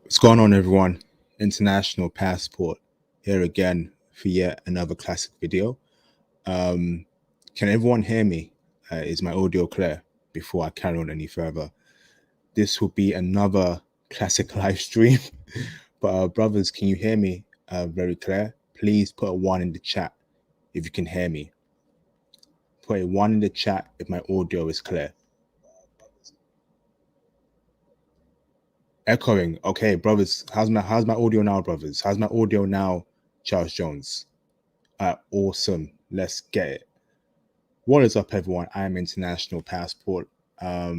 What's going on, everyone? International Passport here again for yet another classic video. Um, can everyone hear me? Is my audio clear before I carry on any further? This will be another classic live stream. But brothers, can you hear me very clear? Please put a one in the chat if you can hear me. Put a one in the chat if my audio is clear. Echoing. Okay, brothers, how's my audio now, brothers? How's my audio now, Charles Jones? Awesome. Let's get it. What is up, everyone? I am International Passport. I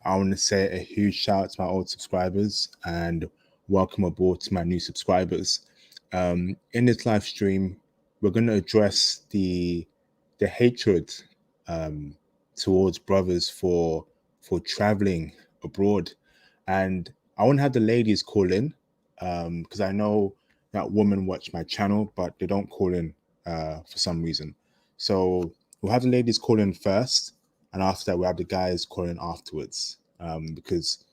want to say a huge shout out to my old subscribers and welcome aboard to my new subscribers. In this live stream, we're going to address the hatred towards brothers for traveling abroad, and I want to have the ladies call in because I know that women watch my channel, but they don't call in for some reason. So we'll have the ladies call in first, and after that, we'll have the guys call in afterwards because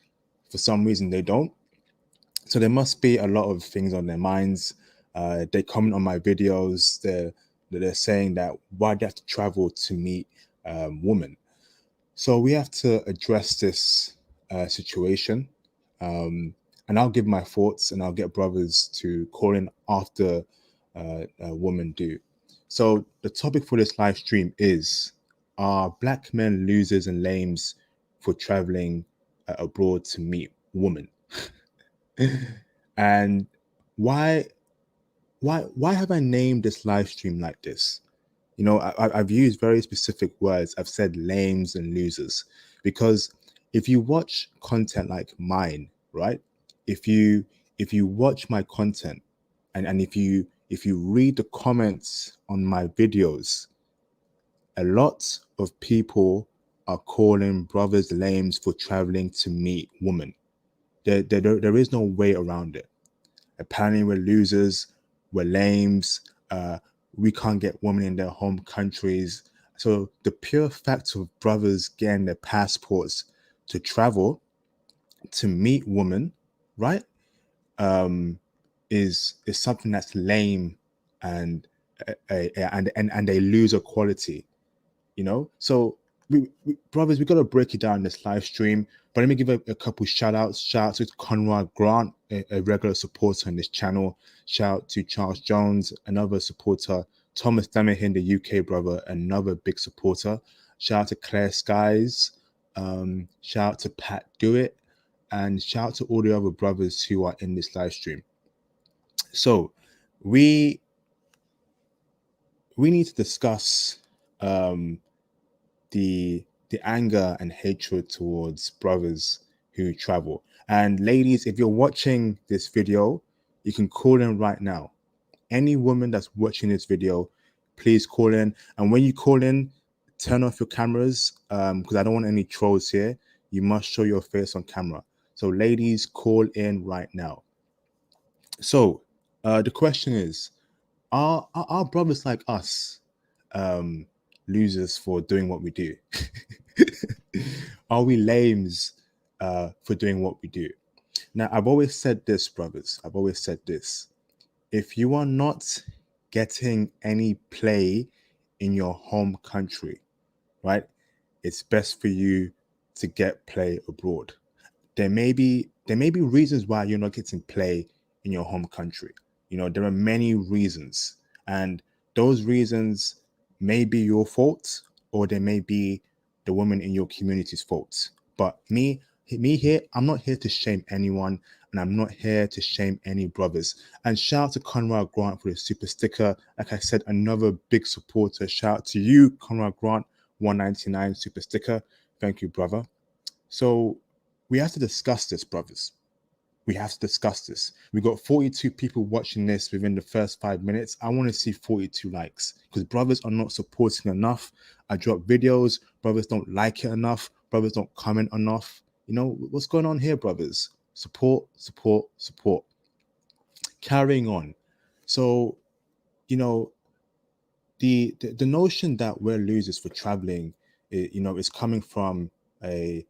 for some reason they don't. So there must be a lot of things on their minds. They comment on my videos. They're saying that why they have to travel to meet women. So we have to address this situation. And I'll give my thoughts, and I'll get brothers to call in after women do. So the topic for this live stream is: are black men losers and lames for traveling abroad to meet women? And why why have I named this live stream like this? You know, I've used very specific words. I've said lames and losers because if you watch content like mine, right? If you watch my content and if you read the comments on my videos, a lot of people are calling brothers lames for traveling to meet women. There is no way around it. Apparently, we're losers, we're lames, we can't get women in their home countries. So the pure fact of brothers getting their passports to travel to meet women, right, um, is something that's lame and and a loser quality. So brothers, we got to break it down in this live stream, but let me give a couple shout outs to Conrad Grant, a regular supporter on this channel. Shout out to Charles Jones, another supporter. Thomas Dammit in the UK, brother, another big supporter. Shout out to Claire Skies. Shout out to Pat Dewitt, and shout out to all the other brothers who are in this live stream. So we need to discuss the anger and hatred towards brothers who travel. And ladies, if you're watching this video, you can call in right now. Any woman that's watching this video, please call in. And when you call in, turn off your cameras because I don't want any trolls here. You must show your face on camera. So ladies, call in right now. So the question is, are brothers like us losers for doing what we do? Are we lames for doing what we do? Now, I've always said this, brothers. I've always said this. If you are not getting any play in your home country, right, it's best for you to get play abroad. There may be reasons why you're not getting play in your home country. There are many reasons, and those reasons may be your fault, or they may be the women in your community's fault. But me here, I'm not here to shame anyone, and I'm not here to shame any brothers. And shout out to Conrad Grant for the super sticker. Like I said, another big supporter. Shout out to you, Conrad Grant, 199 super sticker. Thank you, brother. So we have to discuss this, brothers. We have to discuss this. We got 42 people watching this within the first 5 minutes. I want to see 42 likes because brothers are not supporting enough. I drop videos, brothers don't like it enough, brothers don't comment enough. What's going on here, brothers? Support, support, support. Carrying on. So, the notion that we're losers for traveling, is coming from a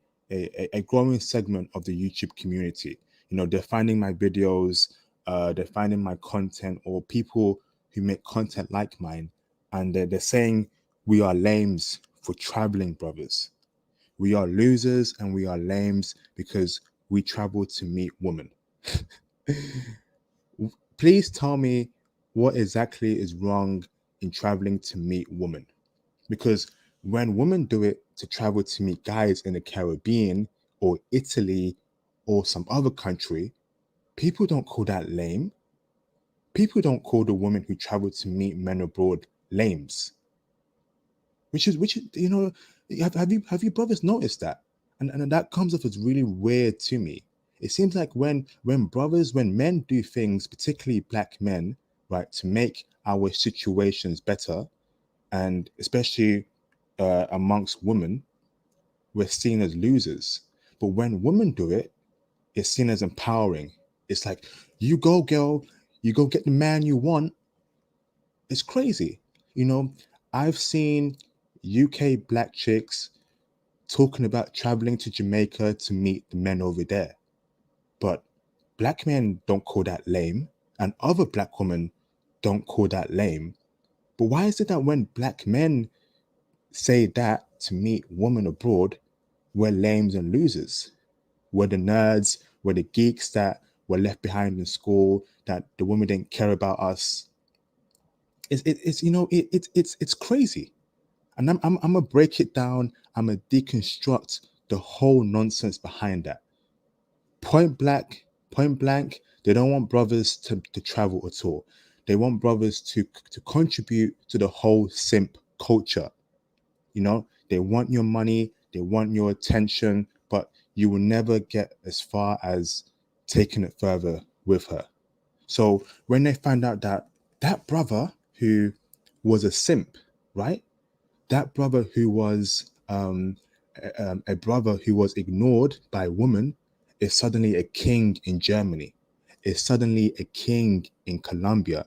growing segment of the YouTube community. They're finding my videos, they're finding my content, or people who make content like mine, and they're saying we are lames for traveling, brothers. We are losers and we are lames because we travel to meet women. Please tell me what exactly is wrong in traveling to meet women. Because when women do it to travel to meet guys in the Caribbean or Italy or some other country, people don't call that lame. People don't call the women who travel to meet men abroad lames. Which is have you brothers noticed that? And that comes off as really weird to me. It seems like when men do things, particularly black men, right, to make our situations better, and especially amongst women, we're seen as losers. But when women do it, it's seen as empowering. It's like, you go, girl, you go get the man you want. It's crazy. You know, I've seen UK black chicks talking about traveling to Jamaica to meet the men over there. But black men don't call that lame, and other black women don't call that lame. But why is it that when black men say that to meet women abroad, we're lames and losers? We're the nerds, we're the geeks that were left behind in school, that the women didn't care about us. It's crazy. And I'm gonna break it down. I'm gonna deconstruct the whole nonsense behind that. Point blank, point blank, they don't want brothers to travel at all. They want brothers to contribute to the whole simp culture. They want your money, they want your attention, but you will never get as far as taking it further with her. So when they find out that that brother who was a simp, right? That brother who was a brother who was ignored by a woman is suddenly a king in Germany, is suddenly a king in Colombia,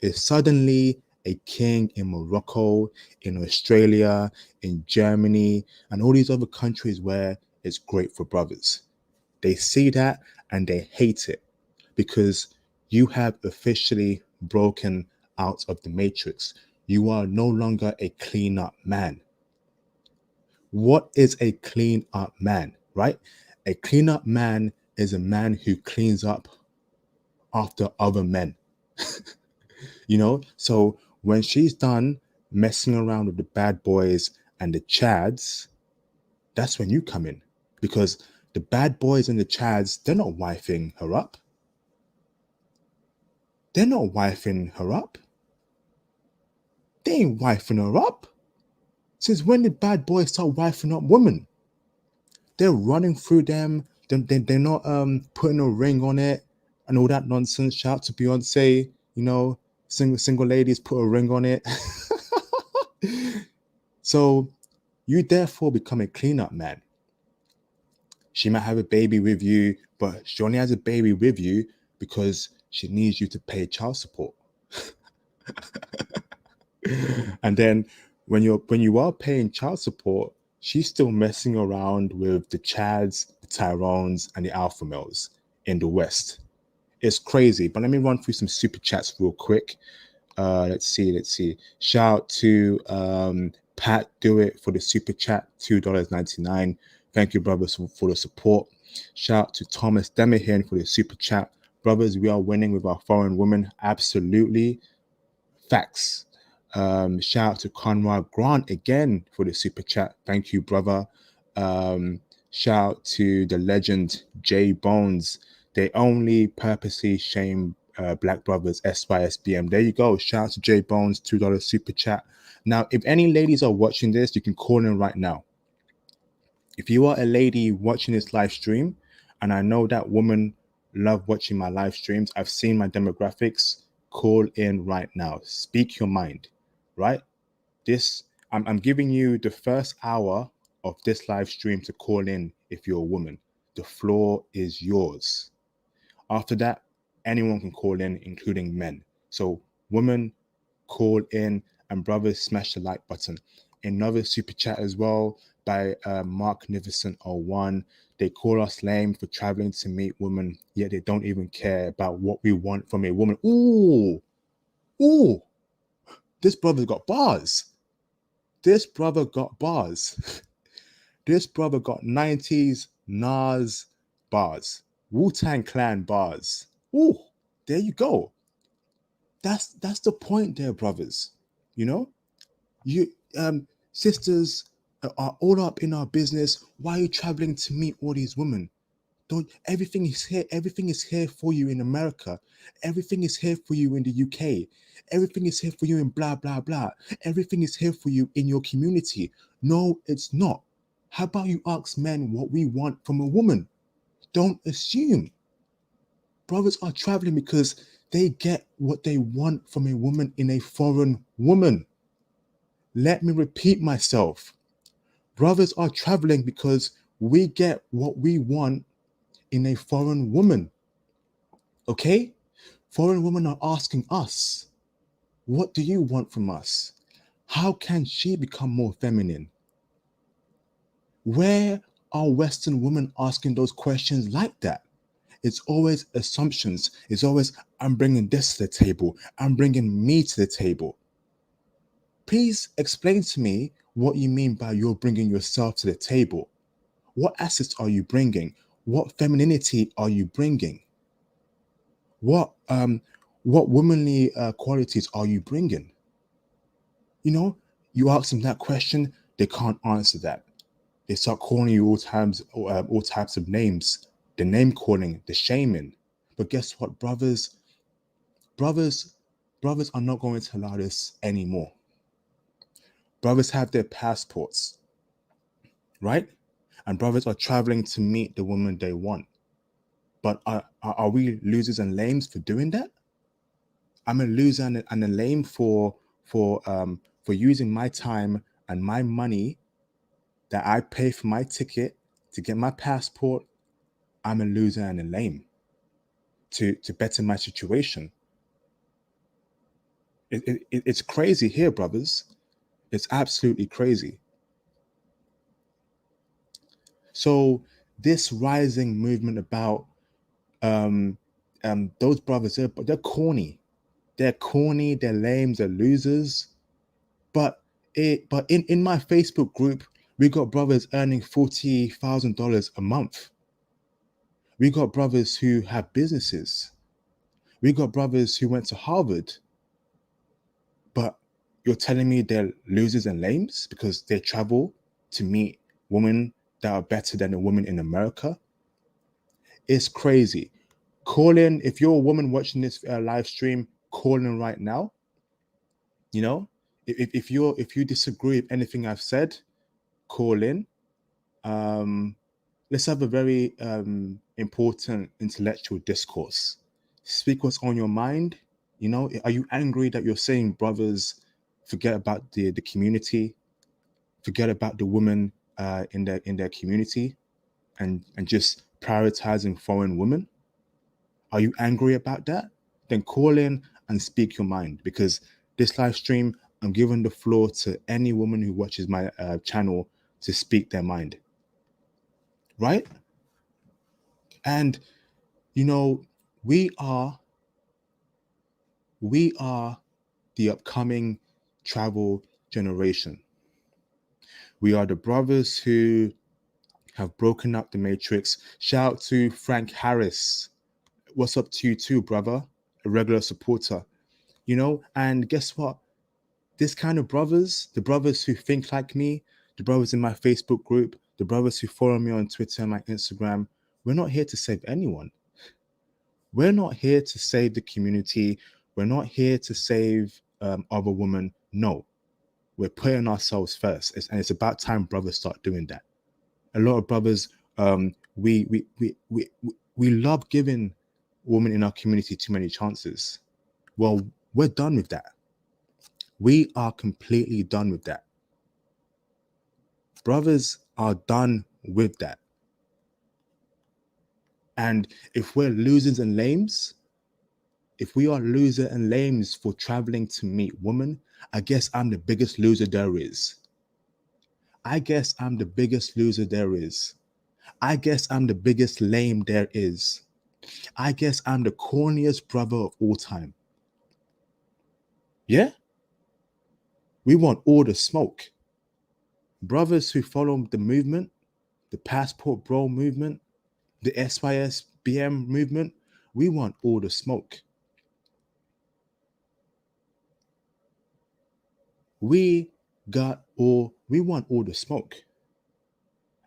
is suddenly a king in Morocco, in Australia, in Germany, and all these other countries where it's great for brothers. They see that and they hate it because you have officially broken out of the matrix. You are no longer a clean up man. What is a clean up man, right? A clean up man is a man who cleans up after other men. So when she's done messing around with the bad boys and the chads, that's when you come in, because the bad boys and the chads, they're not wifing her up. They're not wifing her up. They ain't wifing her up. Since when did bad boys start wifing up women? They're running through them. They're not putting a ring on it and all that nonsense. Shout out to Beyonce, single ladies put a ring on it. So you therefore become a cleanup man. She might have a baby with you, but she only has a baby with you because she needs you to pay child support. And then when you are paying child support, she's still messing around with the Chads, the Tyrones, and the Alpha males in the West. It's crazy. But let me run through some super chats real quick. Let's see. Shout out to Pat Do It for the super chat, $2.99. Thank you, brothers, for the support. Shout out to Thomas Demahian for the super chat. Brothers, we are winning with our foreign women. Absolutely. Facts. Shout out to Conrad Grant again for the super chat. Thank you, brother. Shout out to the legend J Bones. They only purposely shame black brothers, SYSBM. There you go. Shout out to J Bones, $2 super chat. Now, if any ladies are watching this, you can call in right now. If you are a lady watching this live stream, and I know that women love watching my live streams, I've seen my demographics, call in right now. Speak your mind, right? I'm giving you the first hour of this live stream to call in if you're a woman. The floor is yours. After that, anyone can call in, including men. So women, call in, and brothers, smash the like button. Another super chat as well by Mark Nificent 01. They call us lame for traveling to meet women, yet they don't even care about what we want from a woman. Ooh, ooh, this brother got bars. This brother got bars. This brother got 90s Nas bars, Wu-Tang Clan bars. Ooh, there you go. That's the point there, brothers. You know, you sisters are all up in our business. Why are you traveling to meet all these women? Don't everything is here for you in America. Everything is here for you in the UK. Everything is here for you in blah blah blah. Everything is here for you in your community. No, it's not. How about you ask men what we want from a woman? Don't assume. Brothers are traveling because they get what they want from a woman in a foreign woman. Let me repeat myself. Brothers are traveling because we get what we want in a foreign woman. Okay? Foreign women are asking us, what do you want from us? How can she become more feminine? Where are Western women asking those questions like that? It's always assumptions. It's always, I'm bringing this to the table. I'm bringing me to the table. Please explain to me what you mean by you're bringing yourself to the table. What assets are you bringing? What femininity are you bringing? What womanly qualities are you bringing? You know, you ask them that question, they can't answer that. They start calling you all types of names, the name calling, the shaming. But guess what, brothers, brothers are not going to allow this anymore. Brothers have their passports, right? And brothers are traveling to meet the woman they want. But are we losers and lames for doing that? I'm a loser and a lame for using my time and my money that I pay for my ticket to get my passport. I'm a loser and a lame to better my situation. It's crazy here, brothers. It's absolutely crazy. So this rising movement about um those brothers, they're corny. They're corny, they're lame, they're losers. But in my Facebook group, we got brothers earning $40,000 a month. We got brothers who have businesses. We got brothers who went to Harvard. But you're telling me they're losers and lames because they travel to meet women that are better than a woman in America? It's crazy. Call in if you're a woman watching this live stream. Call in right now. You know, if you disagree with anything I've said, call in. Um, let's have a very important intellectual discourse. Speak what's on your mind. You know, are you angry that you're saying brothers forget about the community, forget about the women in their community, and just prioritizing foreign women? Are you angry about that? Then call in and speak your mind, because this live stream, I'm giving the floor to any woman who watches my channel to speak their mind, right? And you know, we are we are the upcoming travel generation. We are the brothers who have broken up the matrix. Shout out to Frank Harris. What's up to you too, brother? A regular supporter. You know, and guess what? This kind of brothers, the brothers who think like me, the brothers in my Facebook group, the brothers who follow me on Twitter and my Instagram, we're not here to save anyone. We're not here to save the community. We're not here to save other women. No, we're putting ourselves first. And it's about time brothers start doing that. A lot of brothers, we love giving women in our community too many chances. Well, we're done with that. We are completely done with that. Brothers are done with that. And if we're losers and lames, if we are loser and lames for traveling to meet women, I guess I'm the biggest loser there is. I guess I'm the biggest loser there is. I guess I'm the biggest lame there is. I guess I'm the corniest brother of all time. Yeah? We want all the smoke. Brothers who follow the movement, the passport bro movement, the SYSBM movement, we want all the smoke. We we want all the smoke.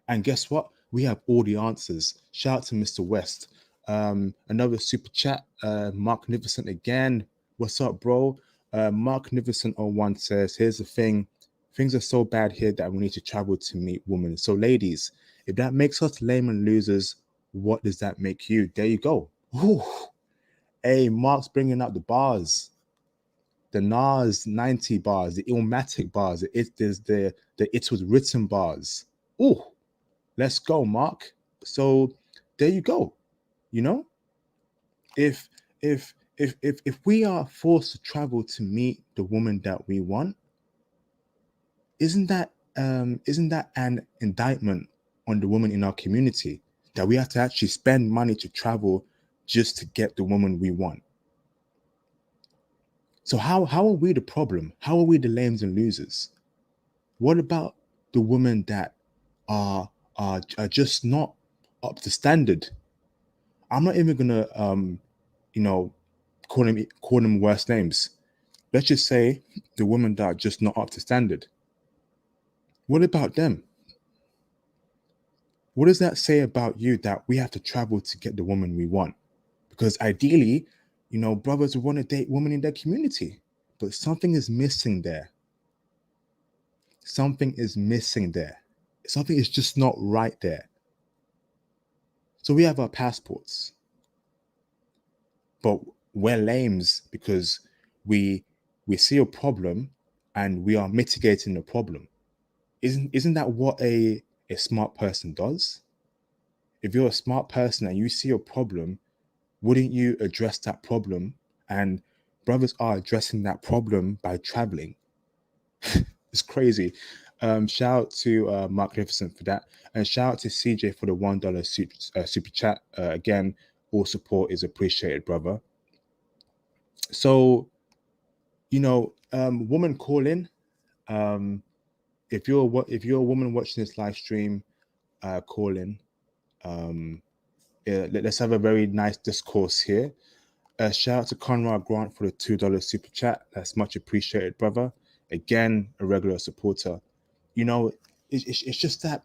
And guess what? We have all the answers. Shout out to Mr. West. Another super chat. Mark Niverson again. What's up, bro? Mark Niverson01 says, here's the thing. Things are so bad here that we need to travel to meet women. So, ladies, if that makes us lame and losers, what does that make you? There you go. Whew. Hey, Mark's bringing out the bars, the Nas 90 bars, the Illmatic bars, the It Was Written bars. Oh, let's go, Mark. So there you go. You know, if if we are forced to travel to meet the woman that we want, isn't that an indictment on the woman in our community that we have to actually spend money to travel just to get the woman we want? So how are we the problem? How are we the lames and losers? What about the women that are just not up to standard? I'm not even gonna you know call them worse names. Let's just say the women that are just not up to standard. What about them? What does that say about you that we have to travel to get the woman we want? Because ideally, brothers would want to date women in their community, but something is missing there. Something is missing there. Something is just not right there. So we have our passports, but we're lames because we we see a problem and we are mitigating the problem. Isn't that what a smart person does? If you're a smart person and you see a problem, wouldn't you address that problem? And brothers are addressing that problem by traveling. It's crazy. Shout out to Mark Jefferson for that, and shout out to CJ for the $1 super chat. Again, all support is appreciated, brother. So, woman calling. Um, if you're a woman watching this live stream, call in. Let's have a very nice discourse here. Shout out to Conrad Grant for the $2 super chat. That's much appreciated, brother. Again, a regular supporter. It's just that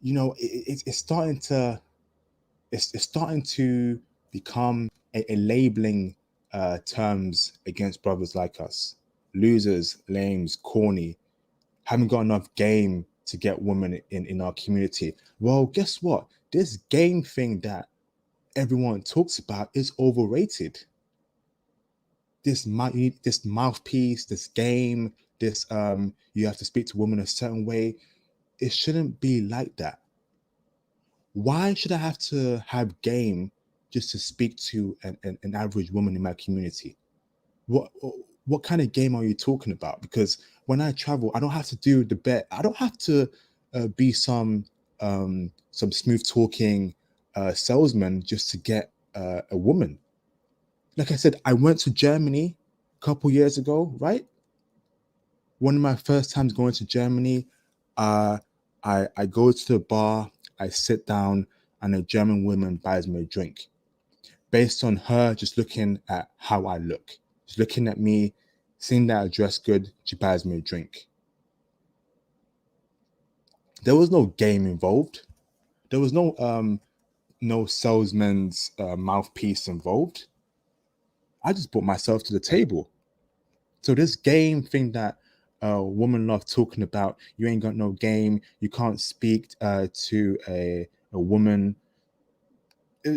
it's starting to it's starting to become a labeling terms against brothers like us: losers, lames, corny, haven't got enough game to get women in our community. Well, guess what? This game thing that everyone talks about is overrated. This mouthpiece, this game, this you have to speak to women a certain way. It shouldn't be like that. Why should I have to have game just to speak to an average woman in my community? What what kind of game are you talking about? Because when I travel, I don't have to do the bet. I don't have to be some smooth talking salesman just to get a woman. Like I said, I went to Germany a couple years ago, right? One of my first times going to Germany, uh, I go to the bar, I sit down, and a German woman buys me a drink based on her just looking at how I look, just looking at me, seeing that I dress good. She buys me a drink. There was no game involved. There was no salesman's mouthpiece involved. I just brought myself to the table. So this game thing that women love talking about, you ain't got no game, you can't speak to a woman. Uh,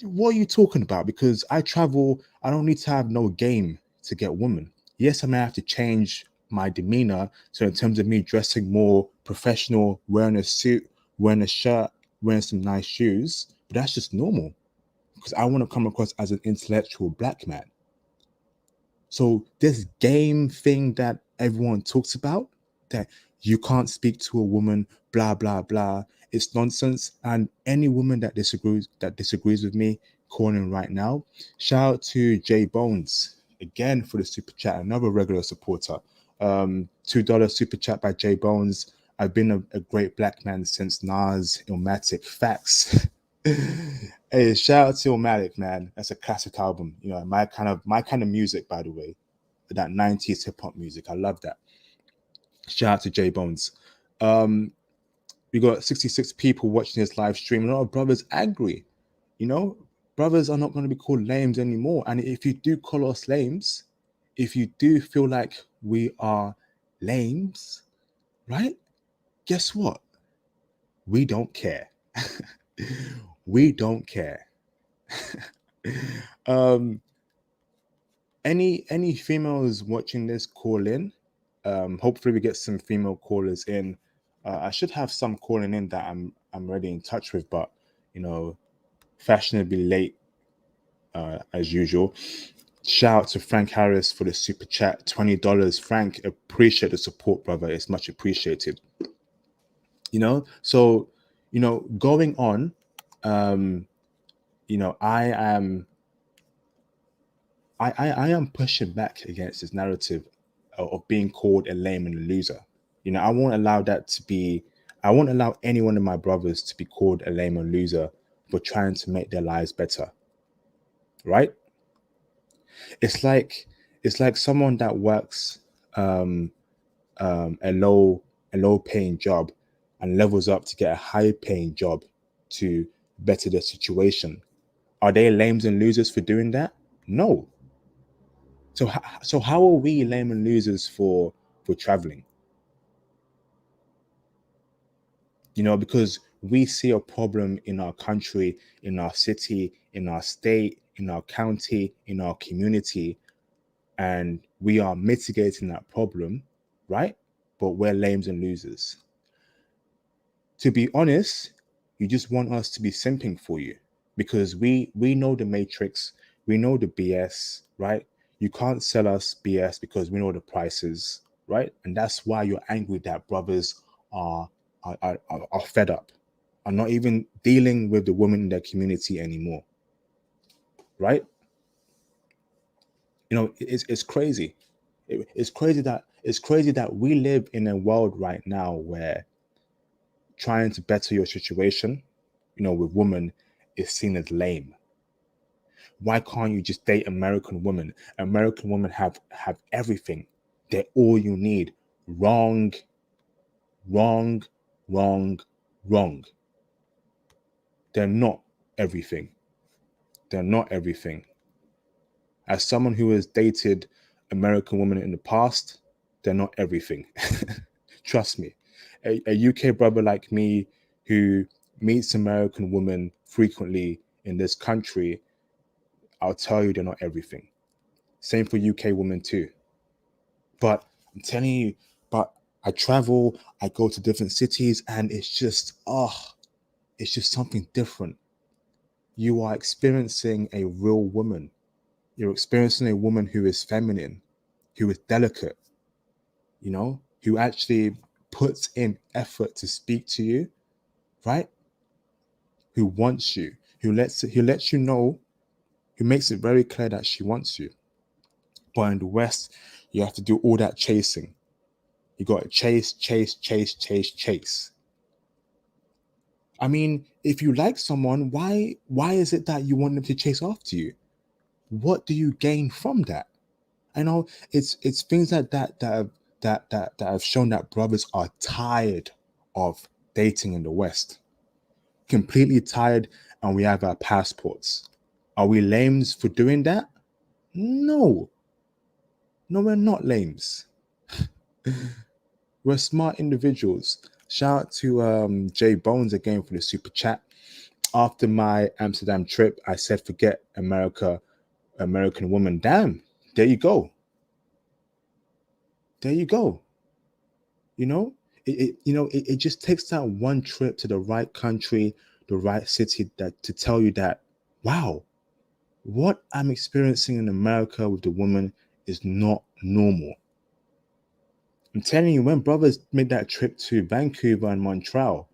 what are you talking about? Because I travel, I don't need to have no game to get women. Yes, I may have to change my demeanor. So in terms of me dressing more professional, wearing a suit, wearing a shirt, wearing some nice shoes, but that's just normal because I want to come across as an intellectual black man. So this game thing that everyone talks about, that you can't speak to a woman, blah blah blah. It's nonsense. And any woman that disagrees with me, calling right now. Shout out to Jay Bones again for the super chat, another regular supporter. $2 super chat by Jay Bones. I've been a great black man since Nas Illmatic. Facts. Hey, shout out to Illmatic, man. That's a classic album. You know, my kind of music, by the way. That 90s hip hop music. I love that. Shout out to Jay Bones. Um, we got 66 people watching this live stream. A lot of brothers angry. You know, brothers are not going to be called lames anymore. And if you do call us lames, if you do feel like we are lames, right? Guess what? We don't care. We don't care. um, any females watching this, call in. Hopefully we get some female callers in. I should have some calling in that I'm already in touch with, but you know, fashionably late as usual. Shout out to Frank Harris for the super chat, $20. Frank, appreciate the support, brother. It's much appreciated. You know, so going on, um, I am pushing back against this narrative of being called a lame and a loser. I won't allow that to be. I won't allow any one of my brothers to be called a lame or loser for trying to make their lives better. Right? It's like someone that works um, a low paying job and levels up to get a high paying job to better their situation. Are they lames and losers for doing that? No. So how are we lame and losers for traveling? Because we see a problem in our country, in our city, in our state, in our county, in our community, and we are mitigating that problem, right? But we're lames and losers. To be honest, you just want us to be simping for you because we know the matrix, we know the BS, right? You can't sell us BS because we know the prices, right? And that's why you're angry that brothers are are fed up, are not even dealing with the women in their community anymore, right? It's crazy. It's crazy that we live in a world right now where trying to better your situation, with women is seen as lame. Why can't you just date American women? American women have everything. They're all you need. Wrong, wrong, wrong, wrong. They're not everything. They're not everything. As someone who has dated American women in the past, they're not everything. Trust me. A UK brother like me who meets American women frequently in this country, I'll tell you they're not everything. Same for UK women too. But I'm telling you, but I travel, I go to different cities, and it's just something different. You are experiencing a real woman. You're experiencing a woman who is feminine, who is delicate, who actually puts in effort to speak to you, right? Who wants you, who lets you know, who makes it very clear that she wants you. But in the West, you have to do all that chasing. You got to chase, chase, chase, chase, chase. I mean, if you like someone, why is it that you want them to chase after you? What do you gain from that? I know it's things like that have shown that brothers are tired of dating in the West. Completely tired, and we have our passports. Are we lames for doing that? No. No, we're not lames. We're smart individuals. Shout out to Jay Bones again for the super chat. After my Amsterdam trip, I said, forget America, American woman. Damn, there you go. There you go. You know, it just takes that one trip to the right country, the right city to tell you that, wow, what I'm experiencing in America with the woman is not normal. I'm telling you, when brothers made that trip to Vancouver and Montreal,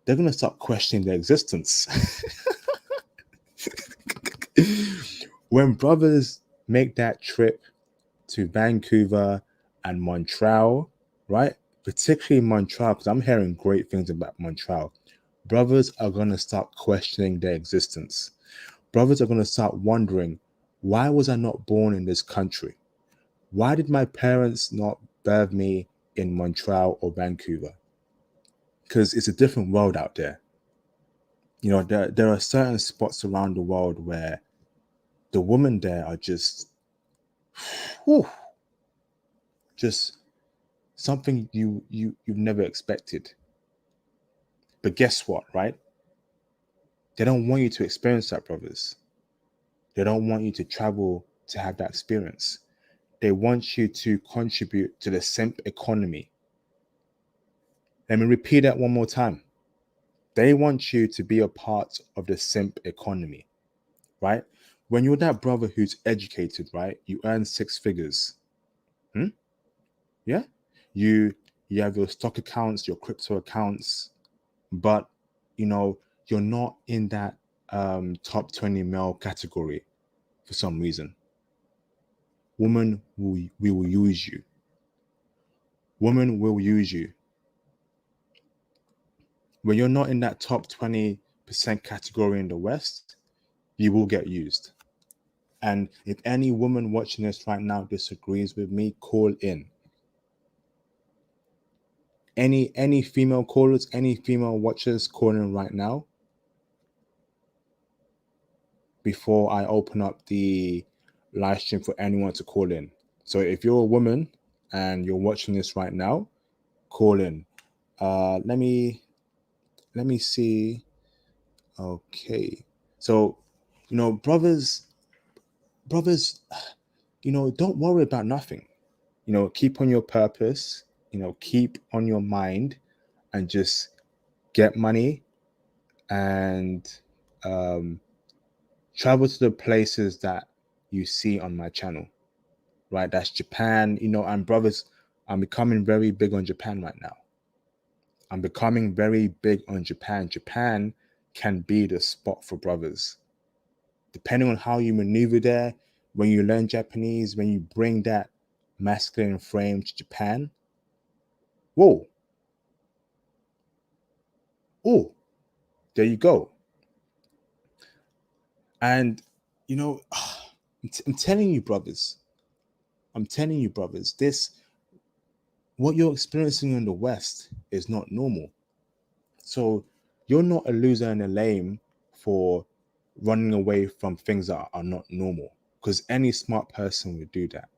they're going to start questioning their existence. When brothers make that trip to Vancouver and Montreal, right? Particularly Montreal, because I'm hearing great things about Montreal. Brothers are going to start questioning their existence. Brothers are going to start wondering, why was I not born in this country? Why did my parents not birth me in Montreal or Vancouver? Because it's a different world out there. You know, there are certain spots around the world where the women there are just, whew, just something you've never expected. But guess what, right? They don't want you to experience that, brothers. They don't want you to travel to have that experience. They want you to contribute to the simp economy. Let me repeat that one more time. They want you to be a part of the simp economy, right? When you're that brother who's educated, right? You earn six figures. Yeah. You you have your stock accounts, your crypto accounts, but you know, you're not in that top 20 male category for some reason. Women will use you. Women will use you. When you're not in that top 20% category in the West, you will get used. And if any woman watching this right now disagrees with me, call in. Any female callers, any female watchers, call in right now before I open up the live stream for anyone to call in. So if you're a woman and you're watching this right now, call in. Let me see. Okay. So, brothers, don't worry about nothing. Keep on your purpose, keep on your mind, and just get money and travel to the places that you see on my channel, right? That's Japan, and brothers, I'm becoming very big on Japan right now. I'm becoming very big on Japan. Japan can be the spot for brothers. Depending on how you maneuver there, when you learn Japanese, when you bring that masculine frame to Japan, whoa, oh, there you go. And, I'm telling you, brothers, what you're experiencing in the West is not normal. So you're not a loser and a lame for running away from things that are not normal, because any smart person would do that.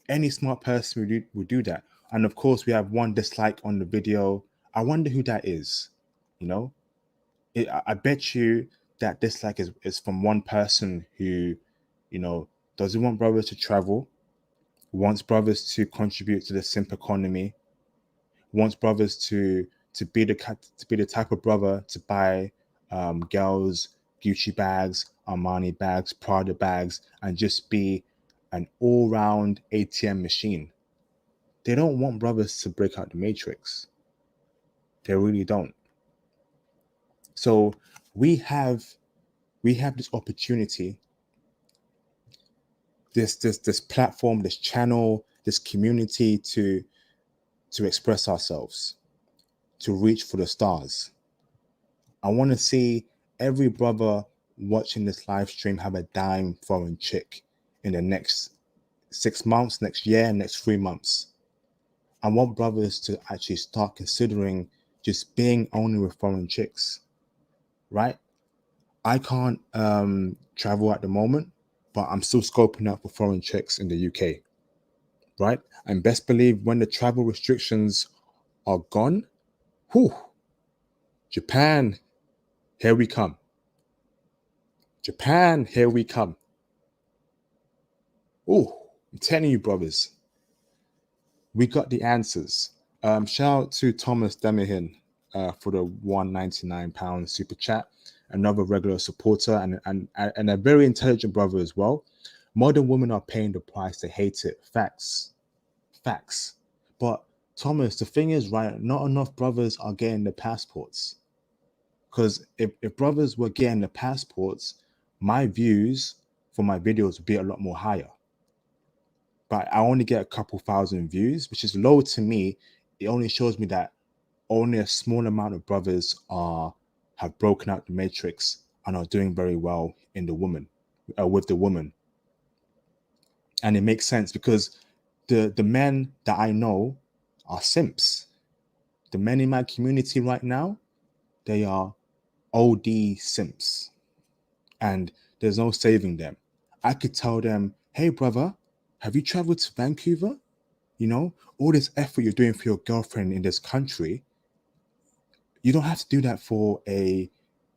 Any smart person would do that. And of course, we have one dislike on the video. I wonder who that is. I bet you that dislike is from one person who, doesn't want brothers to travel, wants brothers to contribute to the simp economy, wants brothers to be the type of brother to buy girls Gucci bags, Armani bags, Prada bags, and just be an all-round ATM machine. They don't want brothers to break out the matrix. They really don't. So we have this opportunity, this platform, this channel, this community to express ourselves, to reach for the stars. I want to see every brother watching this live stream have a dime foreign chick in the next 6 months, next year, next 3 months. I want brothers to actually start considering just being only with foreign chicks, right? I can't travel at the moment, but I'm still scoping out for foreign chicks in the UK, right? And best believe when the travel restrictions are gone, whew, Japan, here we come. Japan, here we come. Oh, I'm telling you, brothers, we got the answers. Shout out to Thomas Demihin for the £199 super chat. Another regular supporter and a very intelligent brother as well. Modern women are paying the price. They hate it. Facts. But Thomas, the thing is, right, not enough brothers are getting the passports. Because if brothers were getting the passports, my views for my videos would be a lot more higher. But I only get a couple thousand views, which is low to me. It only shows me that only a small amount of brothers are have broken out the matrix and are doing very well in the woman with the woman. And it makes sense because the men that I know are simps. The men in my community right now, they are OD simps, and there's no saving them. I could tell them, hey brother, have you traveled to Vancouver? You know, all this effort you're doing for your girlfriend in this country, you don't have to do that for a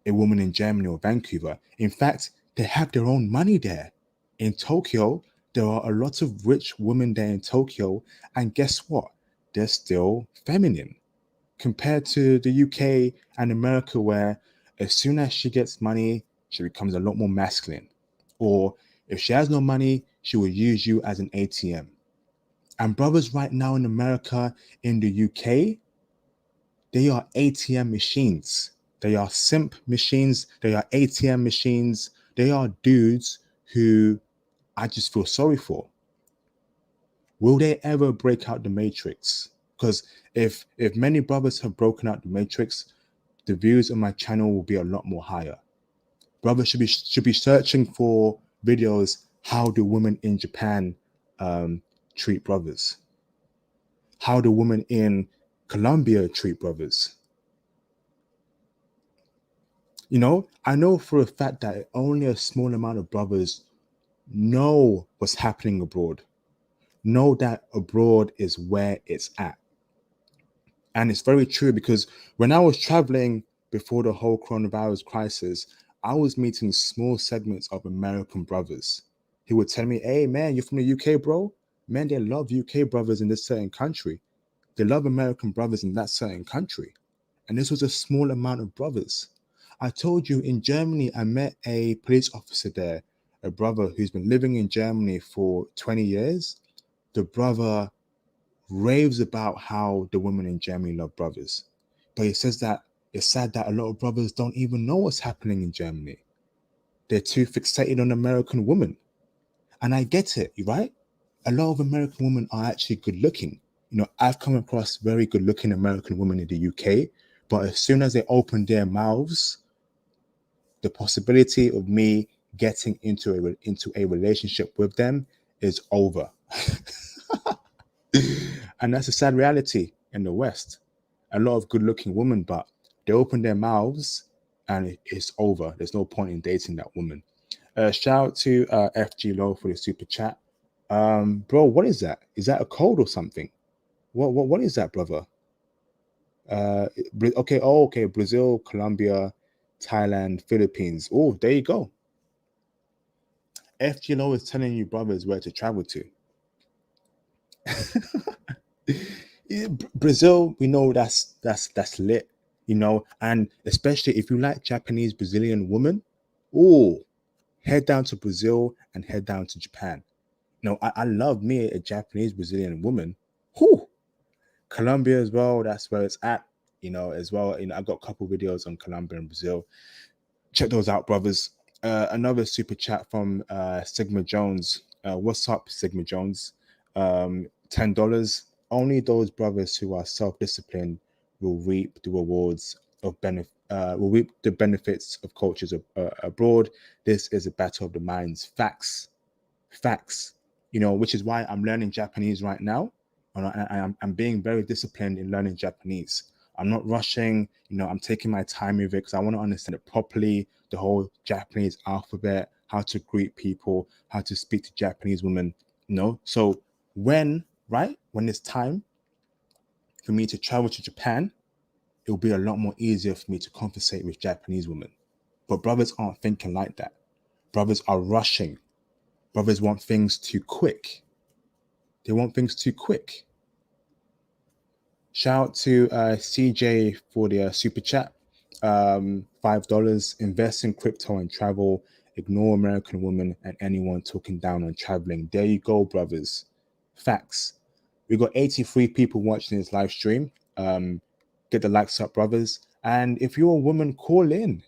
woman in Germany or Vancouver. In fact, they have their own money there. In Tokyo, there are a lot of rich women there in Tokyo, and guess what? They're still feminine compared to the UK and America, where as soon as she gets money, she becomes a lot more masculine. Or if she has no money, she will use you as an ATM. And brothers right now in America, in the UK, they are ATM machines. They are simp machines. They are ATM machines. They are dudes who I just feel sorry for. Will they ever break out the matrix? Because if many brothers have broken out the matrix, the views on my channel will be a lot more higher. Brothers should be searching for videos. How do women in Japan treat brothers? How do women in Colombia treat brothers? You know, I know for a fact that only a small amount of brothers know what's happening abroad, know that abroad is where it's at. And it's very true because when I was traveling before the whole coronavirus crisis, I was meeting small segments of American brothers who would tell me, hey, man, you're from the UK, bro? Man, they love UK brothers in this certain country. They love American brothers in that certain country. And this was a small amount of brothers. I told you in Germany, I met a police officer there, a brother who's been living in Germany for 20 years. The brother raves about how the women in Germany love brothers. But he says that it's sad that a lot of brothers don't even know what's happening in Germany. They're too fixated on American women. And I get it, right? A lot of American women are actually good looking. You know, I've come across very good looking American women in the UK, but as soon as they open their mouths, the possibility of me getting into a relationship with them is over. And that's a sad reality in the West. A lot of good looking women, but they open their mouths and it's over. There's no point in dating that woman. Shout out to FG Low for the super chat. Bro, what is that? Is that a code or something? What is that, brother? Okay, oh, okay, Brazil, Colombia, Thailand, Philippines. Oh, there you go. FGLO is telling you brothers where to travel to. Brazil, we know that's lit, you know, and especially if you like Japanese Brazilian women, oh, head down to Brazil and head down to Japan. You know, I love me a Japanese Brazilian woman. Whew. Colombia as well, that's where it's at, you know, as well. You know, I've got a couple videos on Colombia and Brazil. Check those out, brothers. Another super chat from Sigma Jones. What's up, Sigma Jones? $10. Only those brothers who are self-disciplined will reap the rewards of benefit. Will reap the benefits of cultures abroad. This is a battle of the minds. Facts. You know, which is why I'm learning Japanese right now, and I'm being very disciplined in learning Japanese. I'm not rushing. You know, I'm taking my time with it because I want to understand it properly. The whole Japanese alphabet, how to greet people, how to speak to Japanese women. You know, so when it's time for me to travel to Japan, it will be a lot more easier for me to conversate with Japanese women. But brothers aren't thinking like that. Brothers are rushing. Brothers want things too quick. They want things too quick. Shout out to CJ for the super chat. $5. Invest in crypto and travel. Ignore American women and anyone talking down on traveling. There you go, brothers. Facts. We got 83 people watching this live stream. Get the likes up, brothers. And if you're a woman, call in.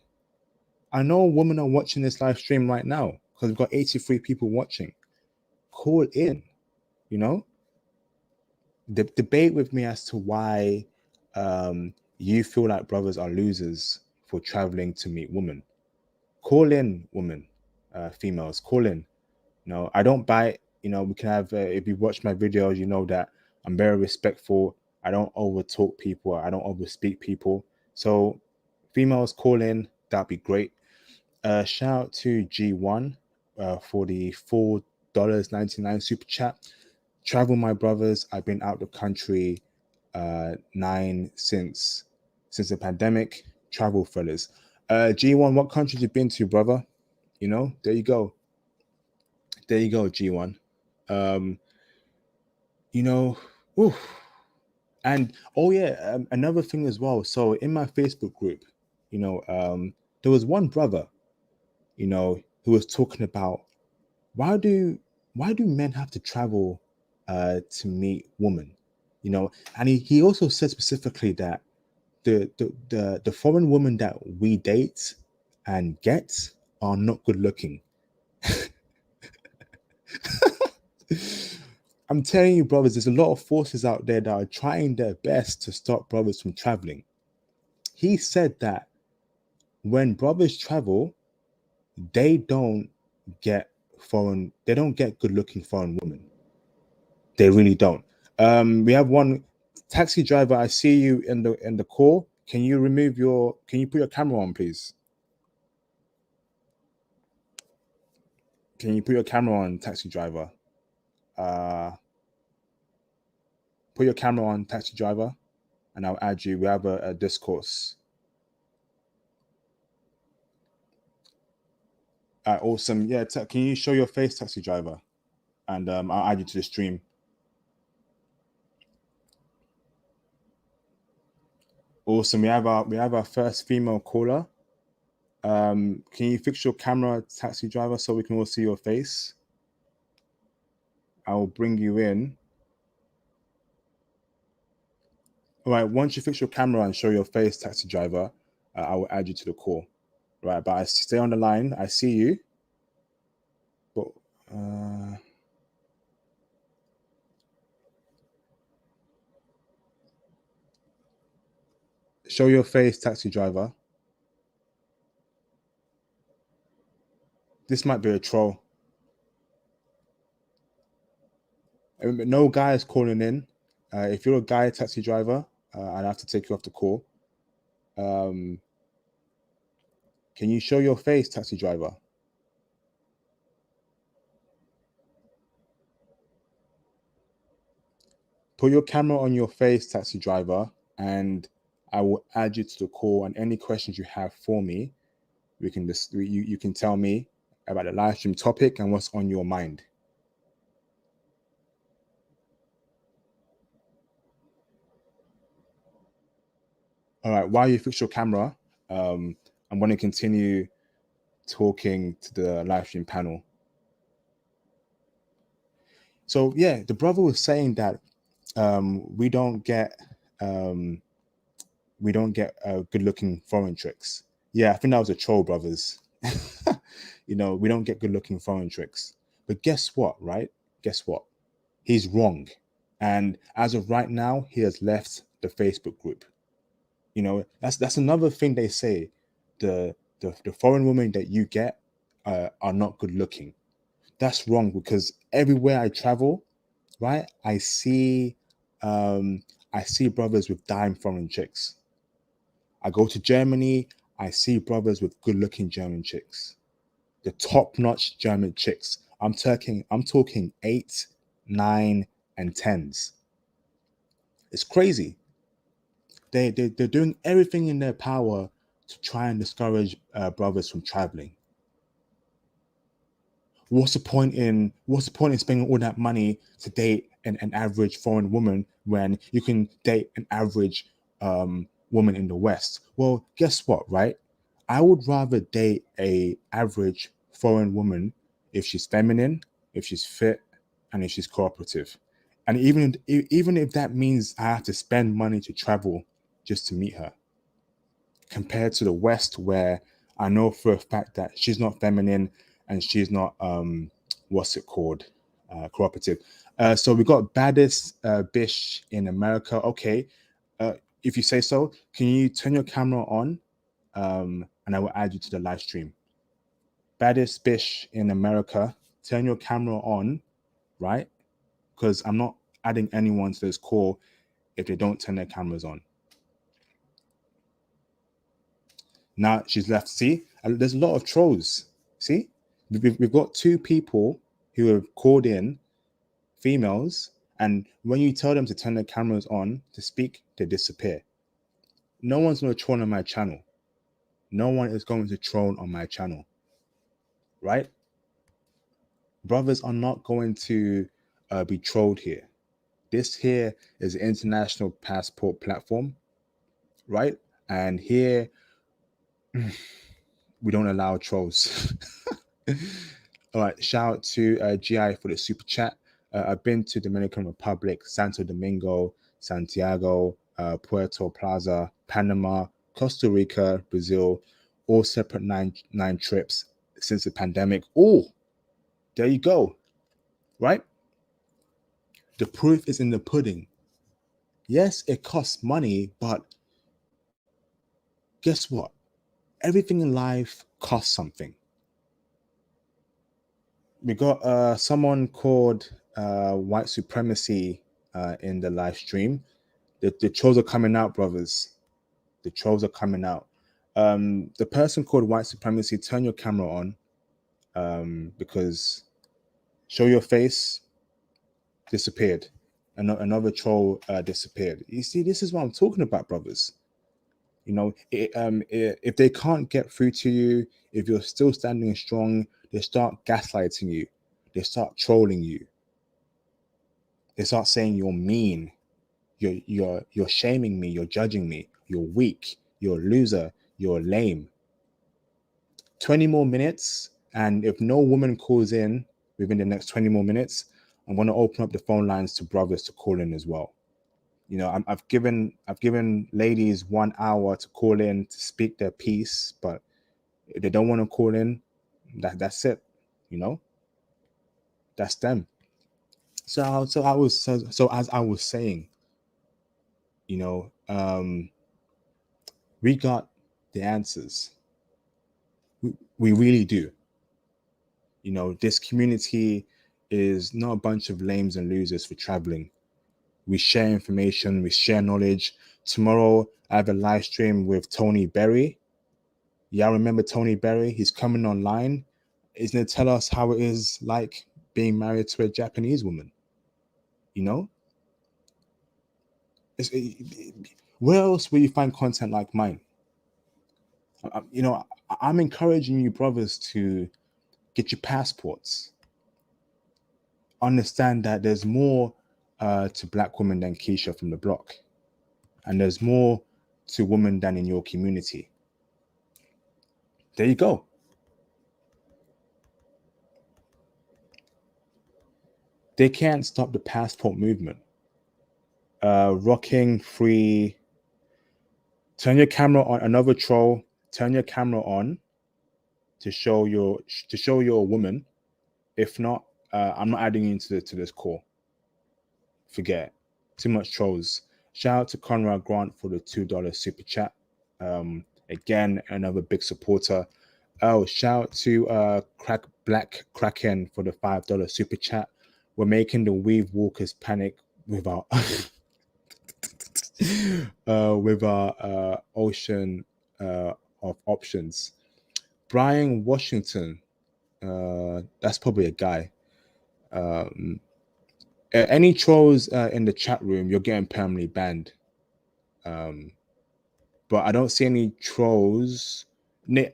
I know women are watching this live stream right now because we've got 83 people watching. Call in, you know, debate with me as to why you feel like brothers are losers for traveling to meet women. Call in, women, females, call in. You know, I don't bite. You know, we can have, if you watch my videos, you know that I'm very respectful. I don't over talk people. I don't over speak people. So females call in, that'd be great. Shout out to G1 for the $4.99 super chat. Travel, my brothers. I've been out the country 9 since the pandemic. Travel, fellas. G1, what countries you been to, brother? You know, there you go. There you go, G1. You know, oof. And oh yeah, another thing as well. So in my Facebook group, you know, there was one brother, you know, who was talking about why do men have to travel to meet women, you know, and he also said specifically that the foreign women that we date and get are not good looking. I'm telling you, brothers, there's a lot of forces out there that are trying their best to stop brothers from traveling. He said that when brothers travel, they don't they don't get good looking foreign women. They really don't. We have one taxi driver. I see you in the call. Can you put your camera on, please? Can you put your camera on, taxi driver? Uh, put your camera on, taxi driver, and I'll add you. We have a discourse. Awesome. Yeah, can you show your face, taxi driver? And I'll add you to the stream. Awesome. We have our first female caller. Can you fix your camera, taxi driver, so we can all see your face? I will bring you in. All right. Once you fix your camera and show your face, taxi driver, I will add you to the call. Right. But I stay on the line. I see you. But show your face, taxi driver. This might be a troll. No guy is calling in. If you're a guy taxi driver, I'd have to take you off the call. Can you show your face, taxi driver? Put your camera on your face, taxi driver, and I will add you to the call. And any questions you have for me, you can tell me about the live stream topic and what's on your mind. All right. While you fix your camera, I'm going to continue talking to the live stream panel. So yeah, the brother was saying that we don't get good looking foreign tricks. Yeah, I think that was a troll, brothers. You know, we don't get good looking foreign tricks. But guess what, right? Guess what? He's wrong. And as of right now, he has left the Facebook group. You know, that's another thing they say. The foreign women that you get are not good looking. That's wrong because everywhere I travel, right, I see brothers with dime foreign chicks. I go to Germany, I see brothers with good looking German chicks. The top notch German chicks. I'm talking 8, 9, and 10s. It's crazy. They're doing everything in their power to try and discourage brothers from traveling. What's the point in spending all that money to date an average foreign woman when you can date an average woman in the West? Well, guess what, right? I would rather date a average foreign woman if she's feminine, if she's fit, and if she's cooperative. And even if that means I have to spend money to travel just to meet her, compared to the West, where I know for a fact that she's not feminine and she's not what's it called, cooperative. So we got baddest bish in America. Okay, if you say so, can you turn your camera on, and I will add you to the live stream. Baddest bish in America, turn your camera on, right? Because I'm not adding anyone to this call if they don't turn their cameras on. Now she's left. See, and there's a lot of trolls. See, we've got two people who have called in, females, and when you tell them to turn their cameras on to speak, they disappear. No one's going to troll on my channel. No one is going to troll on my channel, right? Brothers are not going to be trolled here. This here is an international passport platform, right? And here we don't allow trolls. All right, shout out to GI for the super chat. I've been to Dominican Republic, Santo Domingo, Santiago, Puerto Plaza, Panama, Costa Rica, Brazil, all separate nine trips since the pandemic. Oh, there you go, right? The proof is in the pudding. Yes, it costs money, but guess what? Everything in life costs something. We got someone called White Supremacy in the live stream. The trolls are coming out, brothers. The trolls are coming out. The person called White Supremacy, turn your camera on, because show your face disappeared. Another troll disappeared. You see, this is what I'm talking about, brothers. You know, if they can't get through to you, if you're still standing strong, they start gaslighting you. They start trolling you. They start saying you're mean, you're shaming me, you're judging me, you're weak, you're a loser, you're lame. 20 more minutes, and if no woman calls in within the next 20 more minutes, I'm going to open up the phone lines to brothers to call in as well. You know, I've given ladies 1 hour to call in to speak their piece, but if they don't want to call in, that's it. You know, that's them. So as I was saying, you know, we got the answers. We really do. You know, this community is not a bunch of lames and losers for traveling. We share information, we share knowledge. Tomorrow, I have a live stream with Tony Berry. Y'all remember Tony Berry? He's coming online. He's going to tell us how it is like being married to a Japanese woman. You know? Where else will you find content like mine? You know, I'm encouraging you, brothers, to get your passports. Understand that there's more to Black women than Keisha from the block. And there's more to women than in your community. There you go. They can't stop the passport movement. Rocking free. Turn your camera on. Another troll. Turn your camera on to show you're a woman. If not, I'm not adding you to this call. Forget. Too much trolls. Shout out to Conrad Grant for the $2 super chat. Again, another big supporter. Oh, shout out to Black Kraken for the $5 super chat. We're making the weave walkers panic with our ocean of options. Brian Washington, that's probably a guy. Any trolls in the chat room, you're getting permanently banned. But I don't see any trolls.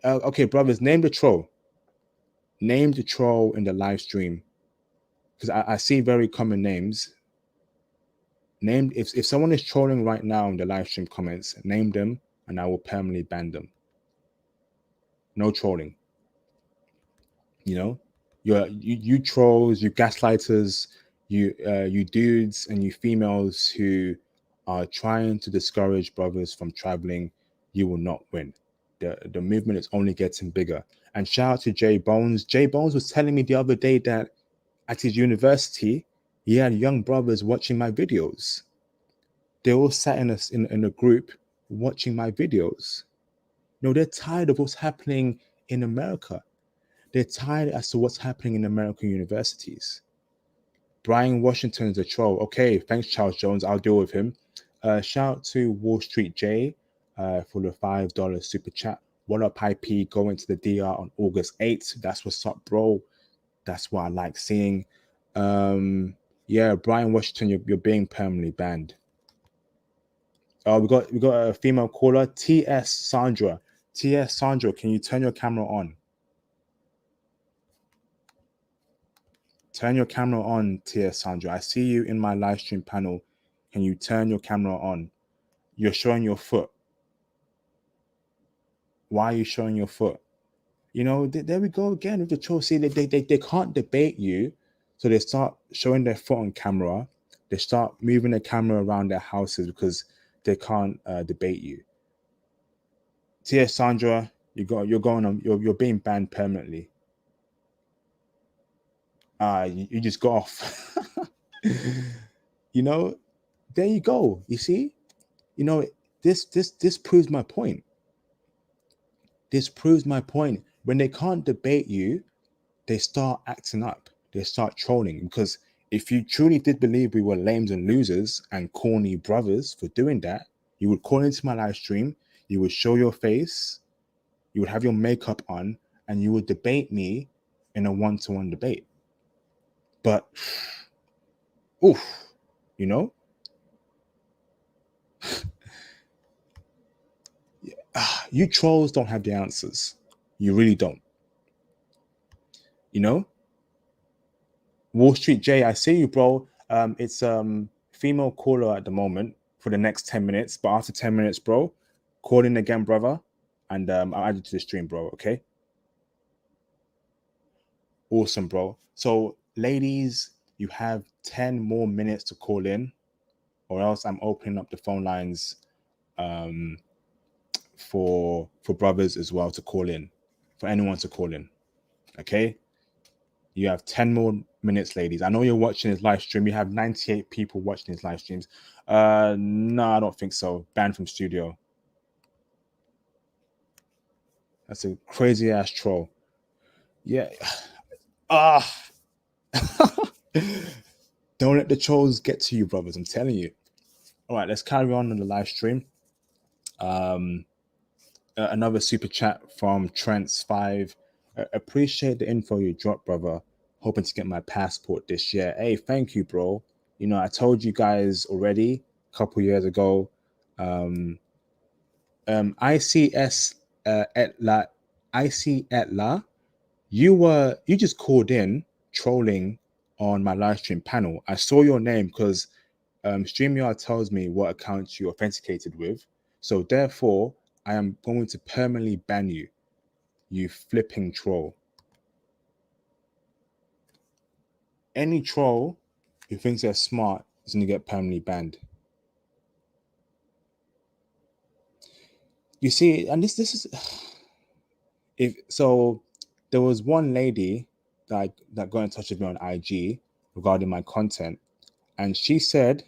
Okay, brothers, name the troll. Name the troll in the live stream, because I see very common names. Name if someone is trolling right now in the live stream comments, name them, and I will permanently ban them. No trolling. You know, you trolls, you gaslighters, you dudes and you females who are trying to discourage brothers from traveling, you will not win. The movement is only getting bigger. And shout out to Jay Bones. Jay Bones was telling me the other day that at his university, he had young brothers watching my videos. They all sat in a group watching my videos. No, they're tired of what's happening in America. They're tired as to what's happening in American universities. Brian Washington's a troll. Okay, thanks, Charles Jones. I'll deal with him. Shout out to Wall Street J for the $5 super chat. What up, IP? Going to the DR on August 8th. That's what's up, bro. That's what I like seeing. Yeah, Brian Washington, you're being permanently banned. We got a female caller, TS Sandra. TS Sandra, can you turn your camera on? Turn your camera on, TS Sandra. I see you in my live stream panel. Can you turn your camera on? You're showing your foot. Why are you showing your foot? You know, there we go again with the troll. See, they can't debate you, so they start showing their foot on camera. They start moving the camera around their houses because they can't debate you. TS Sandra, you're being banned permanently. You just got off. You know, there you go. You see, you know, this proves my point. This proves my point. When they can't debate you, they start acting up. They start trolling. Because if you truly did believe we were lames and losers and corny brothers for doing that, you would call into my live stream, you would show your face, you would have your makeup on, and you would debate me in a one-to-one debate. But, oof, you know, you trolls don't have the answers. You really don't. You know, Wall Street J, I see you, bro. It's female caller at the moment for the next 10 minutes, but after 10 minutes, bro, call in again, brother, and I'll add you to the stream, bro. Okay. Awesome, bro. So, ladies, you have 10 more minutes to call in, or else I'm opening up the phone lines um for brothers as well to call in, for anyone to call in. Okay. You have 10 more minutes, ladies. I know you're watching his live stream. You have 98 people watching his live streams. No, I don't think so. Banned from studio. That's a crazy ass troll. Yeah. Ah. Don't let the trolls get to you, brothers. I'm telling you. All right, let's carry on the live stream. Another super chat from Trent's5. Appreciate the info you dropped, brother. Hoping to get my passport this year. Hey, thank you, bro. You know, I told you guys already a couple years ago. ICS Etla, IC Etla, you just called in trolling on my live stream panel. I saw your name because StreamYard tells me what account you authenticated with. So therefore, I am going to permanently ban you, you flipping troll. Any troll who thinks they're smart is going to get permanently banned. You see, and this is if so. There was one lady that got in touch with me on IG regarding my content, and she said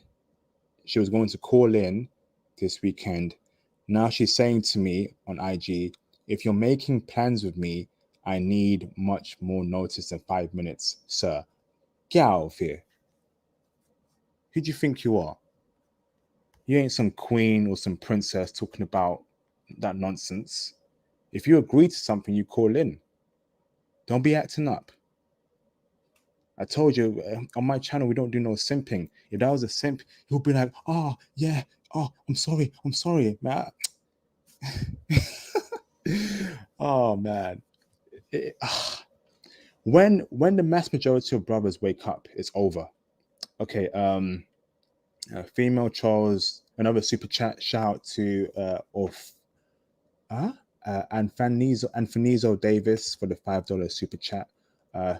she was going to call in this weekend. Now she's saying to me on IG, if you're making plans with me, I need much more notice than 5 minutes, sir. Get out of here. Who do you think you are? You ain't some queen or some princess talking about that nonsense. If you agree to something, you call in. Don't be acting up. I told you on my channel we don't do no simping. If that was a simp, he'll be like, "Oh yeah, oh I'm sorry, man." Oh man, when the mass majority of brothers wake up, it's over. Okay, female trolls. Another super chat. Shout out to and Fanizo Davis for the $5 super chat.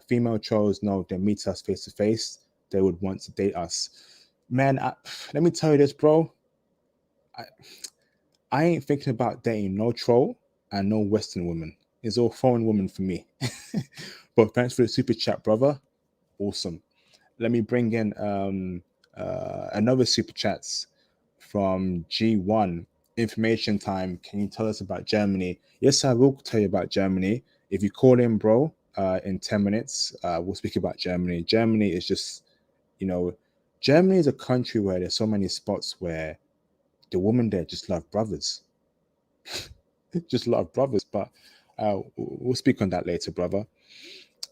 Female trolls know they meet us face to face. they would want to date us. Man, let me tell you this, bro. I, I ain't thinking about dating no troll and no Western woman. It's all foreign woman for me. But thanks for the super chat, brother. Awesome. Let me bring in another super chats from G1. Information time. Can you tell us about Germany? Yes, I will tell you about Germany. If you call in, bro, in 10 minutes, we'll speak about Germany. Germany is just, you know, Germany is a country where there's so many spots where the women there just love brothers. Just love brothers. But we'll speak on that later, brother.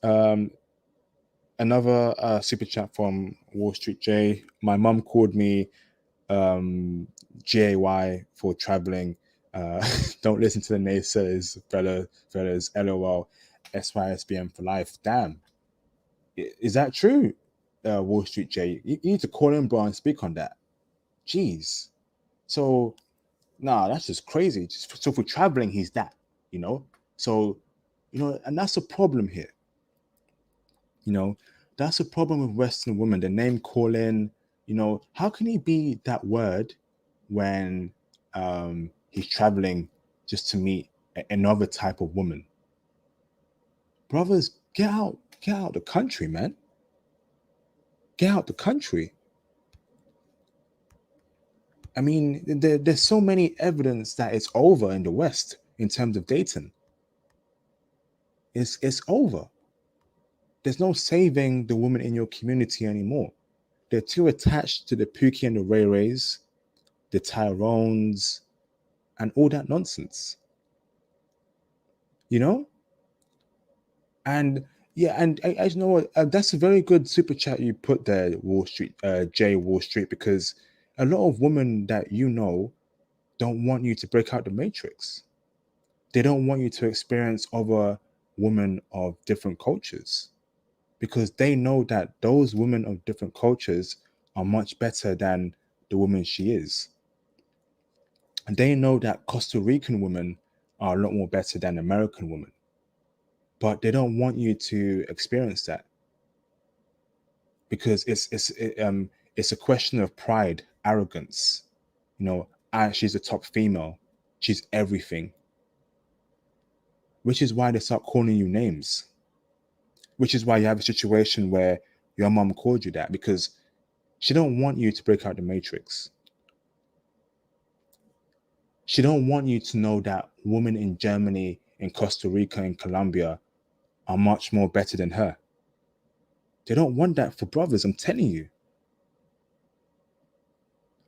Um, Another super chat from Wall Street J. My mum called me GAY for traveling. Don't listen to the naysayers, fellas. LOL. SYSBM for life. Damn. Is that true? Wall Street J. You need to call in, bro, and speak on that. Jeez. So, nah, that's just crazy. So for traveling, he's that, you know? So, and that's a problem here. That's a problem with Western women. The name calling, how can he be that word when he's traveling just to meet another type of woman? Brothers, get out the country, man. Get out the country. I mean, there's so many evidence that it's over in the West in terms of dating. It's over. There's no saving the woman in your community anymore. They're too attached to the Pookie and the Ray Rays, the Tyrones, and all that nonsense. You know? And yeah, and I know what, that's a very good super chat you put there, Wall Street, J Wall Street, because a lot of women that don't want you to break out the matrix. They don't want you to experience other women of different cultures because they know that those women of different cultures are much better than the woman she is. And they know that Costa Rican women are a lot more better than American women. But they don't want you to experience that because it's a question of pride, arrogance. She's a top female. She's everything. Which is why they start calling you names. Which is why you have a situation where your mom called you that because she don't want you to break out the matrix. She don't want you to know that women in Germany, in Costa Rica, in Colombia are much more better than her. They don't want that for brothers, I'm telling you.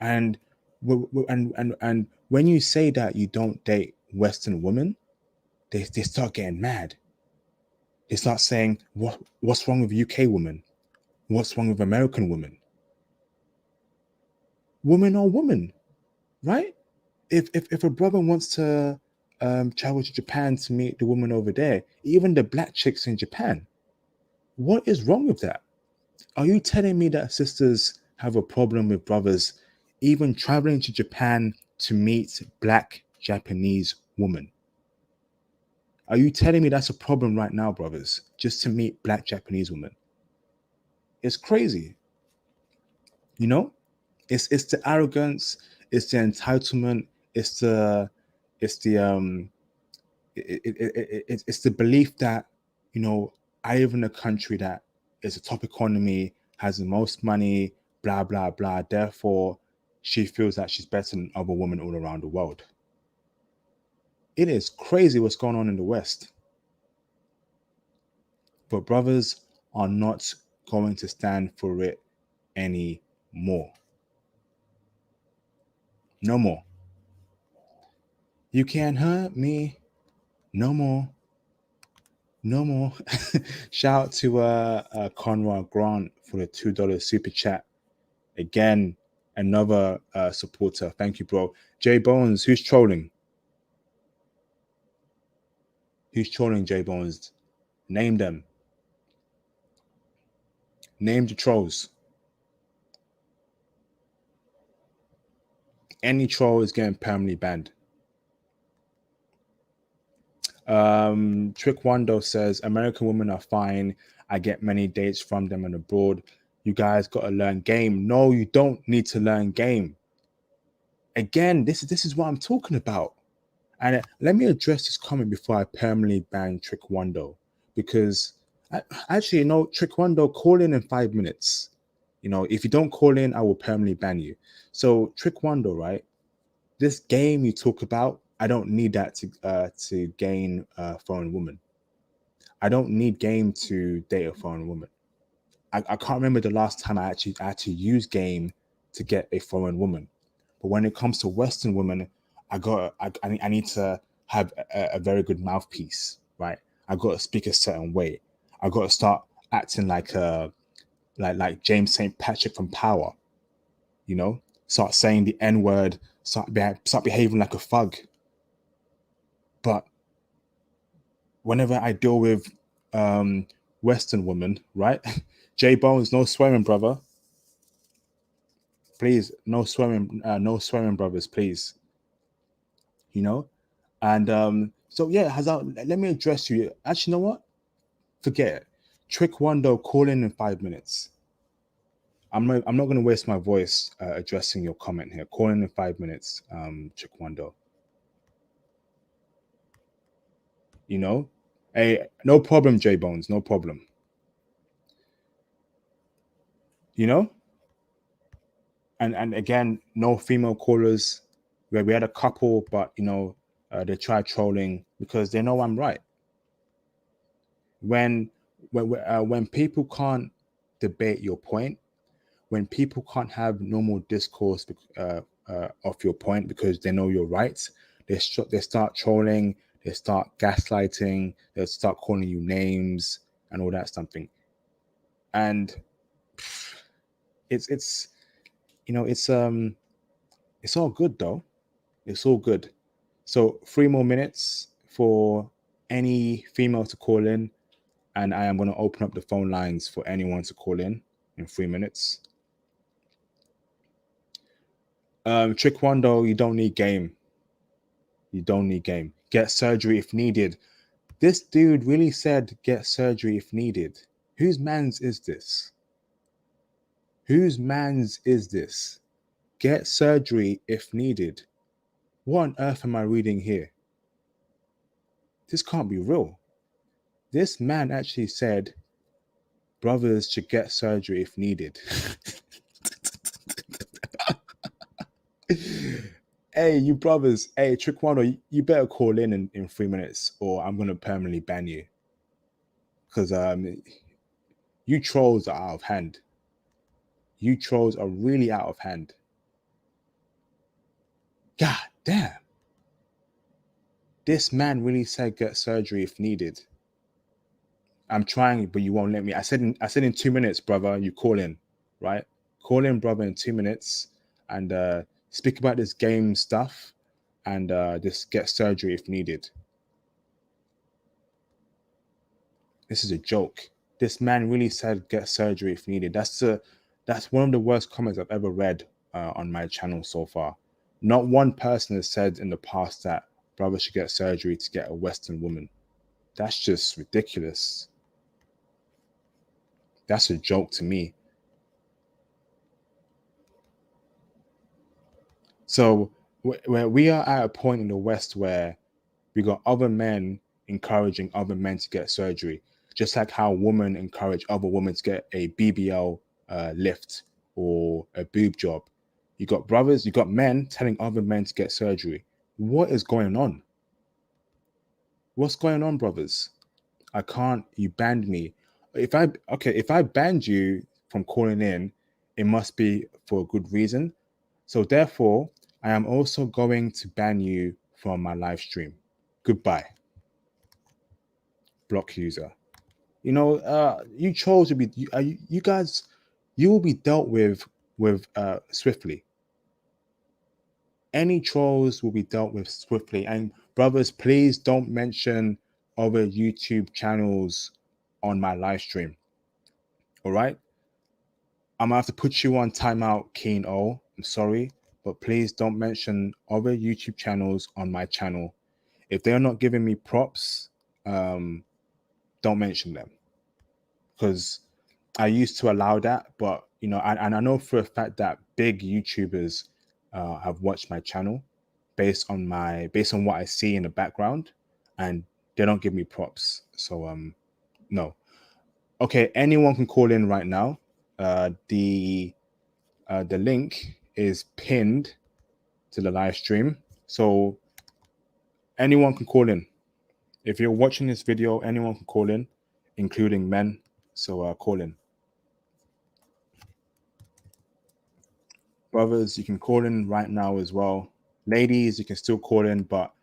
And when you say that you don't date Western women, they start getting mad. They start saying, what's wrong with UK women? What's wrong with American women? Women are women, right? If a brother wants to travel to Japan to meet the woman over there, even the black chicks in Japan, what is wrong with that? Are you telling me that sisters have a problem with brothers even traveling to Japan to meet black Japanese women? Are you telling me that's a problem right now, brothers, just to meet black Japanese women? It's crazy. You know, it's the arrogance, it's the entitlement, it's the it's the it's the belief that I live in a country that is a top economy, has the most money, blah blah blah. Therefore, she feels that she's better than other women all around the world. It is crazy what's going on in the West. But brothers are not going to stand for it anymore. No more. You can't hurt me. No more. No more. Shout out to Conrad Grant for the $2 super chat. Again, another supporter. Thank you, bro. Jay Bones, who's trolling? Who's trolling, Jay Bones? Name them. Name the trolls. Any troll is getting permanently banned. Trick Wando says American women are fine. I get many dates from them and abroad. You guys got to learn game. No, you don't need to learn game. Again, this is what I'm talking about. And let me address this comment before I permanently ban Trick because actually, Trick call in 5 minutes. If you don't call in, I will permanently ban you. So Trick right? This game you talk about, I don't need that to gain a foreign woman. I don't need game to date a foreign woman. I can't remember the last time I actually had to use game to get a foreign woman. But when it comes to Western women, I need to have a very good mouthpiece, right? I got to speak a certain way. I got to start acting like James St. Patrick from Power, start saying the N word, start behaving like a thug. But whenever I deal with Western women, right? J Bones, no swearing, brother. Please, no swearing, brothers, please. And so yeah, Hazal, let me address you. Actually, you know what? Forget it. Trick Wando, call in 5 minutes. I'm not going to waste my voice addressing your comment here. Call in 5 minutes, Trick Wando. Hey, no problem, J Bones, no problem. And again, no female callers. Where we had a couple, but they tried trolling because they know I'm right. When people can't debate your point, when people can't have normal discourse of your point because they know you're right, they start trolling, they start gaslighting, they start calling you names and all that something. And it's it's all good though. It's all good. So 3 more minutes for any female to call in, and I am going to open up the phone lines for anyone to call in 3 minutes. Trick one though, you don't need game. You don't need game. Get surgery if needed. This dude really said get surgery if needed. Whose man's is this? Whose man's is this? Get surgery if needed. What on earth am I reading here? This can't be real. This man actually said brothers should get surgery if needed. Hey, you brothers. Hey, Trick Wando, you better call in 3 minutes or I'm going to permanently ban you. Because you trolls are out of hand. You trolls are really out of hand. God damn. This man really said get surgery if needed. I'm trying, but you won't let me. I said in 2 minutes, brother, you call in, right? Call in, brother, in 2 minutes and speak about this game stuff and just get surgery if needed. This is a joke. This man really said get surgery if needed. That's one of the worst comments I've ever read on my channel so far. Not one person has said in the past that brother should get surgery to get a Western woman. That's just ridiculous. That's a joke to me. So where we are at a point in the West where we got other men encouraging other men to get surgery, just like how women encourage other women to get a BBL lift or a boob job. You got men telling other men to get surgery. What is going on? What's going on, brothers? I can't. You banned me. If I banned you from calling in, it must be for a good reason. So therefore, I am also going to ban you from my live stream. Goodbye. Block user. You trolls will be you guys. You will be dealt with swiftly. Any trolls will be dealt with swiftly. And brothers, please don't mention other YouTube channels on my live stream. All right. I'm gonna have to put you on timeout, Keen O. I'm sorry, but please don't mention other YouTube channels on my channel. If they're not giving me props, don't mention them. Because I used to allow that, but and I know for a fact that big YouTubers have watched my channel based on what I see in the background, and they don't give me props. So no. Okay, anyone can call in right now. The link is pinned to the live stream, so anyone can call in. If you're watching this video, anyone can call in, including men. So call in. Brothers, you can call in right now as well. Ladies, you can still call in, but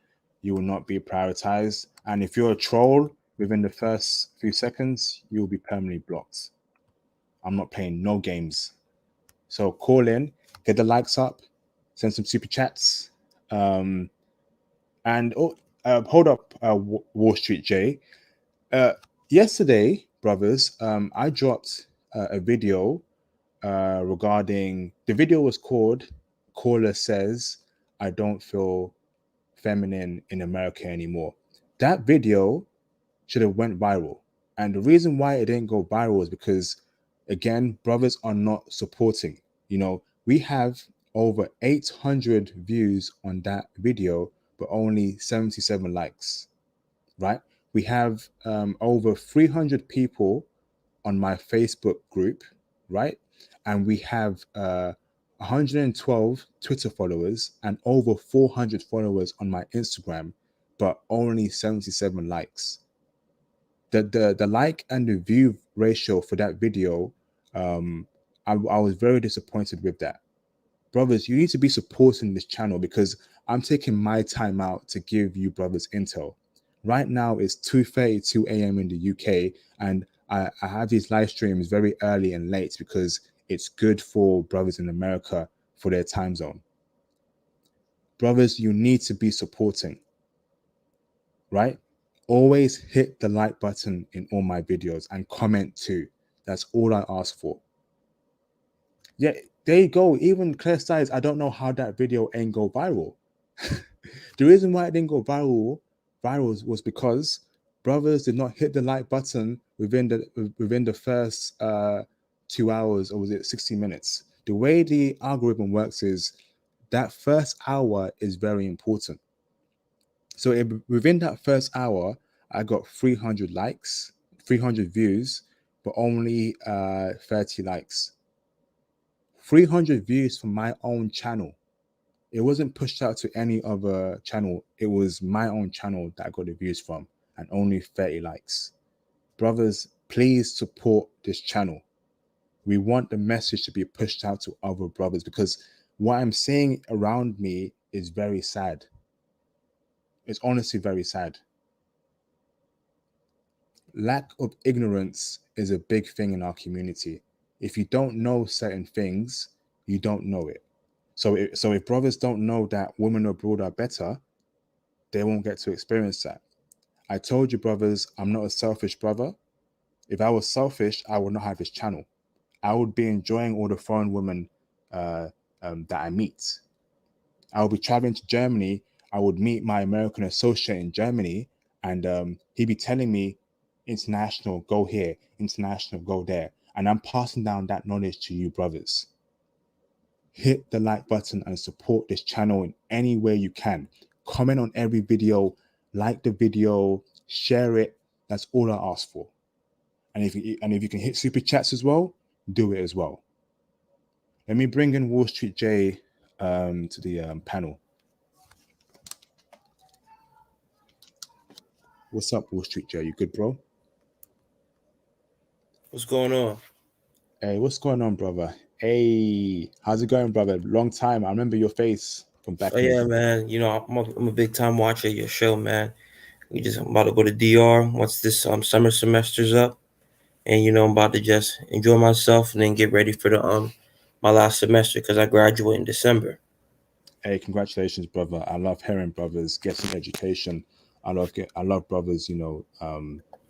you will not be prioritized. And if you're a troll within the first few seconds, you will be permanently blocked. I'm not playing no games. So call in, get the likes up, send some super chats. And hold up, Wall Street J. Yesterday, brothers, I dropped a video regarding the video was called "Caller Says I Don't Feel Feminine in America Anymore." That video should have went viral, and the reason why it didn't go viral is because, again, brothers are not supporting. We have over 800 views on that video, but only 77 likes. Right? We have over 300 people on my Facebook group, right? And we have 112 Twitter followers and over 400 followers on my Instagram, but only 77 likes. The like and the view ratio for that video, I was very disappointed with that. Brothers, you need to be supporting this channel because I'm taking my time out to give you brothers intel. Right now it's 2:32 a.m. in the UK, and I have these live streams very early and late because it's good for brothers in America for their time zone. Brothers, you need to be supporting, right? Always hit the like button in all my videos and comment too. That's all I ask for. Yeah, there you go. Even Claire Styles, I don't know how that video ain't go viral. The reason why it didn't go viral was because brothers did not hit the like button within the first 2 hours, or was it 60 minutes? The way the algorithm works is that first hour is very important. So within that first hour, I got 300 likes, 300 views, but only 30 likes. 300 views from my own channel. It wasn't pushed out to any other channel. It was my own channel that I got the views from, and only 30 likes. Brothers, please support this channel. We want the message to be pushed out to other brothers because what I'm seeing around me is very sad. It's honestly very sad. Lack of ignorance is a big thing in our community. If you don't know certain things, you don't know it. So if brothers don't know that women abroad are better, they won't get to experience that. I told you, brothers, I'm not a selfish brother. If I was selfish, I would not have this channel. I would be enjoying all the foreign women that I meet. I would be traveling to Germany. I would meet my American associate in Germany, and he'd be telling me, international, go here, international, go there. And I'm passing down that knowledge to you, brothers. Hit the like button and support this channel in any way you can. Comment on every video, like the video, share it. That's all I ask for. And if you can hit super chats as well, do it as well. Let me bring in Wall Street J to the panel. What's up, Wall Street J? You good, bro? What's going on? Hey, what's going on, brother? Hey, how's it going, brother? Long time. I remember your face from back Oh in the yeah, day. man. I'm a big time watcher of your show, man. I'm about to go to DR once this summer semester's up, and I'm about to just enjoy myself and then get ready for the my last semester because I graduate in December. Hey, congratulations, brother. I love hearing brothers getting education. I love brothers,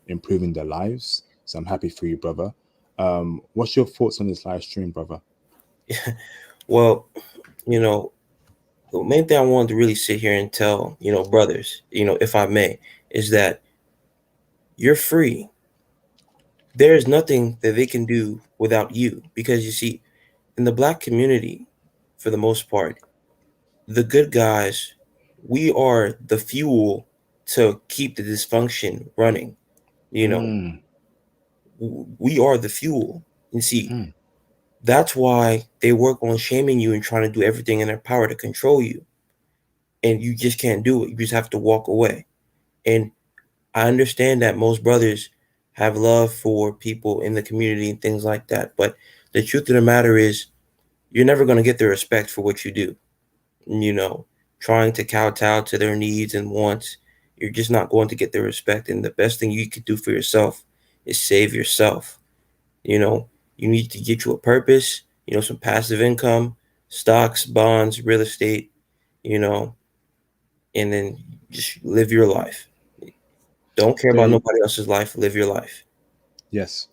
improving their lives. So I'm happy for you, brother. What's your thoughts on this live stream, brother? Well, you know, the main thing I wanted to really sit here and tell brothers, if I may, is that you're free. there's nothing that they can do without you, because you see, in the black community, for the most part, the good guys, we are the fuel to keep the dysfunction running. You know, Mm, we are the fuel. And see, mm. that's why they work on shaming you and trying to do everything in their power to control you. And you just can't do it. You just have to walk away. And I understand that most brothers have love for people in the community and things like that. But the truth of the matter is, you're never going to get the respect for what you do. You know, trying to kowtow to their needs and wants, you're just not going to get the respect. And the best thing you could do for yourself is save yourself. You know, you need to get you a purpose, some passive income, stocks, bonds, real estate, you know, and then just live your life. Don't care about They nobody else's life. Live your life. Yes,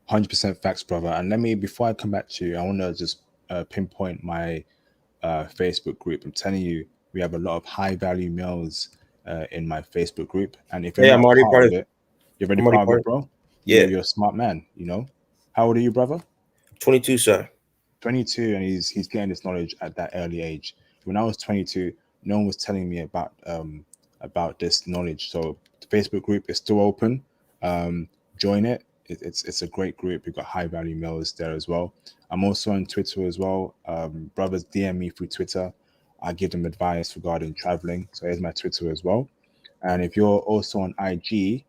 100% facts, brother. And let me, before I come back to you, I want to just pinpoint my Facebook group. I'm telling you, we have a lot of high value males in my Facebook group. And if you're Yeah, not a part of it, you're already I'm already part of part it, of bro. Yeah, You're a smart man, you know. How old are you, brother? 22, sir. 22, and he's getting this knowledge at that early age. When I was 22, no one was telling me about this knowledge. So the Facebook group is still open. Um, Join it. It's a great group. We've got high value males there as well. I'm also on Twitter as well. Brothers DM me through Twitter. I give them advice regarding traveling. So here's my Twitter as well. And if you're also on IG,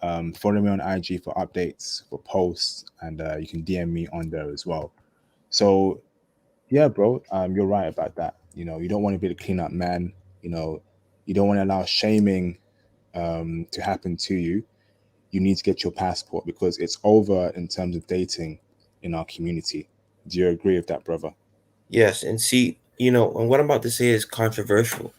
follow me on IG for updates, for posts, and you can DM me on there as well. So yeah, bro, you're right about that. You know, you don't want to be the cleanup man. You know, you don't want to allow shaming to happen to you. You need to get your passport because it's over in terms of dating in our community. Do you agree with that, brother? Yes, and see, and what I'm about to say is controversial.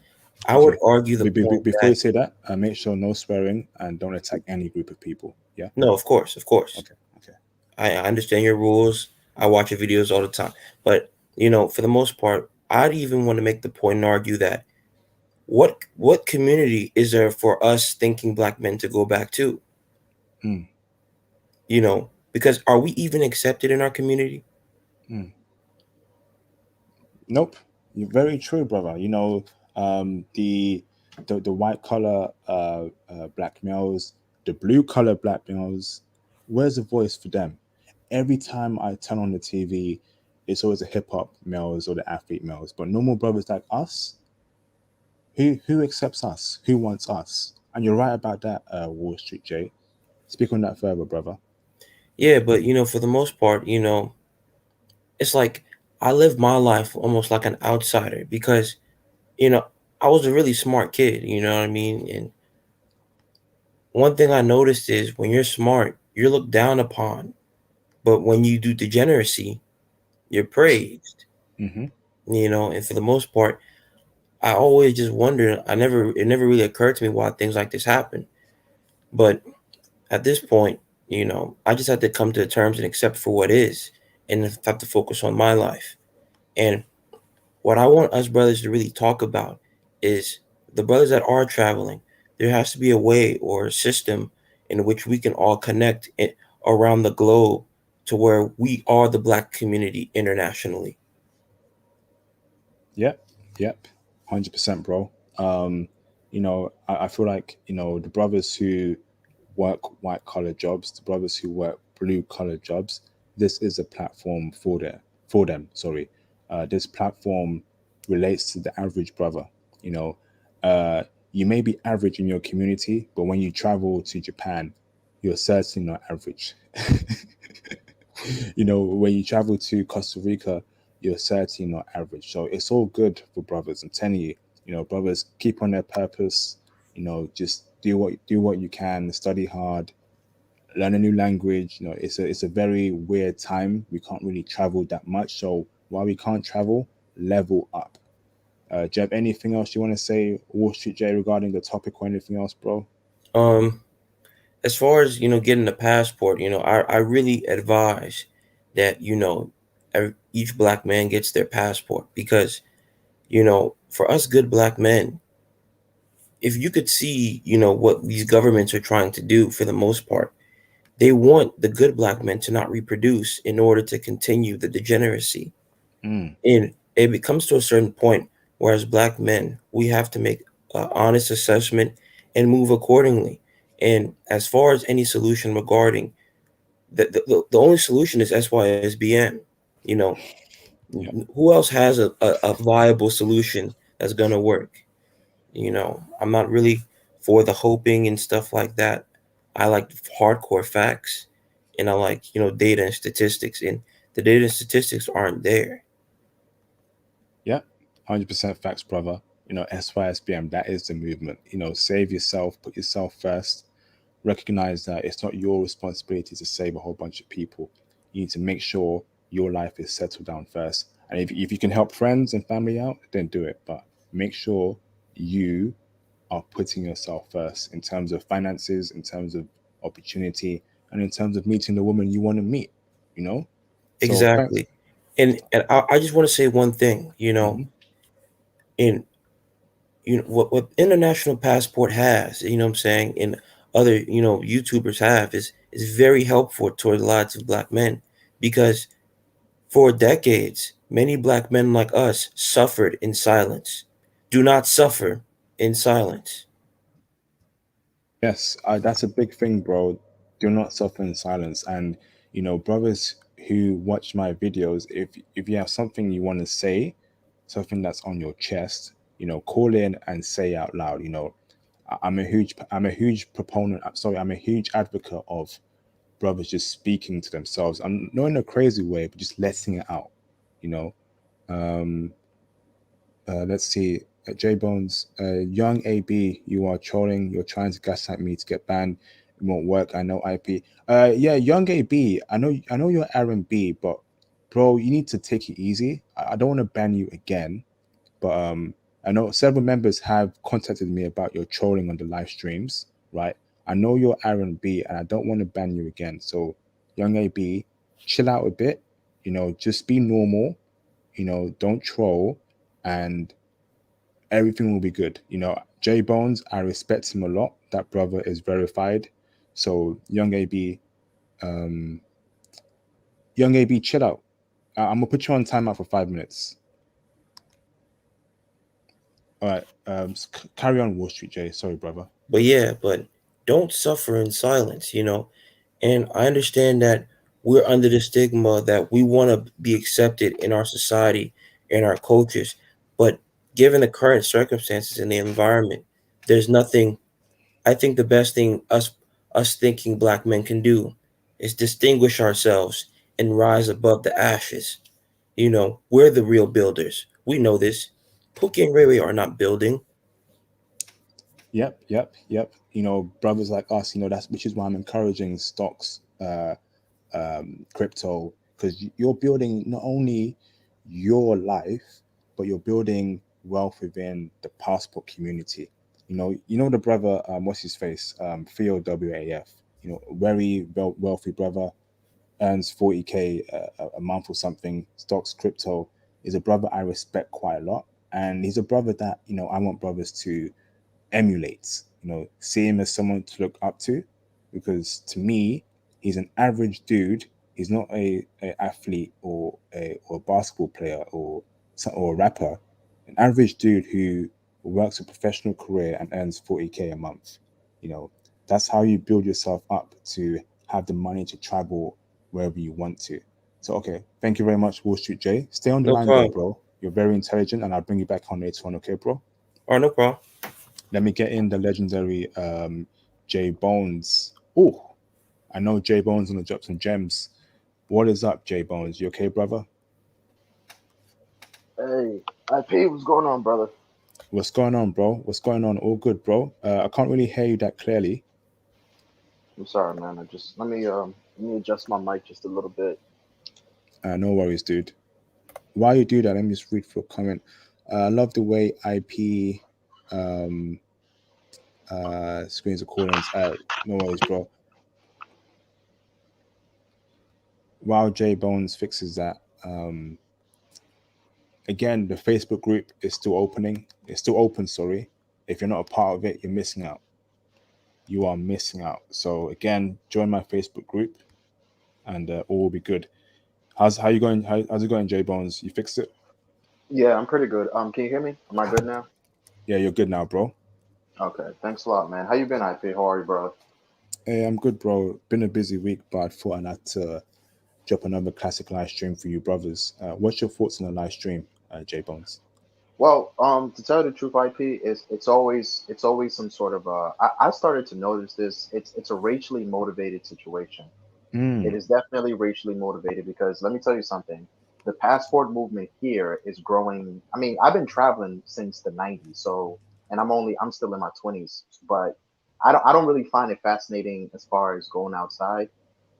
I would Okay. argue the point Before that you say that, make sure no swearing and don't attack any group of people. Yeah. no, of course, of course. Okay. Okay. I understand your rules. I watch your videos all the time. But, for the most part, I'd even want to make the point and argue that what community is there for us thinking black men to go back to? Mm, Because are we even accepted in our community? mm. Nope. You're very true, brother. You know, the white collar black males, the blue collar black males. Where's the voice for them? Every time I turn on the TV, it's always the hip hop males or the athlete males. But normal brothers like us, who accepts us? Who wants us? And you're right about that, Wall Street J. Speak on that further, brother. Yeah, but for the most part, it's like I live my life almost like an outsider because, you know, I was a really smart kid, you know what I mean? And one thing I noticed is when you're smart, you're looked down upon. But when you do degeneracy, you're praised, Mm-hmm. and for the most part, I always just wonder, it never really occurred to me why things like this happen. But at this point, I just have to come to terms and accept for what is and have to focus on my life. And what I want us brothers to really talk about is the brothers that are traveling. There has to be a way or a system in which we can all connect around the globe to where we are the black community internationally. Yep, yep, 100%, bro. Um, I feel like the brothers who work white collar jobs, the brothers who work blue collar jobs. This is a platform for them. Sorry, this platform relates to the average brother. You know, uh, you may be average in your community, but when you travel to Japan, you're certainly not average. When you travel to Costa Rica, you're certainly not average. So it's all good for brothers. I'm telling you, brothers keep on their purpose. Just do what you can, study hard, learn a new language. It's a very weird time. We can't really travel that much. So while we can't travel, level up. Do you have anything else you want to say, Wall Street J, regarding the topic or anything else, bro? Um, as far as getting a passport, I really advise that each black man gets their passport because for us good black men, if you could see what these governments are trying to do for the most part, They want the good black men to not reproduce in order to continue the degeneracy. Mm, And it comes to a certain point where, as black men, we have to make an honest assessment and move accordingly. And as far as any solution regarding the only solution is SYSBN. You know, yeah, who else has a viable solution that's going to work? I'm not really for the hoping and stuff like that. I like hardcore facts, and I like, data and statistics, and the data and statistics aren't there. yeah. 100% facts, brother. SYSBM, that is the movement. Save yourself, put yourself first, recognize that it's not your responsibility to save a whole bunch of people. You need to make sure your life is settled down first. And if you can help friends and family out, then do it. But make sure you are putting yourself first in terms of finances, in terms of opportunity, and in terms of meeting the woman you want to meet, you know? So thanks. Exactly. And I just want to say one thing, Mhm. in what international passport has, what I'm saying, and other, YouTubers have, is very helpful toward the lives of black men, because for decades many black men like us suffered in silence. Do not suffer in silence. Yes, that's a big thing, bro. Do not suffer in silence. And brothers who watch my videos, if you have something you want to say, something that's on your chest, call in and say out loud. I'm a huge proponent. Sorry, I'm a huge advocate of brothers just speaking to themselves. I'm not in a crazy way, but just letting it out. You know. Um, let's see. J Bones, young AB, you are trolling. You're trying to gaslight me to get banned. It won't work. I know IP. Yeah, young AB. I know you're Aaron B, but bro, you need to take it easy. I don't want to ban you again, but I know several members have contacted me about your trolling on the live streams. Right? I know you're Aaron B, and I don't want to ban you again. So, young AB, chill out a bit. Just be normal. Don't troll, and everything will be good. J Bones, I respect him a lot. That brother is verified. So um, young AB, chill out. I'm gonna put you on timeout for 5 minutes. All right. Carry on, Wall Street J. Sorry, brother. But yeah, but don't suffer in silence, and I understand that we're under the stigma that we want to be accepted in our society, in our cultures, but given the current circumstances in the environment, there's nothing. I think the best thing us thinking black men can do is distinguish ourselves and rise above the ashes. We're the real builders. We know this. Pookie and Ray Ray are not building. Yep. Brothers like us. That's which is why I'm encouraging stocks, crypto, because you're building not only your life, but you're building wealth within the passport community. The brother, what's his face, Theo WAF. Very wealthy brother, earns 40K a month or something. Stocks, crypto, is a brother I respect quite a lot, and he's a brother that I want brothers to emulates, see him as someone to look up to, because to me, he's an average dude. He's not a athlete or a basketball player or a rapper. An average dude who works a professional career and earns 40K a month. You know, that's how you build yourself up to have the money to travel wherever you want to. So, okay, thank you very much, Wall Street J. Stay on the No line there, problem. bro. You're very intelligent, and I'll bring you back on later on, okay, bro? Or no problem. Let me get in the legendary J Bones. Oh, I know J Bones gonna drop some gems. What is up, J Bones? You okay, brother? Hey, IP, what's going on, brother? What's going on, bro? What's going on? All good, bro. I can't really hear you that clearly. I'm sorry, man. Let me adjust my mic just a little bit. No worries, dude. While you do that, let me just read for a comment. I love the way IP um screens recordings. No worries, bro. While J Bones fixes that, again, the Facebook group is still opening. It's still open, sorry. If you're not a part of it, you're missing out. you are missing out. So again, join my Facebook group, and all will be good. How you going? How's it going, J Bones? You fixed it? Yeah, I'm pretty good. Can you hear me? Am I good now? Yeah, you're good now, bro. Okay, thanks a lot, man. How you been, IP? How are you, bro? Hey, I'm good, bro. Been a busy week, but I thought I'd like to drop another classic live stream for you, brothers. What's your thoughts on the live stream, J Bones? Well, to tell you the truth, IP is it's always some sort of I started to notice this. It's a racially motivated situation. It Mm, is definitely racially motivated because let me tell you something. The passport movement here is growing. I mean, I've been traveling since the 90s, so and I'm still in my 20s, but I don't really find it fascinating as far as going outside.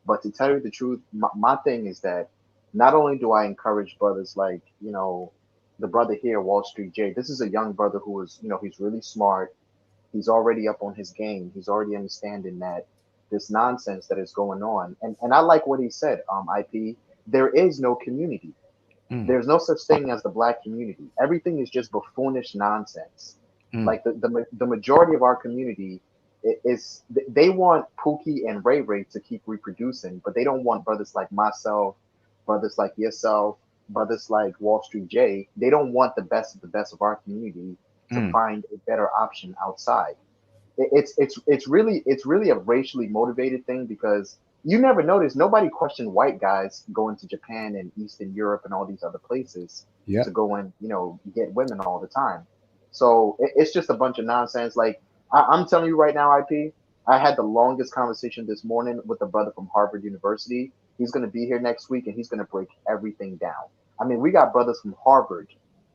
But to tell you the truth, my thing is that not only do I encourage brothers like, the brother here, Wall Street J, this is a young brother who is, he's really smart. He's already up on his game. He's already understanding that this nonsense that is going on. And I like what he said, IP, there is no community. mm, There's no such thing as the black community. Everything is just buffoonish nonsense. mm, Like the majority of our community is they want Pookie and Ray Ray to keep reproducing, but they don't want brothers like myself, brothers like yourself, brothers like Wall Street J. They don't want the best of the best of our community to mm. find a better option outside. It's really a racially motivated thing because you never notice nobody questioned white guys going to Japan and Eastern Europe and all these other places Yeah. to go and get women all the time. So it's just a bunch of nonsense. Like I'm telling you right now, IP. I had the longest conversation this morning with a brother from Harvard University. He's going to be here next week and he's going to break everything down. I mean, we got brothers from Harvard.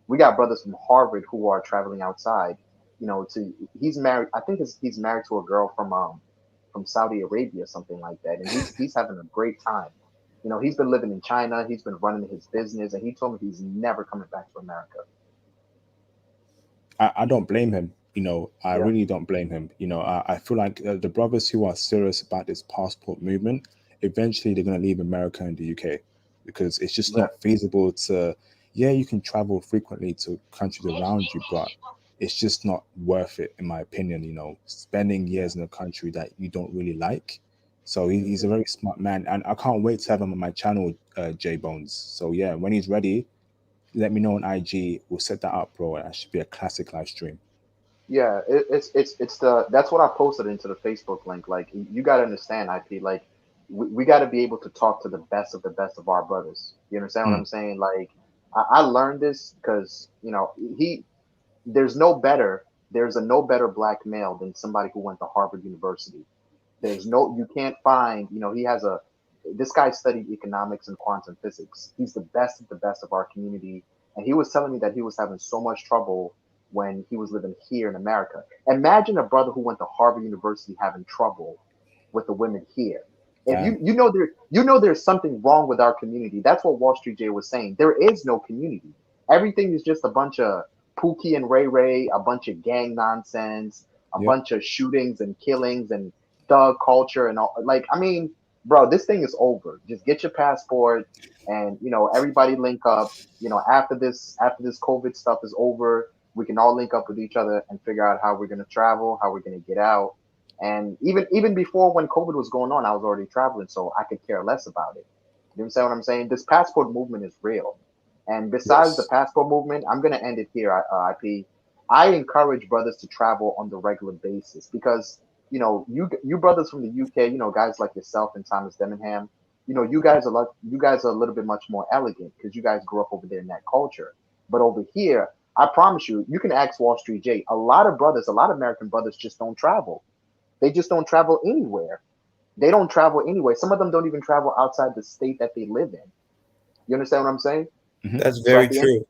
We got brothers from Harvard who are traveling outside to he's married. I think he's married to a girl from Saudi Arabia, something like that, and he's having a great time. He's been living in China. He's been running his business, and he told me he's never coming back to America. I don't blame him. I Yeah, really don't blame him. I feel like the brothers who are serious about this passport movement, eventually they're going to leave America and the UK because it's just yeah, not feasible to, yeah, you can travel frequently to countries around you, but it's just not worth it, in my opinion, spending yeah. years in a country that you don't really like. So he's Hmm. a very smart man, and I can't wait to have him on my channel, J Bones. So yeah, when he's ready, let me know on IG. We'll set that up, bro. And that should be a classic live stream. Yeah, it's the that's what I posted into the Facebook link. Like you got to understand, IP. Like we got to be able to talk to the best of our brothers. You understand what Mm, I'm saying? Like I learned this because he there's no better there's a no better black male than somebody who went to Harvard University. You can't find, he has a this guy studied economics and quantum physics. He's the best of the best of our community. And he was telling me that he was having so much trouble when he was living here in America. Imagine a brother who went to Harvard University having trouble with the women here. If damn. there's something wrong with our community. That's what Wall Street J was saying. There is no community. Everything is just a bunch of Pookie and Ray Ray, a bunch of gang nonsense, a Yep. bunch of shootings and killings and thug culture and all. Like, I mean, bro, this thing is over. Just get your passport and everybody link up. After this COVID stuff is over, we can all link up with each other and figure out how we're gonna travel, how we're gonna get out. And even before when COVID was going on, I was already traveling, so I could care less about it. You understand what I'm saying? This passport movement is real. And besides the Yes. passport movement, I'm gonna end it here, IP. I encourage brothers to travel on the regular basis because you brothers from the UK, guys like yourself and Thomas Demenham, you guys are a little bit much more elegant because you guys grew up over there in that culture. But over here, I promise you, you can ask Wall Street J. A lot of brothers, a lot of American brothers just don't travel. They just don't travel anywhere. They don't travel anywhere. Some of them don't even travel outside the state that they live in. You understand what I'm saying? Hmm. That's So very at the end, true.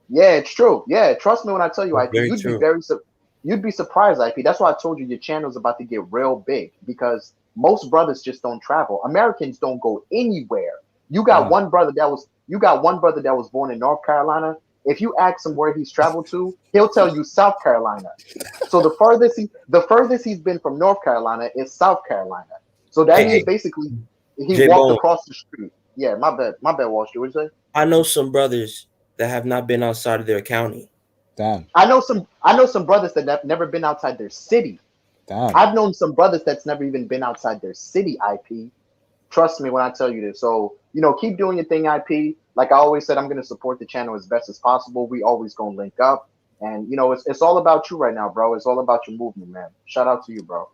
yeah, it's true. Yeah, trust me when I tell you, That's IP, very true. you'd be surprised, IP. That's why I told you your channel's about to get real big because most brothers just don't travel. Americans don't go anywhere. Damn. You got one brother that was born in North Carolina. If you ask him where he's traveled to, he'll tell you South Carolina. So the furthest he's been from North Carolina is South Carolina. So that Hey, means hey, basically he J walked Bone. across the street. Yeah, my bad, Wall Street. What you say? I know some brothers that have not been outside of their county. Damn. I know some brothers that have never been outside their city. Damn. I've known some brothers that's never even been outside their city, IP. Trust me when I tell you this. So, keep doing your thing, IP. Like I always said, I'm gonna support the channel as best as possible. We always gonna link up. And it's all about you right now, bro. It's all about your movement, man. Shout out to you, bro.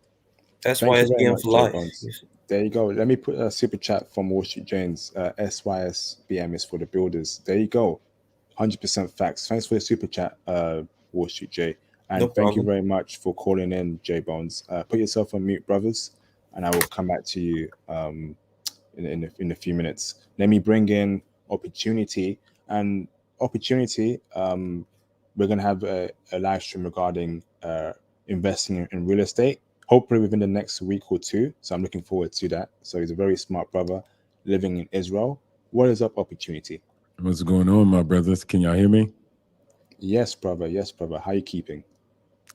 That's why Thank you it's very being much, for J life. Bones. There you go. Let me put a super chat from Wall Street James. SYSBM is for the builders. There you go. 100% facts. Thanks for the super chat, Wall Street J. No And thank you problem. very much for calling in, J Bones. Put yourself on mute, brothers, and I will come back to you in a few minutes. Let me bring in opportunity and opportunity. We're gonna have a live stream regarding investing in real estate. Hopefully within the next week or two. So I'm looking forward to that. So he's a very smart brother living in Israel. What is up, opportunity? What's going on, my brothers? Can y'all hear me? Yes, brother. Yes, brother. How you keeping?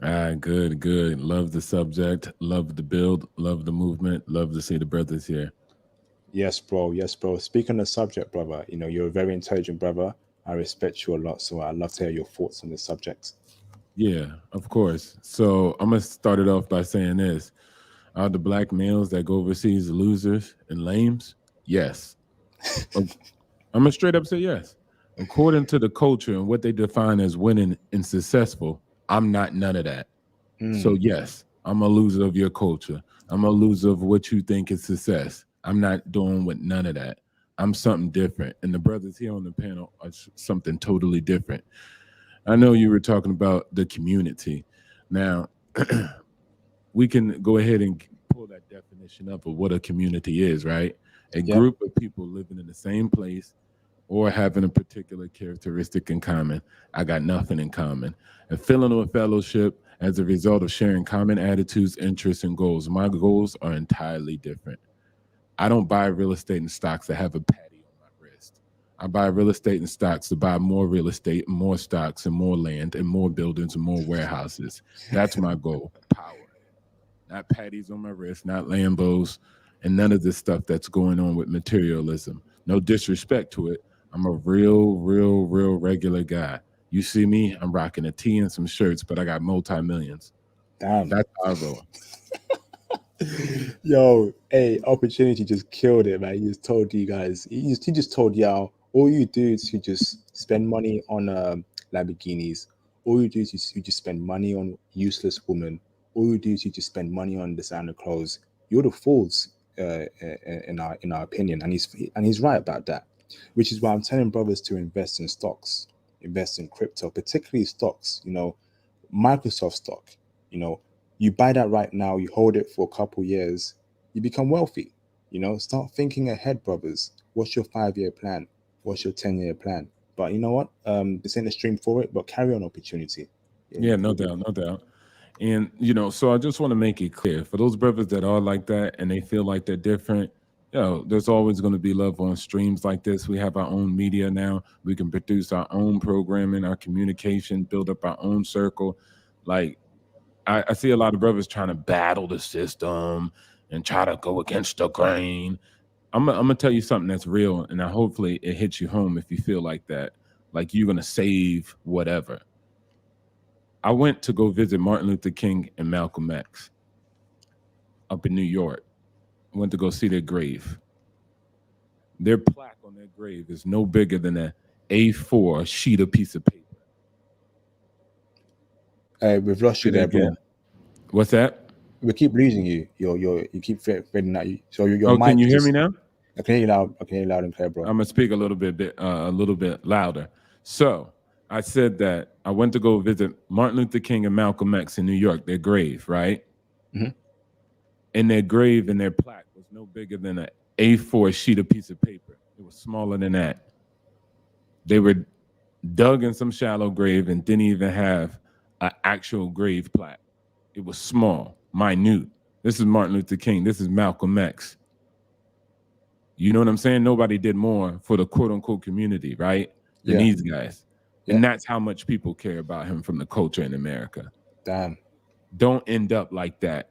Good, good. Love the subject, love the build, love the movement, love to see the brothers here. Yes, bro. Yes, bro. Speaking on the subject, brother, you're a very intelligent brother. I respect you a lot. So I'd love to hear your thoughts on this subject. Yeah, of course. So I'm gonna start it off by saying this: are the black males that go overseas losers and lames? Yes. I'm gonna straight up say yes. According to the culture and what they define as winning and successful, I'm not none of that. So Mm, yes, I'm a loser of your culture. I'm a loser of what you think is success. I'm not doing with none of that. I'm something different. And the brothers here on the panel are something totally different. I know you were talking about the community. Now, we can go ahead and pull that definition up of what a community is, right? A yep. group of people living in the same place or having a particular characteristic in common. I got nothing in common. A feeling of fellowship as a result of sharing common attitudes, interests, and goals. My goals are entirely different. I don't buy real estate and stocks to have a patty on my wrist. I buy real estate and stocks to buy more real estate, more stocks, and more land, and more buildings, and more warehouses. That's my goal. Power. Not patties on my wrist, not Lambos, and none of this stuff that's going on with materialism. No disrespect to it. I'm a real regular guy. You see me, I'm rocking a tee and some shirts, but I got multi millions. Damn. That's how I roll. Yo, hey, opportunity just killed it, man. He just told you guys. He just told y'all all you do is you just spend money on Lamborghinis. All you do is you just spend money on useless women. All you do is you just spend money on designer clothes. You're the fools, in our opinion, and he's right about that. Which is why I'm telling brothers to invest in stocks, invest in crypto, particularly stocks. Microsoft stock. You know, you buy that right now, you hold it for a couple years, you become wealthy. Start thinking ahead, brothers. What's your 5 year plan? What's your 10 year plan? But you know what? This ain't a stream for it, but carry on opportunity. Yeah, Yeah, no doubt, no doubt. And so I just want to make it clear for those brothers that are like that and they feel like they're different. There's always going to be love on streams like this. We have our own media now. We can produce our own programming, our communication, build up our own circle. Like I see a lot of brothers trying to battle the system and try to go against the grain. I'm gonna tell you something that's real, and hopefully it hits you home if you feel like that, like you're gonna save whatever. I went to go visit Martin Luther King and Malcolm X up in New York. I went to go see their grave. Their plaque on their grave is no bigger than a A4 sheet of piece of paper. Hey, we've lost Say you that there, bro. again. What's that? We keep losing you. You keep fading out. So your Oh, can mic you hear me just. now? I can hear you loud. I can hear you loud and clear, bro. I'm gonna speak a little bit louder. So I said that I went to go visit Martin Luther King and Malcolm X in New York, their grave, right? Hmm. And their grave and their plaque was no bigger than an A4 sheet of piece of paper. It was smaller than that. They were dug in some shallow grave and didn't even have an actual grave plaque. It was small, minute. This is Martin Luther King. This is Malcolm X. You know what I'm saying? Nobody did more for the quote unquote community, right? Than Yeah. these guys. Yeah. And that's how much people care about him from the culture in America. Damn. Don't end up like that.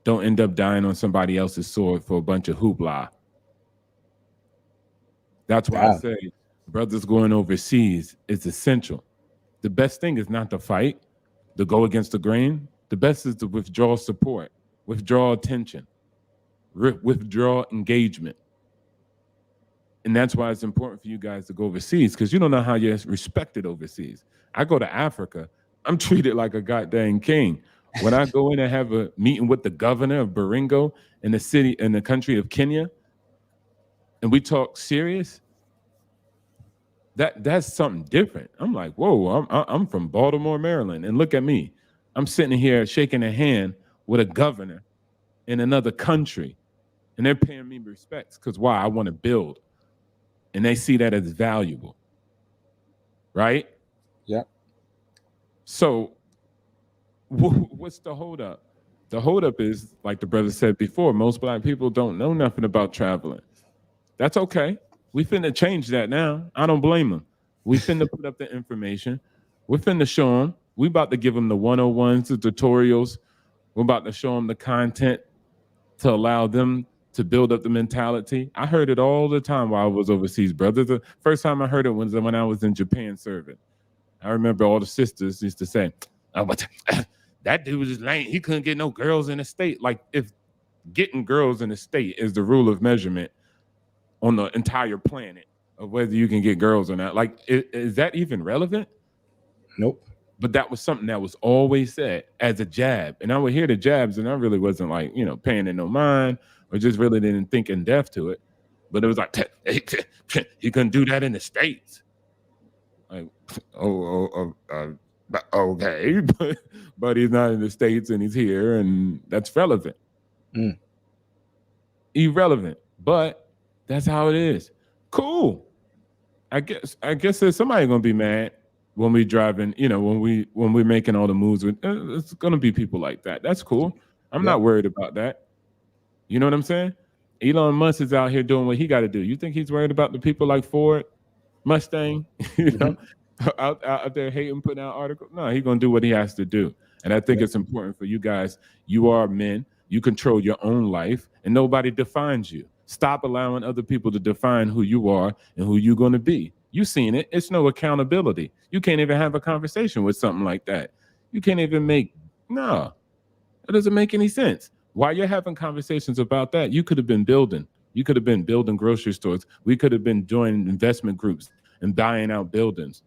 Don't end up dying on somebody else's sword for a bunch of hoopla. That's why I Damn. say brothers going overseas is essential. The best thing is not to fight, to go against the grain. The best is to withdraw support, withdraw attention, withdraw engagement. And that's why it's important for you guys to go overseas, because you don't know how you're respected overseas. I go to Africa, I'm treated like a goddamn king. When I go in and have a meeting with the governor of Baringo in the city in the country of Kenya, and we talk serious, that's something different. I'm like, whoa, I'm from Baltimore, Maryland, and look at me. I'm sitting here shaking a hand with a governor in another country, and they're paying me respects because why? I want to build, and they see that as valuable, right? Yeah. So, what's the holdup? The holdup is, like the brother said before, most black people don't know nothing about traveling. That's okay. We finna change that now. I don't blame them. We finna put up the information. We're finna show them. We about to give them the 101s, the tutorials. We're about to show them the content to allow them to build up the mentality. I heard it all the time while I was overseas, brother. The first time I heard it was when I was in Japan serving. I remember all the sisters used to say, oh, but that dude was lame. He couldn't get no girls in the state. Like, if getting girls in the state is the rule of measurement on the entire planet of whether you can get girls or not, like, is that even relevant? Nope. But that was something that was always said as a jab. And I would hear the jabs, and I really wasn't like, paying it no mind, or just really didn't think in depth to it. But it was like, he couldn't do that in the States. Like, okay, but he's not in the States and he's here, and that's relevant. Mm. Irrelevant, but that's how it is. Cool. I guess there's somebody gonna be mad when we driving, when we're making all the moves. It's gonna be people like that. That's cool. I'm not worried about that. You know what I'm saying? Elon Musk is out here doing what he got to do. You think he's worried about the people like Ford, Mustang, out there hating, putting out articles? No, he's gonna do what he has to do. And I think it's important for you guys. You are men. You control your own life, and nobody defines you. Stop allowing other people to define who you are and who you're going to be. You seen it. It's no accountability. You can't even have a conversation with something like that. You can't even it doesn't make any sense. While you're having conversations about that, you could have been building. You could have been building grocery stores. We could have been joining investment groups and buying out buildings.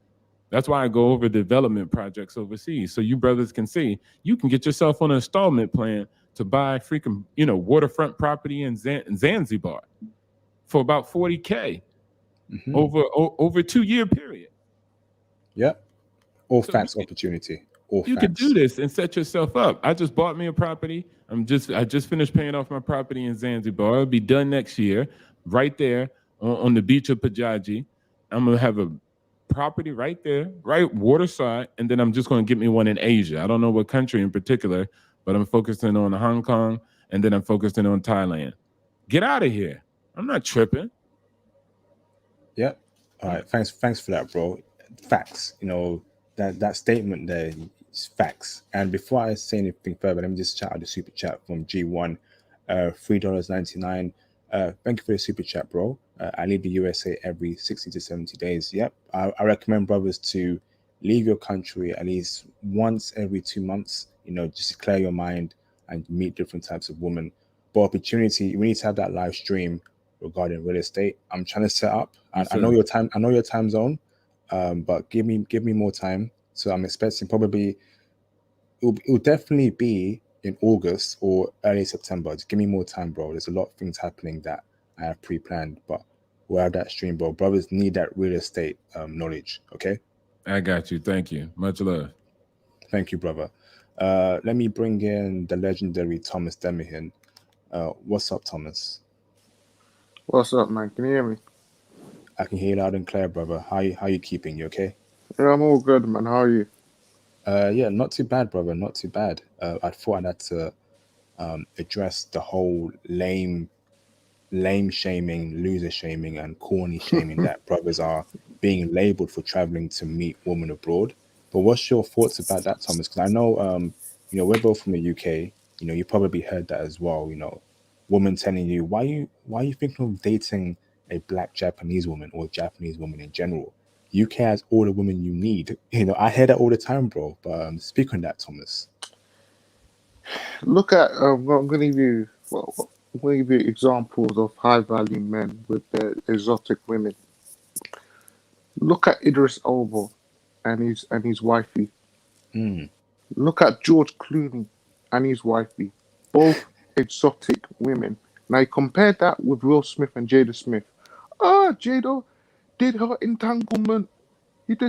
That's why I go over development projects overseas, so you brothers can see you can get yourself on an installment plan to buy freaking, waterfront property in Zanzibar for about $40K over a 2-year period. Yep. All so facts opportunity. All you facts. could do this and set yourself up. I just bought me a property. I just finished paying off my property in Zanzibar. It'll be done next year, right there on the beach of Pajaji. I'm gonna have a property right there, right waterside, and then I'm just going to get me one in Asia. I don't know what country in particular, but I'm focusing on Hong Kong, and then I'm focusing on Thailand. Get out of here. I'm not tripping. Yep. All right. Thanks for that, bro. Facts. That statement there is facts. And before I say anything further, let me just chat out the super chat from G1, $3.99. Thank you for the super chat, bro. I leave the USA every 60 to 70 days. Yep. I recommend brothers to leave your country at least once every 2 months, just to clear your mind and meet different types of women. But opportunity, we need to have that live stream regarding real estate. I'm trying to set up. I know your time zone, but give me more time. So I'm expecting probably it will definitely be in August or early September. Just give me more time, bro. There's a lot of things happening that I have pre-planned, but we'll have that stream, bro. Brothers need that real estate knowledge. Okay. I got you. Thank you. Much love. Thank you, brother. Let me bring in the legendary Thomas Demihin. What's up, Thomas? What's up, man? Can you hear me? I can hear you loud and clear, brother. How you keeping? You okay? Yeah, I'm all good, man. How are you? Yeah, not too bad, brother. Not too bad. I thought I'd had to address the whole lame shaming, loser shaming, and corny shaming that brothers are being labeled for traveling to meet women abroad. But what's your thoughts about that, Thomas? Because I know, we're both from the UK. You probably heard that as well. Women telling you why you thinking of dating a black Japanese woman or Japanese woman in general. UK has all the women you need. I hear that all the time, bro. But speak on that, Thomas. Look at I'm going to give you I'm going to give you examples of high value men with their exotic women. Look at Idris Elba and his wifey. Mm. Look at George Clooney and his wifey. Both exotic women. Now you compare that with Will Smith and Jada Smith. Ah, Jada did her entanglement.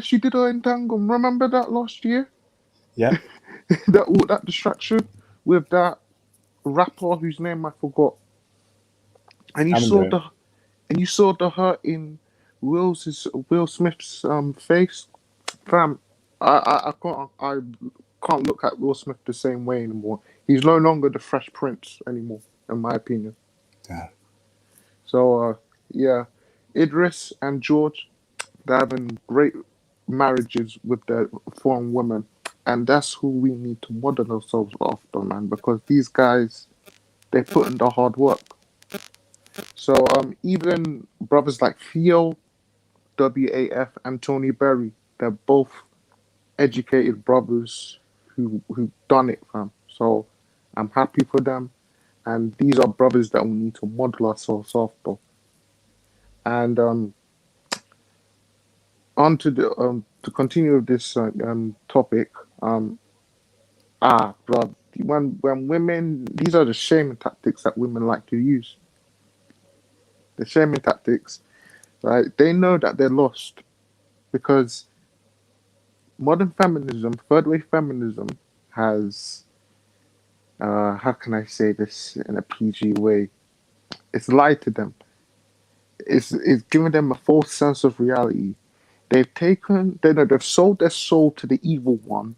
She did her entanglement. Remember that last year? Yep, That distraction with that rapper whose name I forgot. And I remember. you saw the hurt in Will Smith's face. Fam, I can't look at Will Smith the same way anymore. He's no longer the Fresh Prince anymore, in my opinion. Yeah. So yeah, Idris and George, they're having great marriages with their foreign women, and that's who we need to model ourselves after, man. Because these guys, they put in the hard work. So even brothers like Theo, WAF, and Tony Berry, they're both educated brothers who done it, fam. So I'm happy for them, and these are brothers that we need to model ourselves after. And on to the to continue with this topic, bro, when women, these are the shaming tactics that women like to use. The shaming tactics, right? They know that they're lost because modern feminism, third wave feminism, has how can I say this in a PG way? It's lied to them. It's given them a false sense of reality. They've sold their soul to the evil one,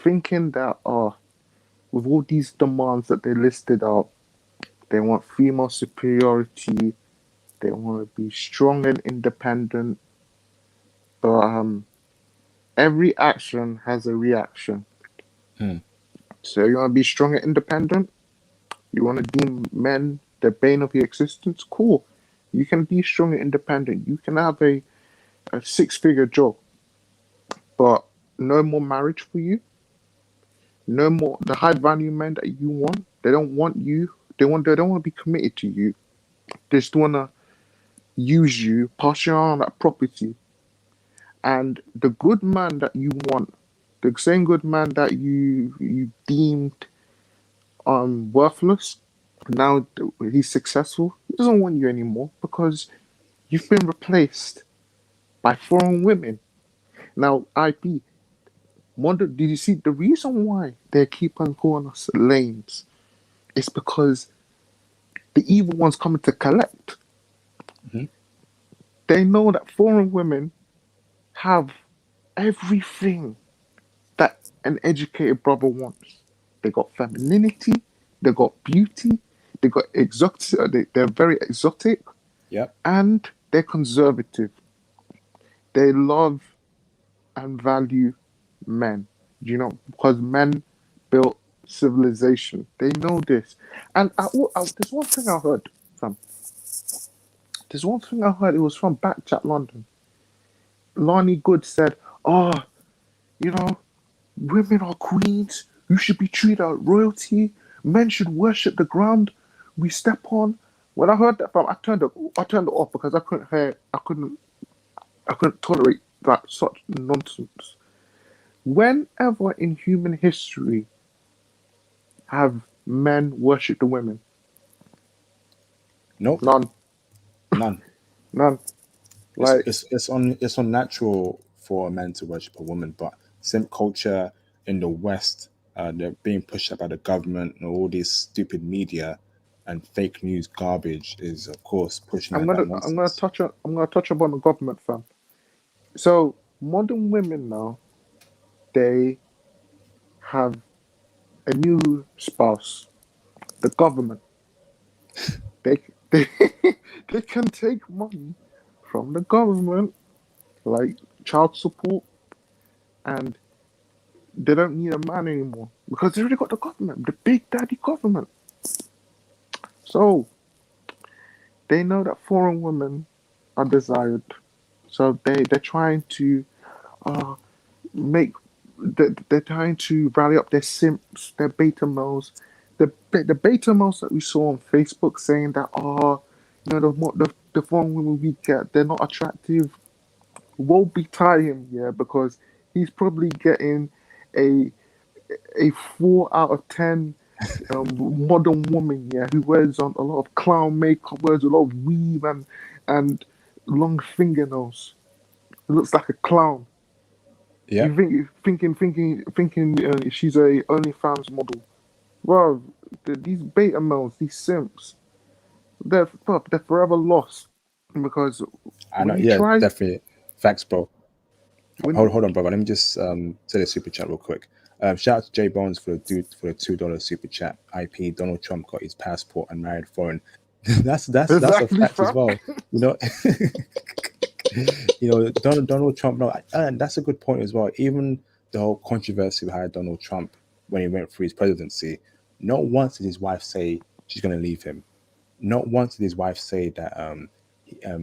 thinking that with all these demands that they listed out, they want female superiority, they want to be strong and independent, but every action has a reaction. Hmm. So you want to be strong and independent? You want to deem men the bane of your existence? Cool. You can be strong and independent. You can have a six-figure job, but no more marriage for you. No more the high value men that you want. They don't want you. They don't want to be committed to you. They just want to use you, pass you on that property. And the good man that you want, the same good man that you deemed worthless, now he's successful. He doesn't want you anymore because you've been replaced by foreign women. Now, IP, wonder, did you see the reason why they keep on calling us lames? It's because the evil one's coming to collect. Mhm. They know that foreign women have everything that an educated brother wants. They got femininity, they got beauty, they got exotic. They're very exotic, Yep. and they're conservative. They love and value men. You know, because men built civilization. They know this. And there's one thing I heard from. There's one thing I heard. It was from Backchat London. Lonnie Good said, "Oh, you know, women are queens. You should be treated as royalty. Men should worship the ground we step on." When I heard that from, I turned it off because I couldn't hear. I couldn't tolerate that such nonsense. Whenever in human history have men worshipped the women? Nope. None. None. None. It's Like, it's it's unnatural for a man to worship a woman, but same culture in the West, they're being pushed up by the government and all these stupid media and fake news garbage is of course pushing out that nonsense. I'm gonna touch upon the government, fam. So modern women now, they have a new spouse, the government. They they they can take money from the government, like child support, and they don't need a man anymore because they already got the government, the big daddy government. So they know that foreign women are desired. So they're trying to uh, make they're trying to rally up their simps, their beta males, the beta males that we saw on Facebook saying that, the foreign women we get, they're not attractive. Won't be tie him, yeah, because he's probably getting a a 4 out of 10 modern woman, yeah, who wears on a lot of clown makeup, wears a lot of weave and long fingernails. Looks like a clown. Yeah, You think thinking she's a OnlyFans model. Well, these beta males, these simps, they're forever lost because I know. when you Yeah, try definitely. Facts, bro. when Hold on, brother. Let me just say the super chat real quick. Shout out to Jay Bones for the $2 super chat. IP Donald Trump got his passport and married foreign. That's a exactly fact as fam. well. You know, Donald Trump. No, and that's a good point as well. Even the whole controversy behind Donald Trump when he went through his presidency, not once did his wife say she's going to leave him. Not once did his wife say that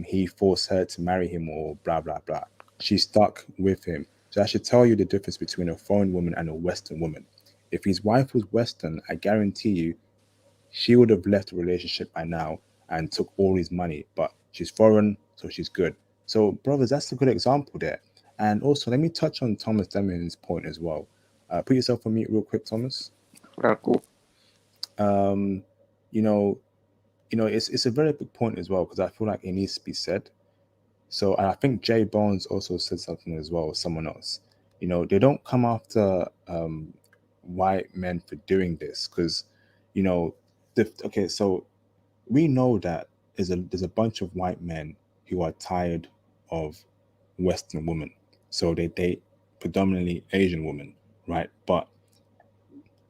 he forced her to marry him or blah blah blah. She stuck with him. So I should tell you the difference between a foreign woman and a Western woman. If his wife was Western, I guarantee you she would have left the relationship by now and took all his money. But she's foreign, so she's good. So, brothers, that's a good example there. And also, let me touch on Thomas Deming's point as well. Put yourself on mute real quick, Thomas. Yeah, cool. Um, you know, it's a very big point as well because I feel like it needs to be said. So, and I think Jay Bones also said something as well, someone else. They don't come after white men for doing this because, you know, okay, so we know that there's a bunch of white men who are tired of Western women, so they date predominantly Asian women, right? But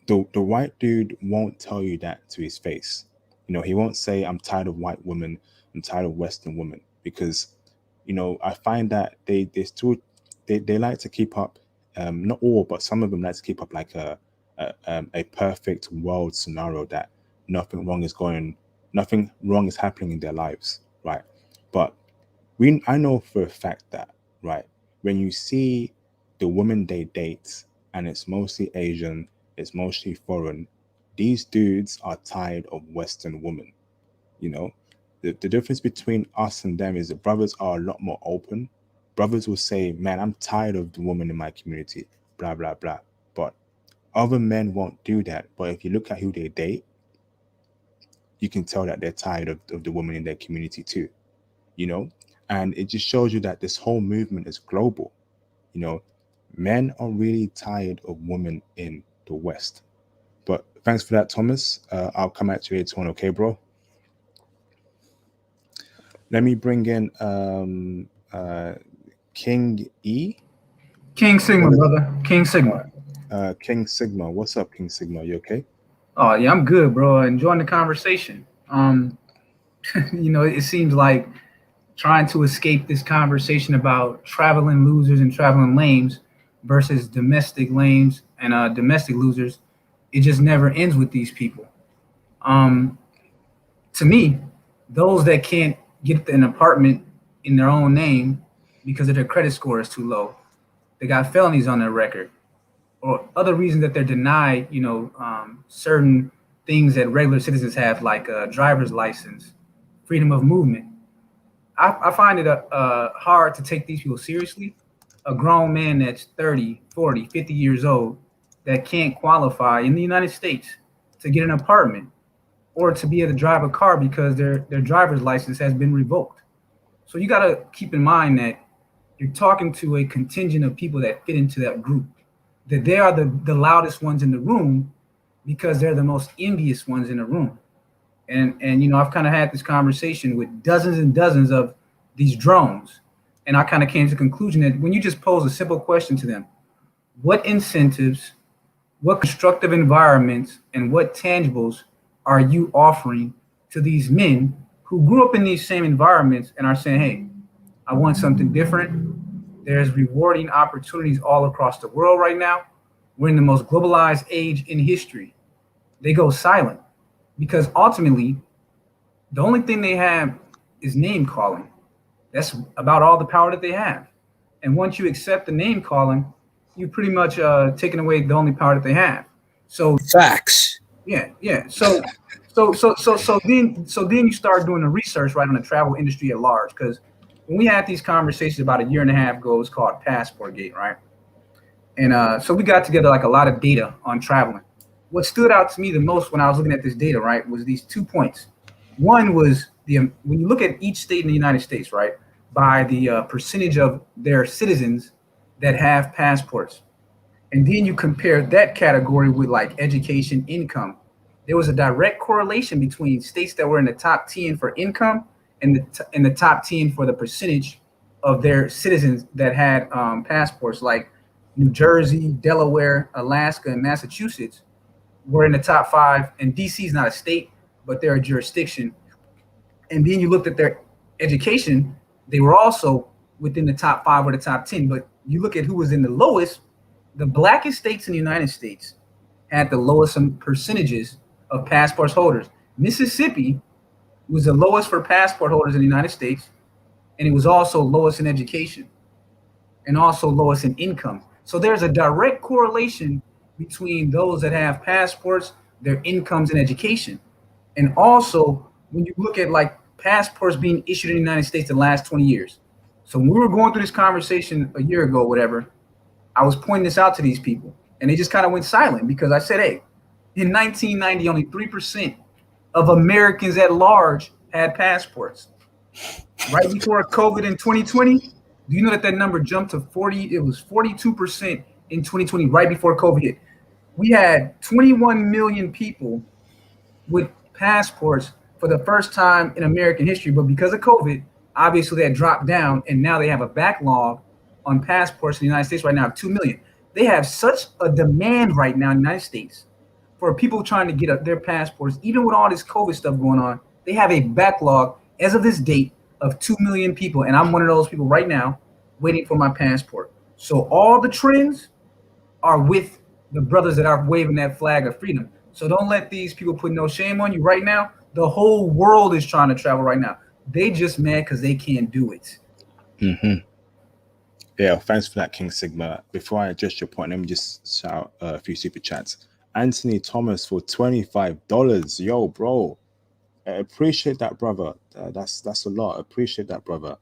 the white dude won't tell you that to his face. He won't say, "I'm tired of white women. I'm tired of Western women," because I find that they still they like to keep up. Not all, but some of them like to keep up like a perfect world scenario that nothing wrong is happening in their lives, right? But I know for a fact that, right, when you see the women they date and it's mostly Asian, it's mostly foreign, these dudes are tired of Western women. You know, the difference between us and them is that brothers are a lot more open. Brothers will say, "Man, I'm tired of the woman in my community," blah blah blah. But other men won't do that. But if you look at who they date, you can tell that they're tired of the woman in their community too. you know and it just shows you that this whole movement is global. you know Men are really tired of women in the West. But thanks for that, Thomas. I'll come at you later on, okay, bro? Let me bring in King E. King Sigma, What is brother. King Sigma. King Sigma? What's up, King Sigma? You okay? Oh yeah, I'm good, bro. Enjoying the conversation. It seems like trying to escape this conversation about traveling losers and traveling lames versus domestic lames and domestic losers. It just never ends with these people. Um, to me, those that can't get an apartment in their own name because of their credit score is too low, they got felonies on their record, or other reasons that they're denied, certain things that regular citizens have, like a driver's license, freedom of movement. I find it hard to take these people seriously. A grown man that's 30, 40, 50 years old that can't qualify in the United States to get an apartment or to be able to drive a car because their driver's license has been revoked. So you got to keep in mind that you're talking to a contingent of people that fit into that group, that they are the loudest ones in the room because they're the most envious ones in the room. And I've kind of had this conversation with dozens and dozens of these drones, and I kind of came to the conclusion that when you just pose a simple question to them, what incentives, what constructive environments, and what tangibles are you offering to these men who grew up in these same environments and are saying, hey, I want something different. There's rewarding opportunities all across the world right now. We're in the most globalized age in history. They go silent because ultimately, the only thing they have is name calling. That's about all the power that they have. And once you accept the name calling, you pretty much taken away the only power that they have. So Facts. yeah, yeah. So then you start doing the research right on the travel industry at large because when we had these conversations about a year and a half ago, it was called Passport Gate, right? And so we got together like a lot of data on traveling. What stood out to me the most when I was looking at this data, right, was these 2 points. One was when you look at each state in the United States, right, by the percentage of their citizens that have passports, and then you compare that category with like education, income. There was a direct correlation between states that were in the top 10 for income and the top 10 for the percentage of their citizens that had passports, like New Jersey, Delaware, Alaska, and Massachusetts were in the top five. And DC is not a state, but they're a jurisdiction. And then you looked at their education, they were also within the top five or the top 10. But you look at who was in the lowest, the blackest states in the United States had the lowest percentages of passport holders. Mississippi was the lowest for passport holders in the United States, and it was also lowest in education and also lowest in income. So there's a direct correlation between those that have passports, their incomes, and education. And also, when you look at like passports being issued in the United States in the last 20 years. So when we were going through this conversation a year ago, whatever, I was pointing this out to these people, and they just kind of went silent because I said, "Hey, in 1990, only 3% of Americans at large had passports. Right before COVID in 2020, do you know that that number jumped to 40? It was 42% in 2020, right before COVID hit. We had 21 million people with passports for the first time in American history. But because of COVID, obviously that dropped down, and now they have a backlog on passports in the United States right now of 2 million. They have such a demand right now in the United States for people trying to get their passports, even with all this COVID stuff going on. They have a backlog as of this date of 2 million people. And I'm one of those people right now waiting for my passport. So all the trends are with the brothers that are waving that flag of freedom. So don't let these people put no shame on you right now. The whole world is trying to travel right now. They just mad because they can't do it. Hmm. Yeah, thanks for that, King Sigma. Before I address your point, let me just shout out a few super chats. Anthony Thomas for $25. Yo, bro. Appreciate that, brother. That's a lot. Appreciate that, brother.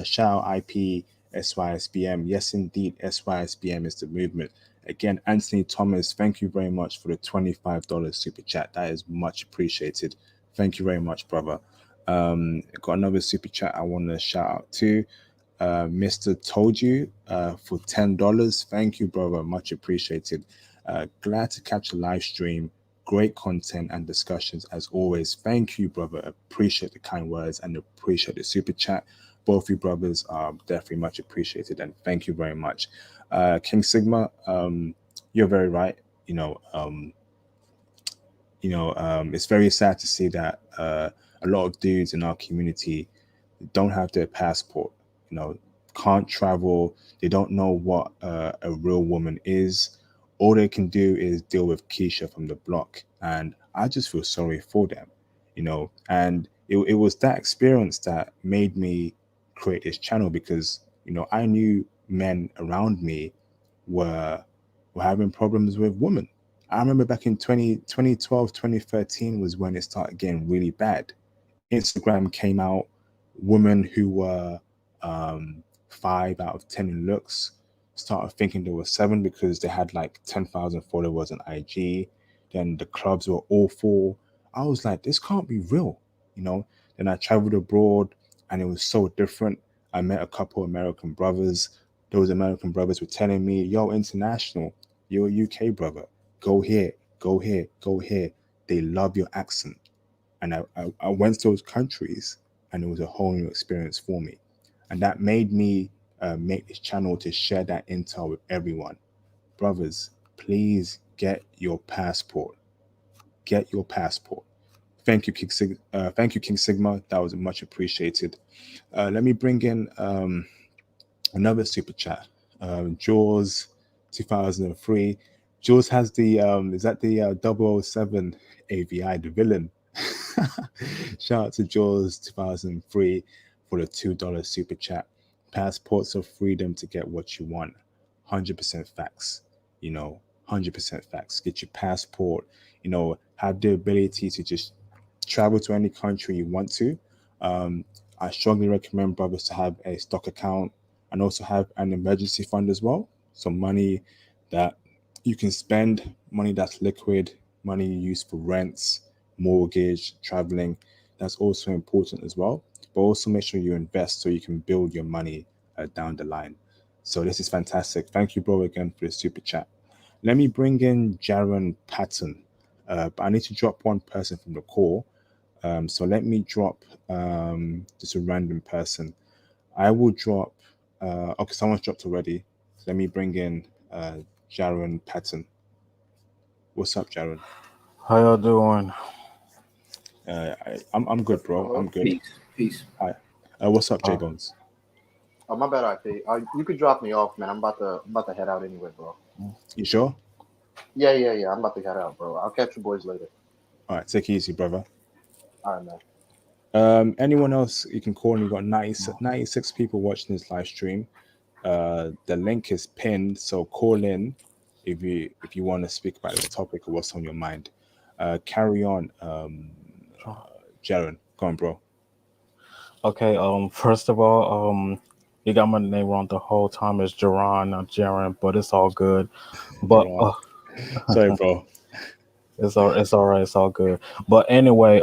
Shout out IP SYSBM. Yes, indeed, SYSBM is the movement. Again, Anthony Thomas, thank you very much for the $25 super chat. That is much appreciated. Thank you very much, brother. Got another super chat I want to shout out to. Mr. Told You for $10. Thank you, brother. Much appreciated. Glad to catch a live stream. Great content and discussions as always. Thank you, brother. Appreciate the kind words and appreciate the super chat. Both you brothers are definitely much appreciated and thank you very much. King Sigma, you're very right. It's very sad to see that a lot of dudes in our community don't have their passport, can't travel. They don't know what a real woman is. All they can do is deal with Keisha from the block. And I just feel sorry for them, and it was that experience that made me create this channel because, I knew men around me were having problems with women. I remember back in 2012, 2013 was when it started getting really bad. Instagram came out, women who were 5 out of 10 in looks started thinking they were 7 because they had like 10,000 followers on IG. Then the clubs were awful. I was like, this can't be real, you know. Then I traveled abroad and it was so different. I met a couple American brothers. Those American brothers were telling me, yo, international, you're a UK brother. Go here, go here, go here. They love your accent. And I went to those countries and it was a whole new experience for me. And that made me make this channel to share that intel with everyone. Brothers, please get your passport. Get your passport. Thank you, thank you, King Sigma. That was much appreciated. Let me bring in another super chat. Jaws 2003. Jaws has the is that the 007 AVI, the villain? Shout out to Jaws 2003 for the $2 super chat. Passports of freedom to get what you want. 100% facts. You know, 100% facts. Get your passport. You know, have the ability to just travel to any country you want to. Um, I strongly recommend brothers to have a stock account and also have an emergency fund as well. So money that you can spend, money that's liquid, money you use for rents, mortgage, traveling. That's also important as well. But also make sure you invest so you can build your money down the line. So this is fantastic. Thank you, bro, again for the super chat. Let me bring in Jaron Patton. But I need to drop one person from the call. So let me drop just a random person. I will drop. Okay, someone's dropped already. So let me bring in Jaron Patton. What's up, Jaron? How y'all doing? I'm good, bro. I'm Hello. good. Peace, peace. Hi. What's up, J Uh, Bones? Oh, my bad, IP. You could drop me off, man. I'm about to head out anyway, bro. You sure? Yeah. I'm about to head out, bro. I'll catch you boys later. All right, take it easy, brother. All right, man. Anyone else you can call? And you got 96 people watching this live stream. The link is pinned, so call in if you want to speak about this topic or what's on your mind. Carry on, Jaron. Go on, bro. okay. First of all, you got my name wrong the whole time. It's Jaron, not Jaren, but it's all good. But Jaron. Sorry, bro. it's all right. It's all good. But anyway,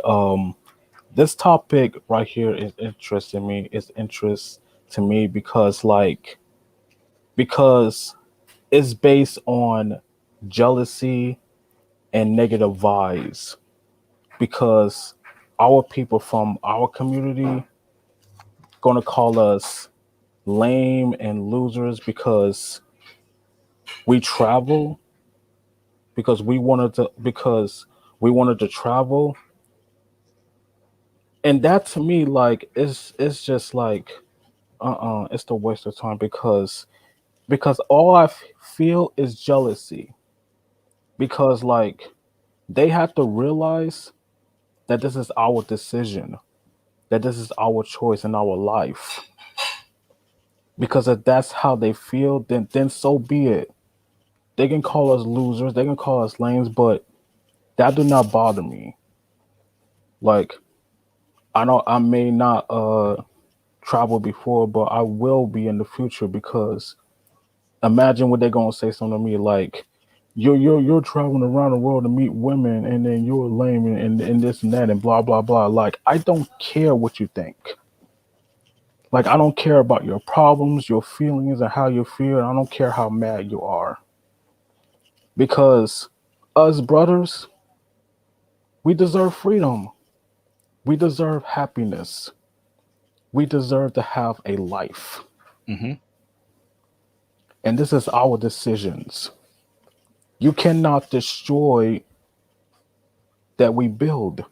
this topic right here is interesting me. It's interest to me because it's based on jealousy and negative vibes. Because our people from our community gonna call us lame and losers because we travel because we wanted to travel, and that to me like it's just like it's the waste of time because all feel is jealousy because like they have to realize that this is our decision, that this is our choice in our life, because if that's how they feel, then so be it. They can call us losers, they can call us lames, but that do not bother me. Like I know I may not travel before, but I will be in the future because imagine what they're gonna say something to me like you're traveling around the world to meet women and then you're lame and this and that and blah blah blah. Like I don't care what you think. Like I don't care about your problems, your feelings, and how you feel. And I don't care how mad you are because us brothers, we deserve freedom. We deserve happiness. We deserve to have a life. Mm-hmm. And this is our decisions. You cannot destroy that we build.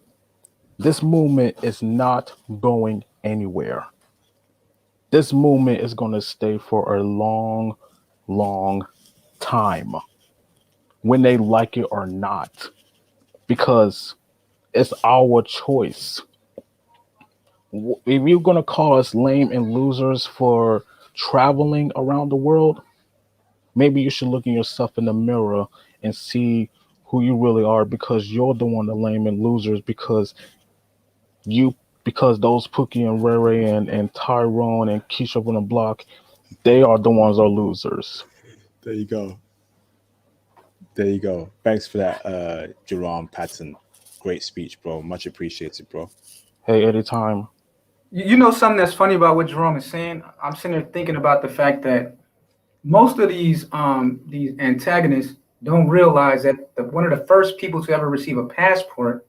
This movement is not going anywhere. This movement is going to stay for a long, long time when they like it or not, because it's our choice. If you're going to call us lame and losers for traveling around the world, maybe you should look at yourself in the mirror and see who you really are, because you're the one the lame and losers you because those Pookie and Ray Ray and Tyrone and Keisha on the block, they are the ones that are losers. There you go. There you go. Thanks for that, Jerome Patton. Great speech, bro. Much appreciated, bro. Hey, anytime. You know something that's funny about what Jerome is saying? I'm sitting there thinking about the fact that most of these antagonists don't realize that one of the first people to ever receive a passport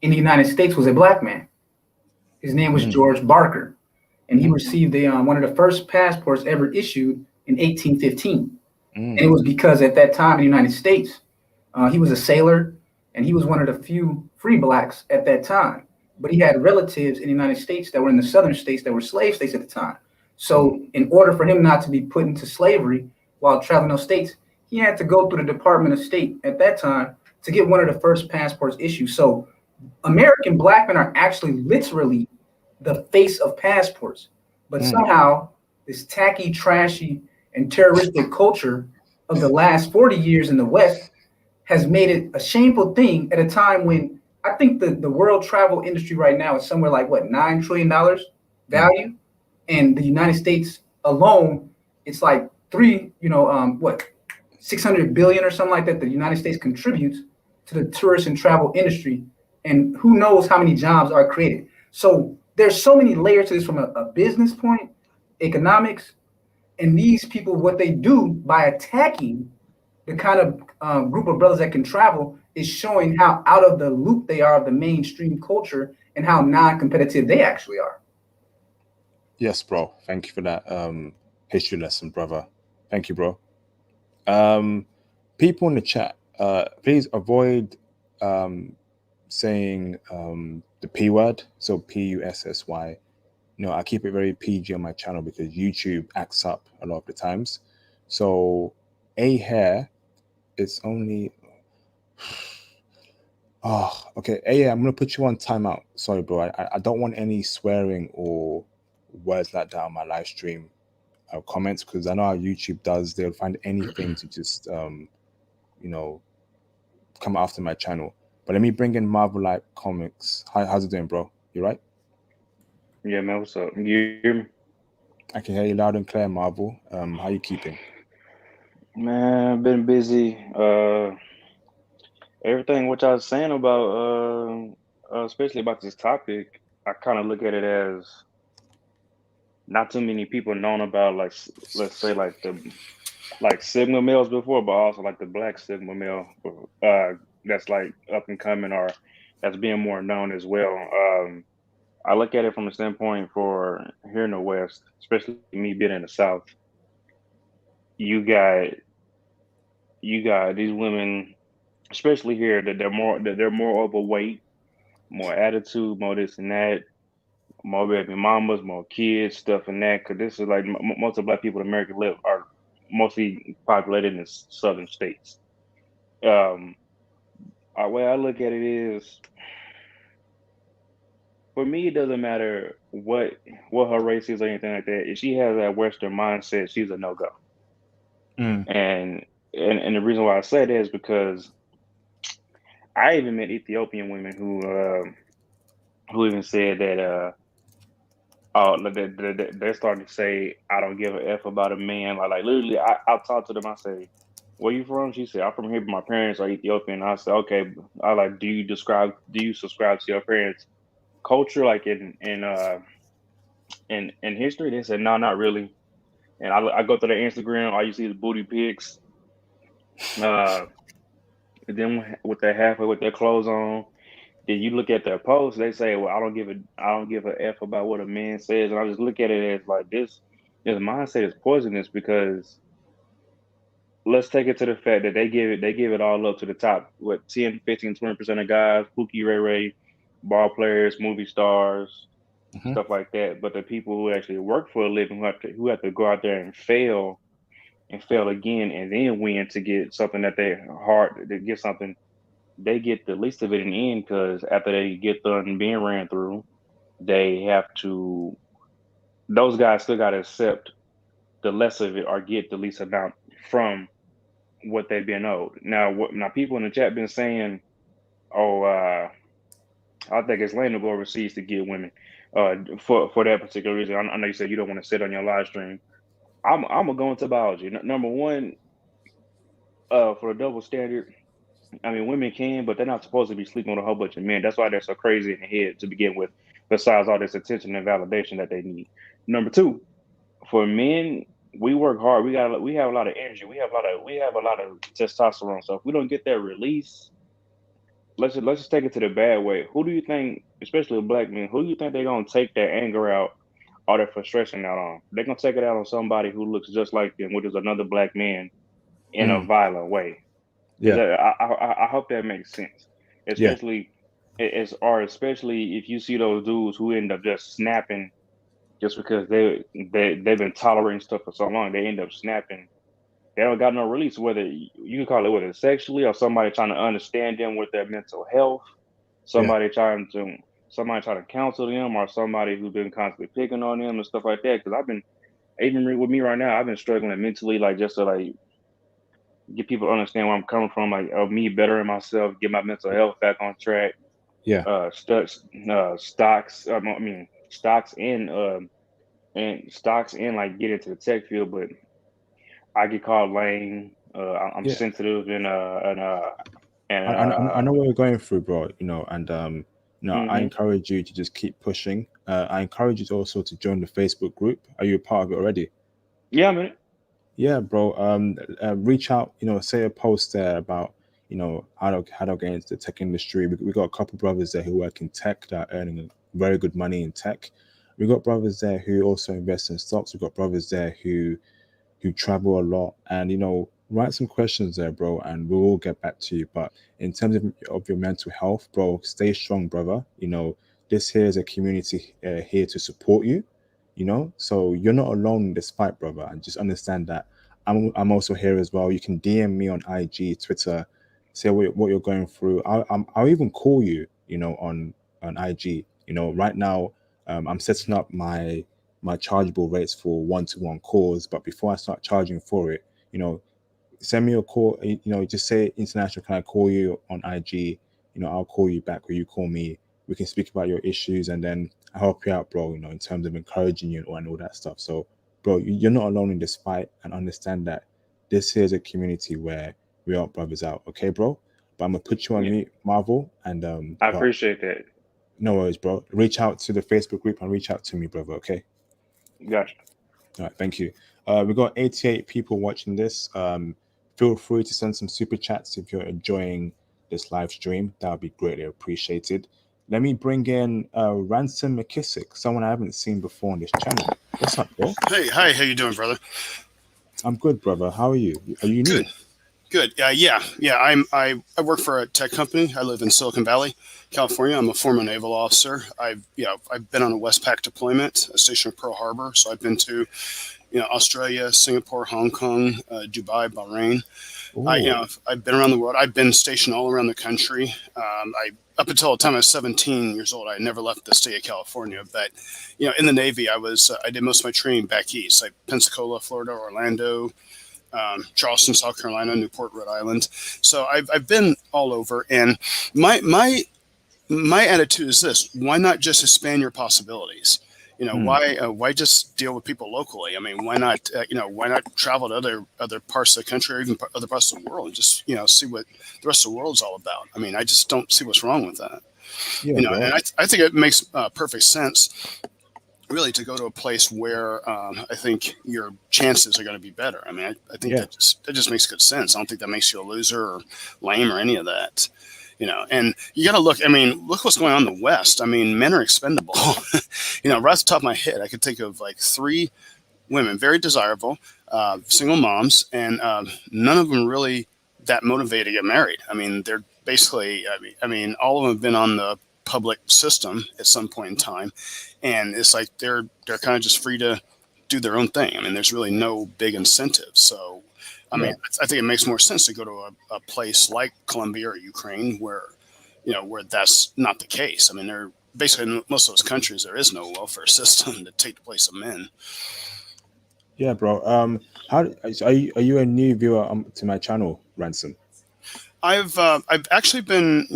in the United States was a black man. His name was Mm. George Barker, and he Mhm. received one of the first passports ever issued in 1815. And it Mm. was because at that time in the United States, he was a sailor, and he was one of the few free blacks at that time. But he had relatives in the United States that were in the southern states that were slave states at the time. So, in order for him not to be put into slavery while traveling those states, he had to go through the Department of State at that time to get one of the first passports issued. So, American black men are actually literally the face of passports. But Mm. somehow, this tacky, trashy, and terroristic culture of the last 40 years in the West has made it a shameful thing at a time when I think the world travel industry right now is somewhere like what $9 trillion value, and the United States alone, it's like three, what 600 billion or something like that. The United States contributes to the tourist and travel industry, and who knows how many jobs are created. So there's so many layers to this from a business point, economics, and these people what they do by attacking the kind of group of brothers that can travel is showing how out of the loop they are of the mainstream culture and how non-competitive they actually are. Yes, bro. Thank you for that history lesson, brother. Thank you, bro. Um, People in the chat, please avoid saying the P word, so Pussy. I keep it very PG on my channel because YouTube acts up a lot of the times. So a hair is only. Oh, okay. Hey, I'm gonna put you on timeout. Sorry, bro. I don't want any swearing or words like that on my live stream comments, because I know how YouTube does. They'll find anything to just you know come after my channel. But let me bring in Marvel Light Comics. How's it doing, bro? You right? Yeah, man, what's up? You hear me? I can hear you loud and clear, Marvel. How you keeping? Man, I've been busy. Everything what I was saying about, especially about this topic, I kind of look at it as not too many people known about, like, let's say, like like Sigma males before, but also like the Black Sigma male, that's like up and coming or that's being more known as well. I look at it from a standpoint for here in the West, especially me being in the South. You got you got these women, especially here, that they're more overweight, more attitude, more this and that, more baby mamas, more kids, stuff and that. Because this is like most of Black people in America live are mostly populated in the southern states. Um, the way I look at it is, for me, it doesn't matter what her race is or anything like that. If she has that Western mindset, she's a no go. Mm. And and the reason why I say that is because I even met Ethiopian women who even said that oh they're starting to say I don't give a f about a man, like literally I talk to them, I say, where you from? She said, I'm from here, but my parents are Ethiopian. I said, okay. I like, do you subscribe to your parents culture, like in history? They said no, not really. And I go to their Instagram, all you see is booty pics, uh and then with their halfway with their clothes on. Then you look at their posts, they say, "Well, I don't give a f about what a man says," and I just look at it as like this mindset is poisonous because let's take it to the fact that they give it all up to the top. What 10, 15, 20% of guys, Pookie, Ray Ray, ball players, movie stars, Hmm. stuff like that. But the people who actually work for a living, who have to go out there and fail again and then win to get something that they hard to get something, they get the least of it in the end because after they get done being ran through, they have to. Those guys still got to accept the less of it or get the least amount from what they've been owed. Now people in the chat been saying, "Oh, I think it's lame to go overseas to get women." For that particular reason, I know you said you don't want to sit on your live stream. I'm gonna go into biology. Number one, for the double standard, I mean, women can, but they're not supposed to be sleeping with a whole bunch of men. That's why they're so crazy in the head to begin with. Besides all this attention and validation that they need. Number two, for men, we work hard. We have a lot of energy. We have a lot of testosterone. So if we don't get that release, let's just take it to the bad way. Who do you think, especially black men, who do you think they're gonna take their anger out, all their frustration out on? They're gonna take it out on somebody who looks just like them, which is another black man in a Mm. violent way. Is Yeah. that I hope that makes sense. Yeah. Especially or especially if you see those dudes who end up just snapping just because they've been tolerating stuff for so long, they end up snapping. They don't got no release, whether you can call it whether sexually or somebody trying to understand them with their mental health, Yeah. somebody trying to counsel them, or somebody who's been constantly picking on them and stuff like that. Because even with me right now, I've been struggling mentally, like just to like get people to understand where I'm coming from, like of me bettering myself, get my mental health back on track. Yeah. Stocks. I mean, stocks and like get into the tech field, but I get called lame. I'm Yeah. sensitive and I know what you're going through, bro. And I hmm encourage you to just keep pushing. I encourage you to also to join the Facebook group. Are you a part of it already? yeah, man. Yeah, bro. Reach out. Say a post there about how to get into the tech industry. We got a couple brothers there who work in tech that are earning very good money in tech. We got brothers there who also invest in stocks. We got brothers there who travel a lot, and write some questions there, bro, and we'll all get back to you. But in terms of your mental health, bro, stay strong, brother. This here is a community here to support you. So you're not alone in this fight, brother, and just understand that I'm also here as well. You can DM me on IG, Twitter, say what you're going through. I'll even call you, on IG. Right now, I'm setting up my chargeable rates for one-to-one calls. But before I start charging for it, send me a call. Just say international. Can I call you on IG? I'll call you back, or you call me. We can speak about your issues, and then I help you out, bro. In terms of encouraging you and all that stuff. So, bro, you're not alone in this fight, and understand that this here is a community where we help brothers out. Okay, bro. But I'm gonna put you on Yeah, mute, Marvel, and I but appreciate that. no worries, bro. Reach out to the Facebook group and reach out to me, brother. Okay. Gotcha. All right, thank you. We got 88 people watching this. Feel free to send some super chats if you're enjoying this live stream. That would be greatly appreciated. Let me bring in Ransom McKissick, someone I haven't seen before on this channel. What's up, bro? Hey, hi, how you doing, brother? I'm good, brother. How are you? Are you Good, new? good. Yeah. I work for a tech company. I live in Silicon Valley, California. I'm a former naval officer. I've been on a Westpac deployment, a station at Pearl Harbor. So I've been to Australia, Singapore, Hong Kong, Dubai, Bahrain. Oh, I've been around the world. I've been stationed all around the country. I Up until the time I was 17 years old, I never left the state of California. But in the Navy, I did most of my training back east, like Pensacola, Florida, Orlando, Charleston, South Carolina, Newport, Rhode Island. So I've been all over, and my attitude is this: why not just expand your possibilities? hmm. Why just deal with people locally? I mean, why not travel to other parts of the country or even other parts of the world and just see what the rest of the world's all about? I mean, I just don't see what's wrong with that. Yeah, And bro. I think it makes perfect sense, really, to go to a place where I think your chances are going to be better. I mean, I think Yeah, that just makes good sense. I don't think that makes you a loser or lame or any of that. And you got to look. I mean, look what's going on in the West. I mean, men are expendable. Right off the top of my head, I could think of like three women, very desirable, single moms, and none of them really that motivated to get married. I mean, they're basically, I mean, all of them have been on the public system at some point in time, and it's like they're kind of just free to do their own thing. I mean, there's really no big incentive. So, I yeah. mean, I think it makes more sense to go to a place like Colombia or Ukraine where that's not the case. I mean, they're basically in most of those countries there is no welfare system to take the place of men. Yeah, bro. Are you a new viewer to my channel, Ransom? I've actually been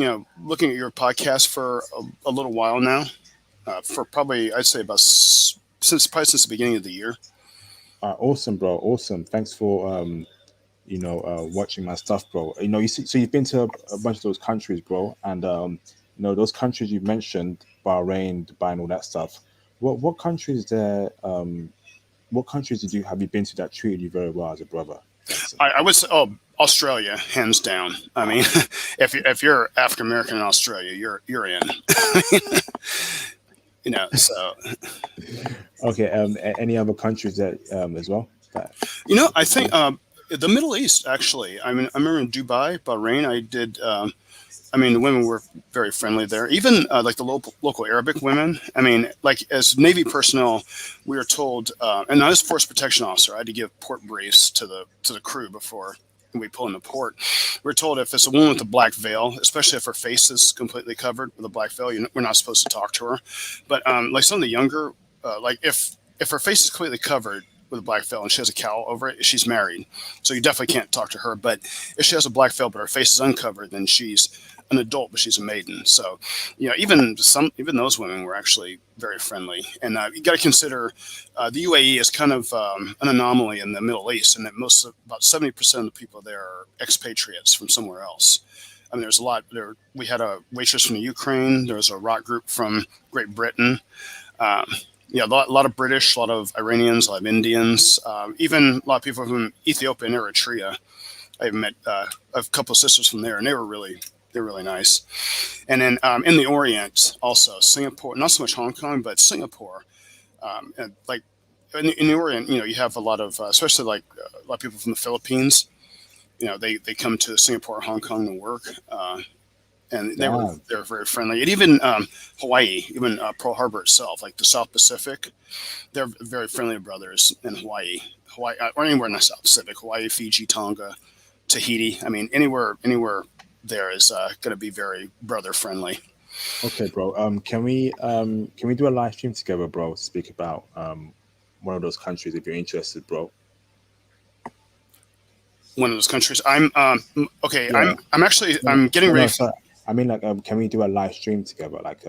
looking at your podcast for a little while now, for probably I'd say about since the beginning of the year. Awesome, bro. Awesome. Thanks for watching my stuff, bro. You see, so you've been to a bunch of those countries, bro, and those countries you mentioned, Bahrain, Dubai, and all that stuff. What countries there? What countries have you been to that treated you very well as a brother, Ransom? I would say, Australia, hands down. I mean, if you're African American in Australia, you're in. So Okay. Any other countries that as well? That I think the Middle East actually. I mean, I remember in Dubai, Bahrain, I did. I mean, the women were very friendly there. Even like the local Arabic women. I mean, like as Navy personnel, we were told, and I was a force protection officer. I had to give port briefs to the crew before we pull into port. We're told if it's a woman with a black veil, especially if her face is completely covered with a black veil, we're not supposed to talk to her. But like some of the younger, like if her face is completely covered, with a black veil and she has a cowl over it, she's married. So you definitely can't talk to her. But if she has a black veil but her face is uncovered, then she's an adult, but she's a maiden. So, even those women were actually very friendly. And you got to consider the UAE is kind of an anomaly in the Middle East, and that about 70% of the people there are expatriates from somewhere else. I mean, there's a lot there. We had a waitress from the Ukraine. There was a rock group from Great Britain. Um, yeah, a lot of British, a lot of Iranians, a lot of Indians, even a lot of people from Ethiopia and Eritrea. I met a couple of sisters from there, and they're really nice. And then in the Orient, also Singapore, not so much Hong Kong, but Singapore. And like in the Orient, you have a lot of, especially like a lot of people from the Philippines. They come to Singapore, Hong Kong to work, and Damn. they're very friendly. And even Hawaii, even Pearl Harbor itself, like the South Pacific, they're very friendly brothers in Hawaii, or anywhere in the South Pacific, Hawaii, Fiji, Tonga, Tahiti. I mean, anywhere there is going to be very brother friendly. Okay, bro. Can we do a live stream together, bro? Speak about one of those countries if you're interested, bro. One of those countries. I'm okay. Yeah. I'm actually No, I'm getting no, ready. no, sorry. I mean, like, can we do a live stream together, like,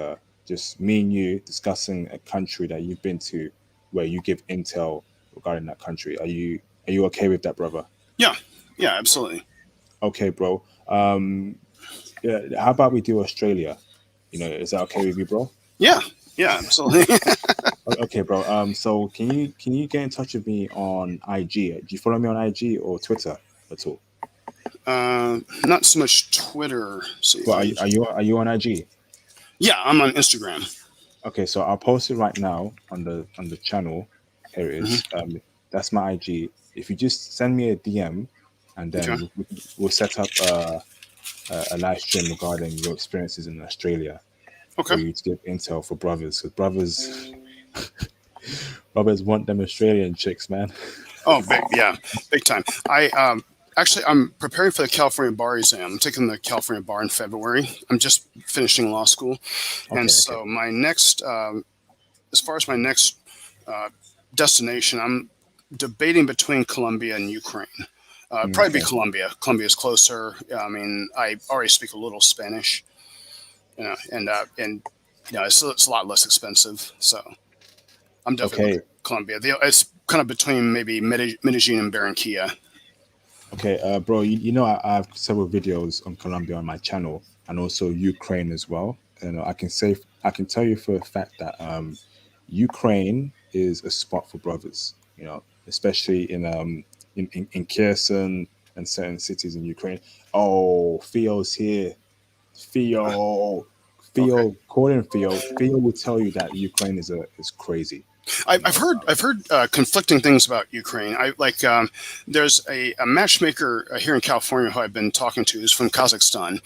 just me and you discussing a country that you've been to, where you give intel regarding that country? Are you okay with that, brother? Yeah, yeah, absolutely. Okay, bro. Yeah. How about we do Australia? Is that okay with you, bro? Yeah, yeah, absolutely. Okay, bro. So can you get in touch with me on IG? Do you follow me on IG or Twitter at all? Not so much Twitter. See, But are you on IG? yeah, I'm on Instagram. Okay, so I'll post it right now on the channel. Here it Hmm. is. That's my IG. If you just send me a DM, and Okay. then we'll set up a live stream regarding your experiences in Australia Okay. for you to give intel for brothers. Because brothers want them Australian chicks, man. Oh, big time. I'm preparing for the California bar exam. I'm taking the California bar in February. I'm just finishing law school, and Okay, so my next, as far as my next uh, destination, I'm debating between Colombia and Ukraine. Probably be okay, Colombia. Colombia's closer. I mean, I already speak a little Spanish, and it's a lot less expensive. So I'm definitely looking okay. at Colombia. It's kind of between maybe Medellin and Barranquilla. Okay, bro, I have several videos on Colombia on my channel, and also Ukraine as well. And I can tell you for a fact that Ukraine is a spot for brothers. Especially in Kherson and certain cities in Ukraine. Oh, Theo's here. Theo, Okay. call him Theo. Theo will tell you that Ukraine is crazy. I've heard conflicting things about Ukraine. There's a matchmaker here in California who I've been talking to who's from Kazakhstan,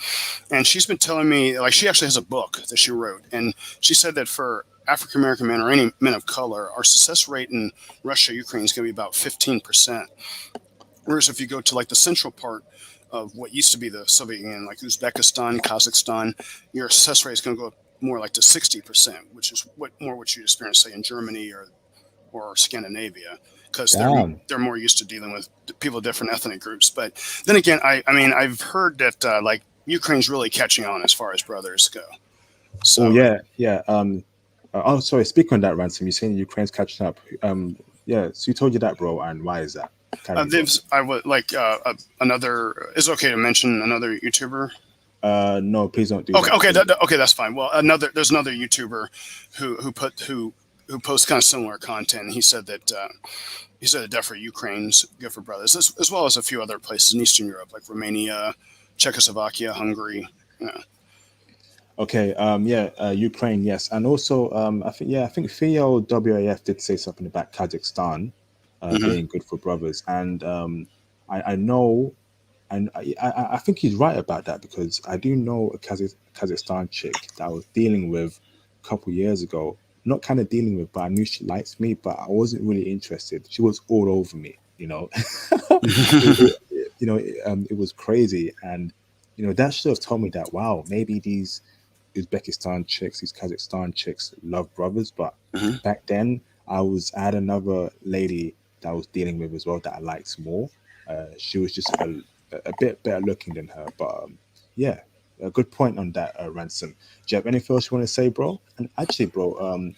and she's been telling me like she actually has a book that she wrote, and she said that for African American men or any men of color, our success rate in Russia, Ukraine is going to be about 15%. Whereas if you go to like the central part of what used to be the Soviet Union, like Uzbekistan, Kazakhstan, your success rate is going to go more like to 60%, which is what you experience, say, in Germany or Scandinavia, because Damn. they're more used to dealing with people of different ethnic groups. But then again, I mean, I've heard that like Ukraine's really catching on as far as brothers go. Oh, So yeah, yeah. Sorry. Speak on that, Ransom. You're saying Ukraine's catching up. Yeah. So who told you that, bro? And why is that? Carry on, bro. I would like another. Is it okay to mention another YouTuber? No, please don't do Okay, that. okay, okay, that's fine. Well, there's another YouTuber who posts kind of similar content. He said that definitely Ukraine's good for brothers, as well as a few other places in Eastern Europe like Romania, Czechoslovakia, Hungary. You know. Okay. Yeah. Ukraine. Yes. And also, I think Theo WAF did say something about Kazakhstan Hmm. being good for brothers, and I know, and I think he's right about that because I do know a Kazakhstan chick that I was dealing with a couple years ago. Not kind of dealing with, but I knew she likes me, but I wasn't really interested. She was all over me. It was crazy, and that should have told me that wow, maybe these Uzbekistan chicks, these Kazakhstan chicks love brothers. But Hmm. back then, I had another lady that I was dealing with as well that I liked more. She was just a bit better looking than her, but yeah, a good point on that, Ransom. Do you have anything else you want to say, bro? And actually, bro,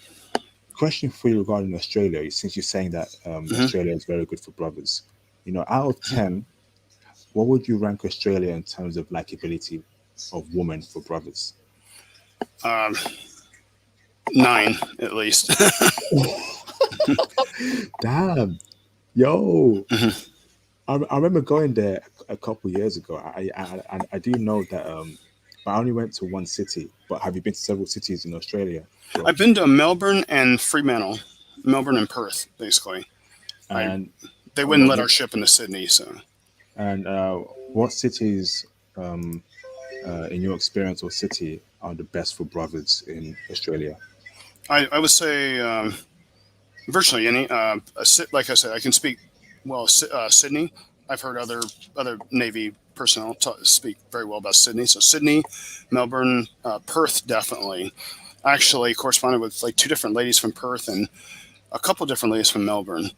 question for you regarding Australia, since you're saying that Hmm. Australia is very good for brothers. You know, out of 10, what would you rank Australia in terms of likability of women for brothers? Um, 9 at least. Damn, yo, Mhm. I remember going there a couple years ago. I do know that, but I only went to one city. But have you been to several cities in Australia, bro? I've been to Melbourne and Fremantle, Melbourne and Perth, basically. I And They wouldn't let what our ship into Sydney, so and what cities, in your experience or city, are the best for brothers in Australia? I would say virtually any. Like I said, I can speak well. Sydney. I've heard other Navy personnel speak very well about Sydney. So Sydney, Melbourne, Perth, definitely. I actually corresponded with like two different ladies from Perth and a couple different ladies from Melbourne,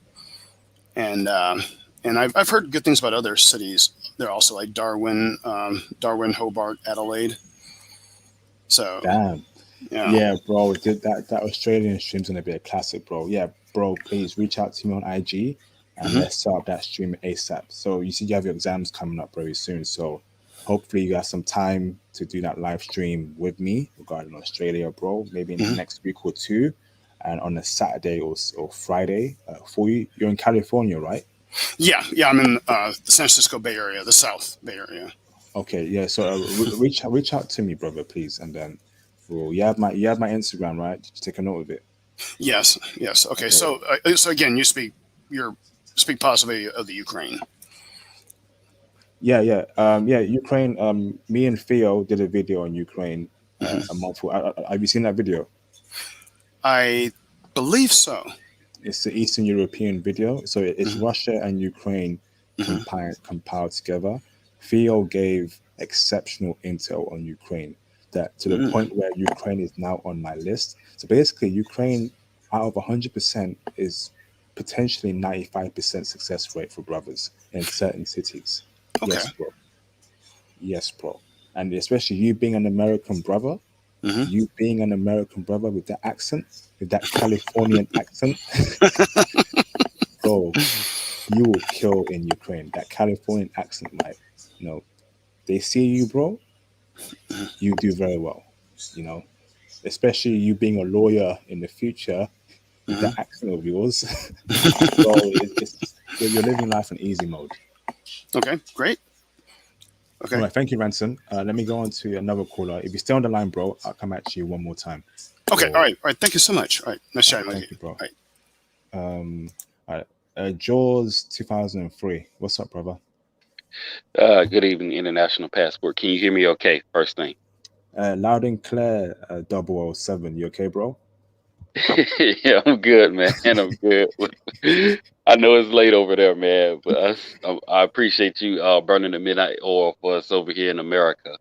and I've heard good things about other cities. They're also like Darwin, Hobart, Adelaide. So Damn. yeah. Yeah, bro, that Australian stream's gonna be a classic, bro. Yeah, bro, please reach out to me on IG and Hmm. let's set up that stream ASAP. So you see you have your exams coming up very soon. So hopefully you got some time to do that live stream with me regarding Australia, bro. Maybe in the Hmm. next week or two, and on a Saturday or Friday for you. You're in California, right? Yeah. I'm in the San Francisco Bay Area, the South Bay Area. Okay, yeah. So reach out to me, brother, please, and then well, you have my Instagram, right? Just take a note of it. Yes. Okay. Okay. So again, you speak positively of the Ukraine. Yeah. Ukraine. Me and Theo did a video on Ukraine Hmm. a month ago. Have you seen that video? I believe so. It's the Eastern European video. So it's Hmm. Russia and Ukraine Hmm. compiled together. Theo gave exceptional intel on Ukraine, that to the Hmm. point where Ukraine is now on my list. So basically, Ukraine out of 100% is potentially 95% success rate for brothers in certain cities. Okay. Yes, bro. Yes, bro. And especially you being an American brother, Hmm. with that accent, with that Californian accent, bro, you will kill in Ukraine. That Californian accent, like, you know, they see you, bro, you do very well. You know, especially you being a lawyer in the future with Hmm. that accent of yours, bro, you're living life in easy mode. Okay. Great. All Okay. right, thank you, Ransom. Let me go on to another caller. If you stay on the line, bro, I'll come at you one more time. Okay. For All right. Thank you so much. All right. Nice all chatting right, with you. thank you, bro. All right. Um, all right, Jaws 2003. What's up, brother? Good evening, International Passport. Can you hear me okay? First thing. Loud and clear, 007. You okay, bro? Yeah, I'm good, man. I'm good. I know it's late over there, man, but I appreciate you burning the midnight oil for us over here in America.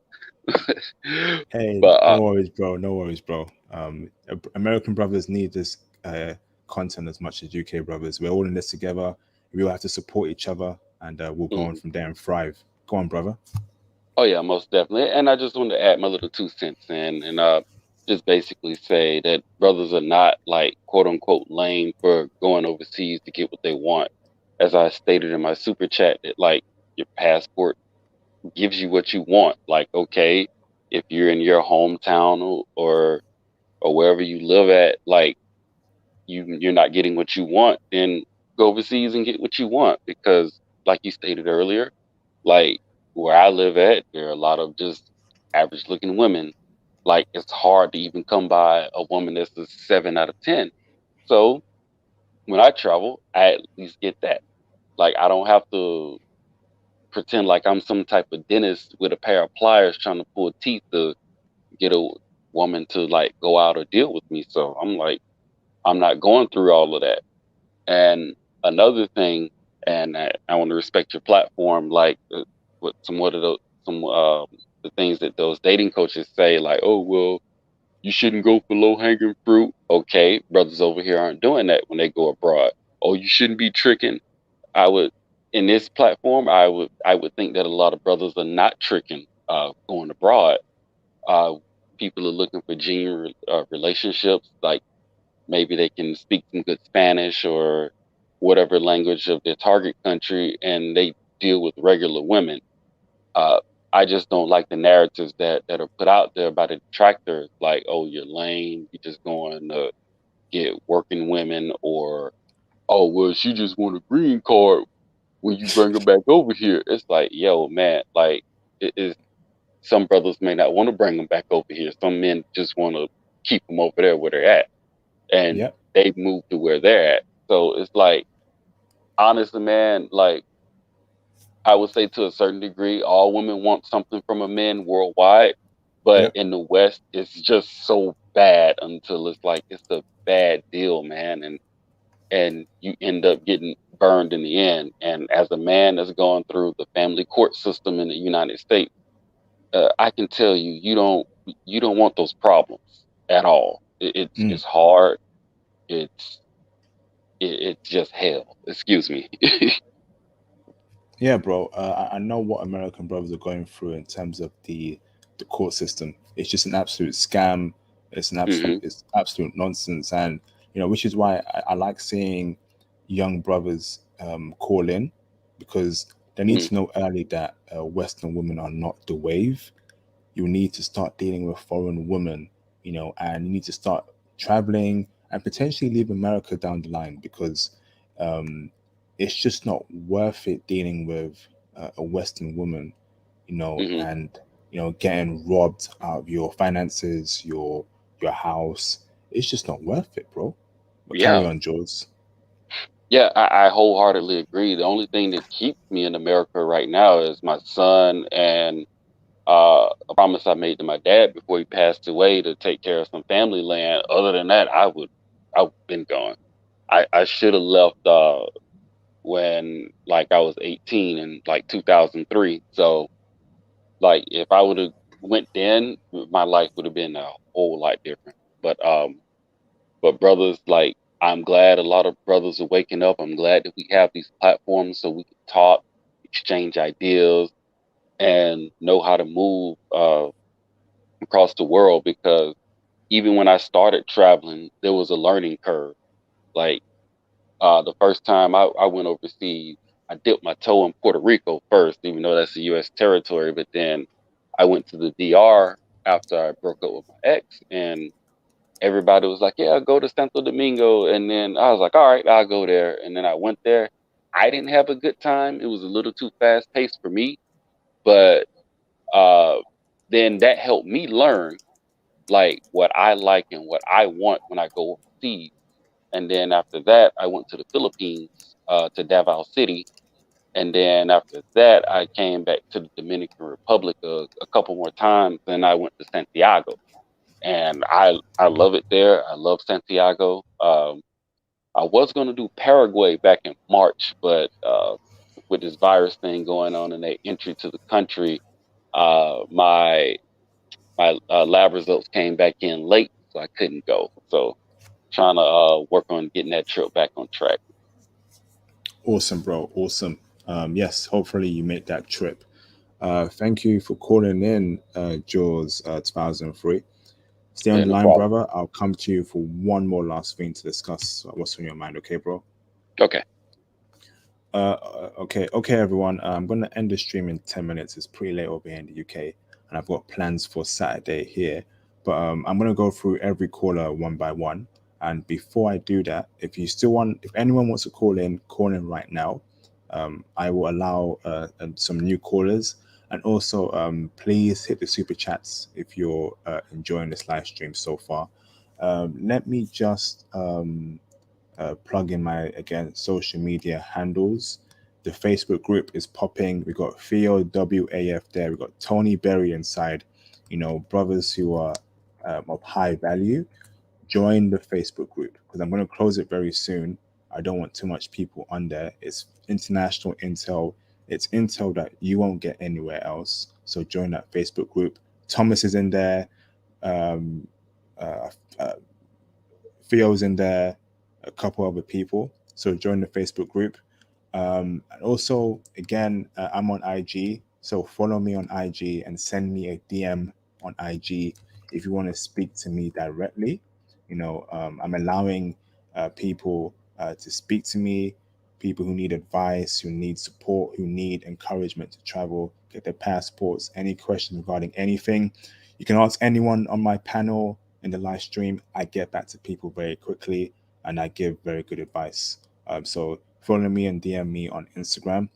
Hey, But no worries, bro. No worries, bro. American brothers need this content as much as UK brothers. We're all in this together. We all have to support each other, and we'll go on mhm. from there and thrive. Go on, brother. Oh yeah, most definitely. And I just wanted to add my little 2 cents in, and just basically say that brothers are not like quote unquote lame for going overseas to get what they want. As I stated in my super chat, that like your passport gives you what you want. Like, okay, if you're in your hometown or wherever you live at, like you're not getting what you want, then go overseas and get what you want. Because like you stated earlier, like where I live at, there are a lot of just average looking women. Like it's hard to even come by a woman that's a 7 out of 10. So when I travel, I at least get that. Like I don't have to pretend like I'm some type of dentist with a pair of pliers trying to pull teeth to get a woman to like go out or deal with me. So I'm like, I'm not going through all of that. And another thing, and I want to respect your platform, like what somewhat of some the things that those dating coaches say, like, oh well, you shouldn't go for low hanging fruit. Okay, brothers over here aren't doing that when they go abroad. oh, you shouldn't be tricking. I would, in this platform, I would think that a lot of brothers are not tricking, going abroad. Uh, People are looking for genuine relationships. Like maybe they can speak some good Spanish or whatever language of their target country, and they deal with regular women. Uh, I just don't like the narratives that are put out there by the detractors, like, oh, you're lame, you're just going to get working women, or oh, well, she just want a green card when you bring her back over here. It's like, yo, man, like it is. Some brothers may not want to bring them back over here. Some men just want to keep them over there where they're at, and Yep. they move to where they're at. So it's like, honestly, man, like I would say to a certain degree, all women want something from a man worldwide, but Yep. in the West, it's just so bad until it's like it's a bad deal, man, and you end up getting burned in the end. And as a man that's gone through the family court system in the United States, I can tell you, you don't want those problems at all. It's Mm. hard. It's it's just hell. Excuse me. Yeah, bro. I know what American brothers are going through in terms of the court system. It's just an absolute scam. Hmm. It's absolute nonsense, and which is why I like seeing young brothers call in, because they need Mm, to know early that Western women are not the wave. You need to start dealing with foreign women, and you need to start traveling and potentially leave America down the line, because um, it's just not worth it dealing with a Western woman, hmm. and getting robbed out of your finances, your house. It's just not worth it, bro. But carry Yeah, on, Jules. yeah. I wholeheartedly agree. The only thing that keeps me in America right now is my son and a promise I made to my dad before he passed away to take care of some family land. Other than that, I've been gone. I should have left when like I was 18 in like 2003. So like if I would have went then, my life would have been a whole lot different. But brothers, like I'm glad a lot of brothers are waking up. I'm glad that we have these platforms so we can talk, exchange ideas, and know how to move across the world. Because even when I started traveling, there was a learning curve. Like the first time I went overseas, I dipped my toe in Puerto Rico first, even though that's a U.S. territory. But then I went to the DR after I broke up with my ex, and everybody was like, "Yeah, go to Santo Domingo." And then I was like, "All right, I'll go there." And then I went there. I didn't have a good time. It was a little too fast paced for me, but uh, then that helped me learn like what I like and what I want when I go overseas. And then after that, I went to the Philippines, to Davao City. And then after that, I came back to the Dominican Republic a couple more times. And I went to Santiago, and I love it there. I love Santiago. I was going to do Paraguay back in March, but with this virus thing going on and their entry to the country, my lab results came back in late, so I couldn't go. So trying to work on getting that trip back on track. Awesome, bro. Awesome. Yes, hopefully you make that trip. Thank you for calling in, Jaws 2003. Stay on Yeah, the no line, problem. brother. I'll come to you for one more last thing to discuss what's on your mind, okay, bro? Okay. Okay, everyone. I'm going to end the stream in 10 minutes. It's pretty late over here in the UK, and I've got plans for Saturday here. But I'm going to go through every caller one by one. And before I do that, if anyone wants to call in right now. I will allow some new callers. And also, please hit the super chats if you're enjoying this live stream so far. Let me just plug in my again social media handles. The Facebook group is popping. We got Theo WAF there. We got Tony Berry inside. Brothers who are of high value. Join the Facebook group because I'm going to close it very soon. I don't want too much people on there. It's international intel. It's intel that you won't get anywhere else. So join that Facebook group. Thomas is in there. Um, uh, uh, Theo's in there, a couple other people. So join the Facebook group. And also, again, I'm on IG. So follow me on IG and send me a DM on IG if you want to speak to me directly. I'm allowing people to speak to me, people who need advice, who need support, who need encouragement to travel, get their passports, any questions regarding anything. You can ask anyone on my panel in the live stream. I get back to people very quickly and I give very good advice. So follow me and DM me on Instagram,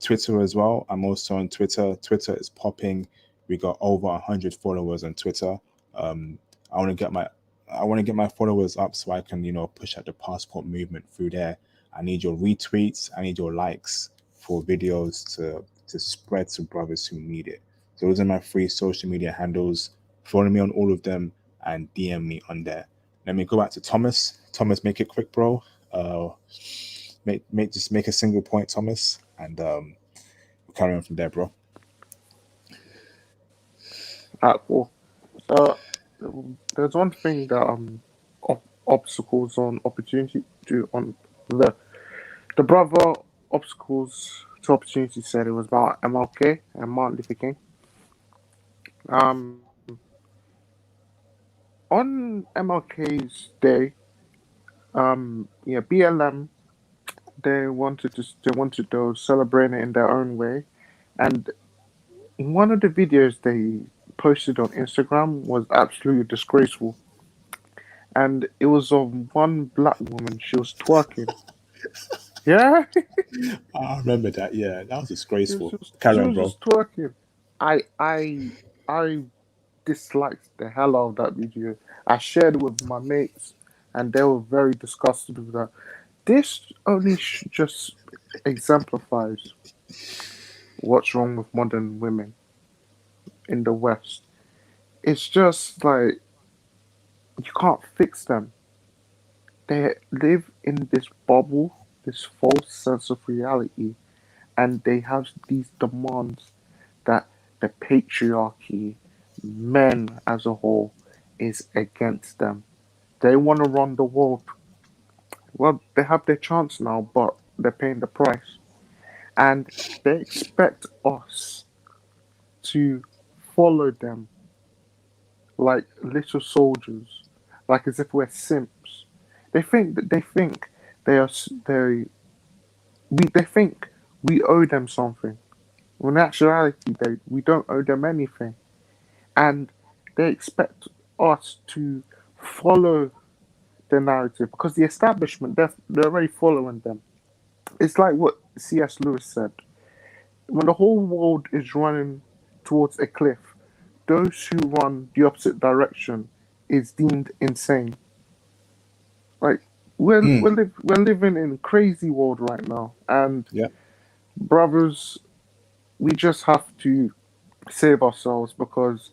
Twitter as well. I'm also on Twitter. Twitter is popping. We got over 100 followers on Twitter. Um, I want to get my I want to get my followers up so I can push out the passport movement through there. I need your retweets. I need your likes for videos to spread to brothers who need it. So those are my free social media handles. Follow me on all of them and DM me on there. Let me go back to Thomas. Thomas, make it quick, bro. Uh, make a single point, Thomas, and we'll carry on from there, bro. Cool. So there's one thing that obstacles on opportunity to on the brother obstacles to opportunity said it was about MLK and Martin Luther King. Um, on MLK's day, yeah, BLM they wanted to celebrate it in their own way, and one of the videos they posted on Instagram was absolutely disgraceful, and it was of one black woman. She was twerking. Yeah, I remember that. Yeah, that was she was disgraceful. just Carry she on, was bro. just twerking. I I I disliked the hell out of that video. I shared it with my mates, and they were very disgusted with that. This only just exemplifies what's wrong with modern women in the West. It's just like you can't fix them. They live in this bubble, this false sense of reality, and they have these demands that the patriarchy, men as a whole, is against them. They want to run the world. Well, they have their chance now, but they're paying the price. And they expect us to follow them like little soldiers, like as if we're simps. They think they are they think we owe them something. When in actuality, we don't owe them anything, and they expect us to follow the narrative because the establishment they're already following them. It's like what C.S. Lewis said: when the whole world is running towards a cliff, those who run the opposite direction is deemed insane. Like Mm, we're living in a crazy world right now, and yeah. brothers, we just have to save ourselves because,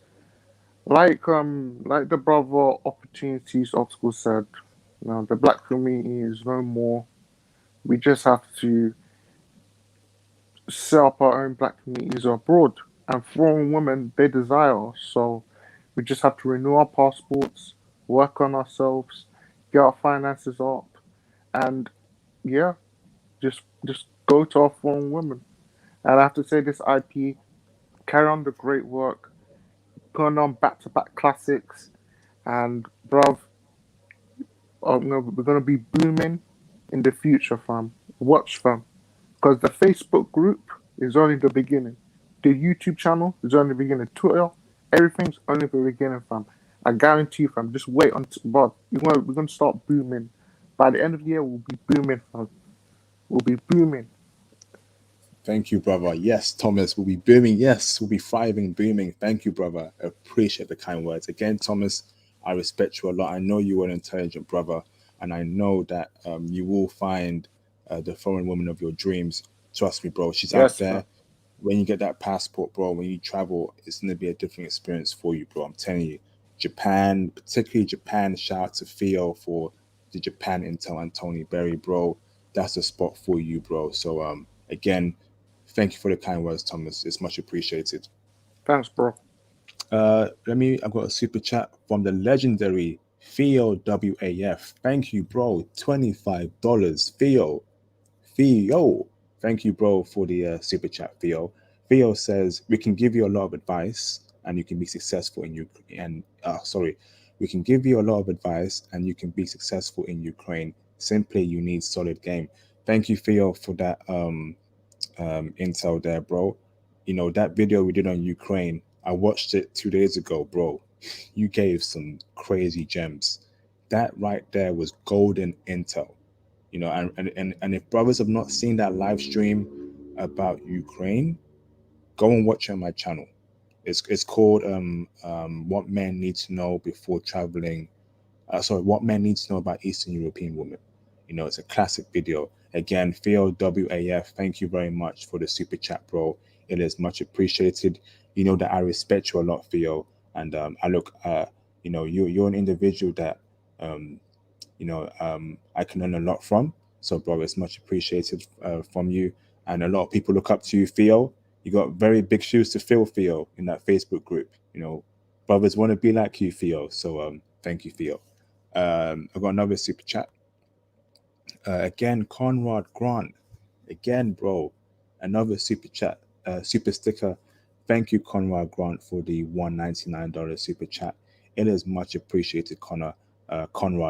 like the brother opportunities obstacle said, the black community is no more. We just have to set up our own black communities abroad, and foreign women they desire us. So we just have to renew our passports, work on ourselves, get our finances up, and yeah, just go to our foreign women. And I have to say, this IP carry on the great work, putting on back-to-back classics, and bruv, we're gonna be booming in the future, fam. Watch, fam, because the Facebook group is only the beginning. The YouTube channel is only the beginning. Twitter, everything's only the beginning, fam. I guarantee you, fam. Just wait until, bro. We're gonna start booming. By the end of the year, we'll be booming, fam. We'll be booming. Thank you, brother. Yes, Thomas, we'll be booming. Yes, we'll be thriving, booming. Thank you, brother. I appreciate the kind words. Again, Thomas, I respect you a lot. I know you are an intelligent brother, and I know that you will find the foreign woman of your dreams. Trust me, bro. She's out Yes, there. fam. When you get that passport, bro, when you travel, it's going to be a different experience for you, bro. I'm telling you. Japan, particularly Japan, shout out to Theo for the Japan Intel and Tony Berry, bro. That's the spot for you, bro. So, again, thank you for the kind words, Thomas. It's much appreciated. Thanks, bro. I've got a super chat from the legendary Theo WAF, thank you, bro. $25. Theo, thank you, bro, for the super chat, Theo. Theo says we can give you a lot of advice and you can be successful in Ukraine. And sorry, we can give you a lot of advice and you can be successful in Ukraine. Simply, you need solid game. Thank you, Theo, for that intel there, bro. You know that video we did on Ukraine. I watched it 2 days ago, bro. You gave some crazy gems. That right there was golden intel. You know, and if brothers have not seen that live stream about Ukraine, go and watch it on my channel. It's called what men need to know before traveling. Sorry, what men need to know about Eastern European women. You know, it's a classic video. Again, Theo WAF, thank you very much for the super chat, bro. It is much appreciated. You know that I respect you a lot, Theo, and I look, you know, you're an individual that um, I can learn a lot from. So, bro, it's much appreciated from you. And a lot of people look up to you, Theo. You got very big shoes to fill, Theo, in that Facebook group. You know, brothers want to be like you, Theo. So, thank you, Theo. I got another super chat. Again, Conrad Grant. Again, bro, another super chat, super sticker. Thank you, Conrad Grant, for the $199 super chat. It is much appreciated, Conrad.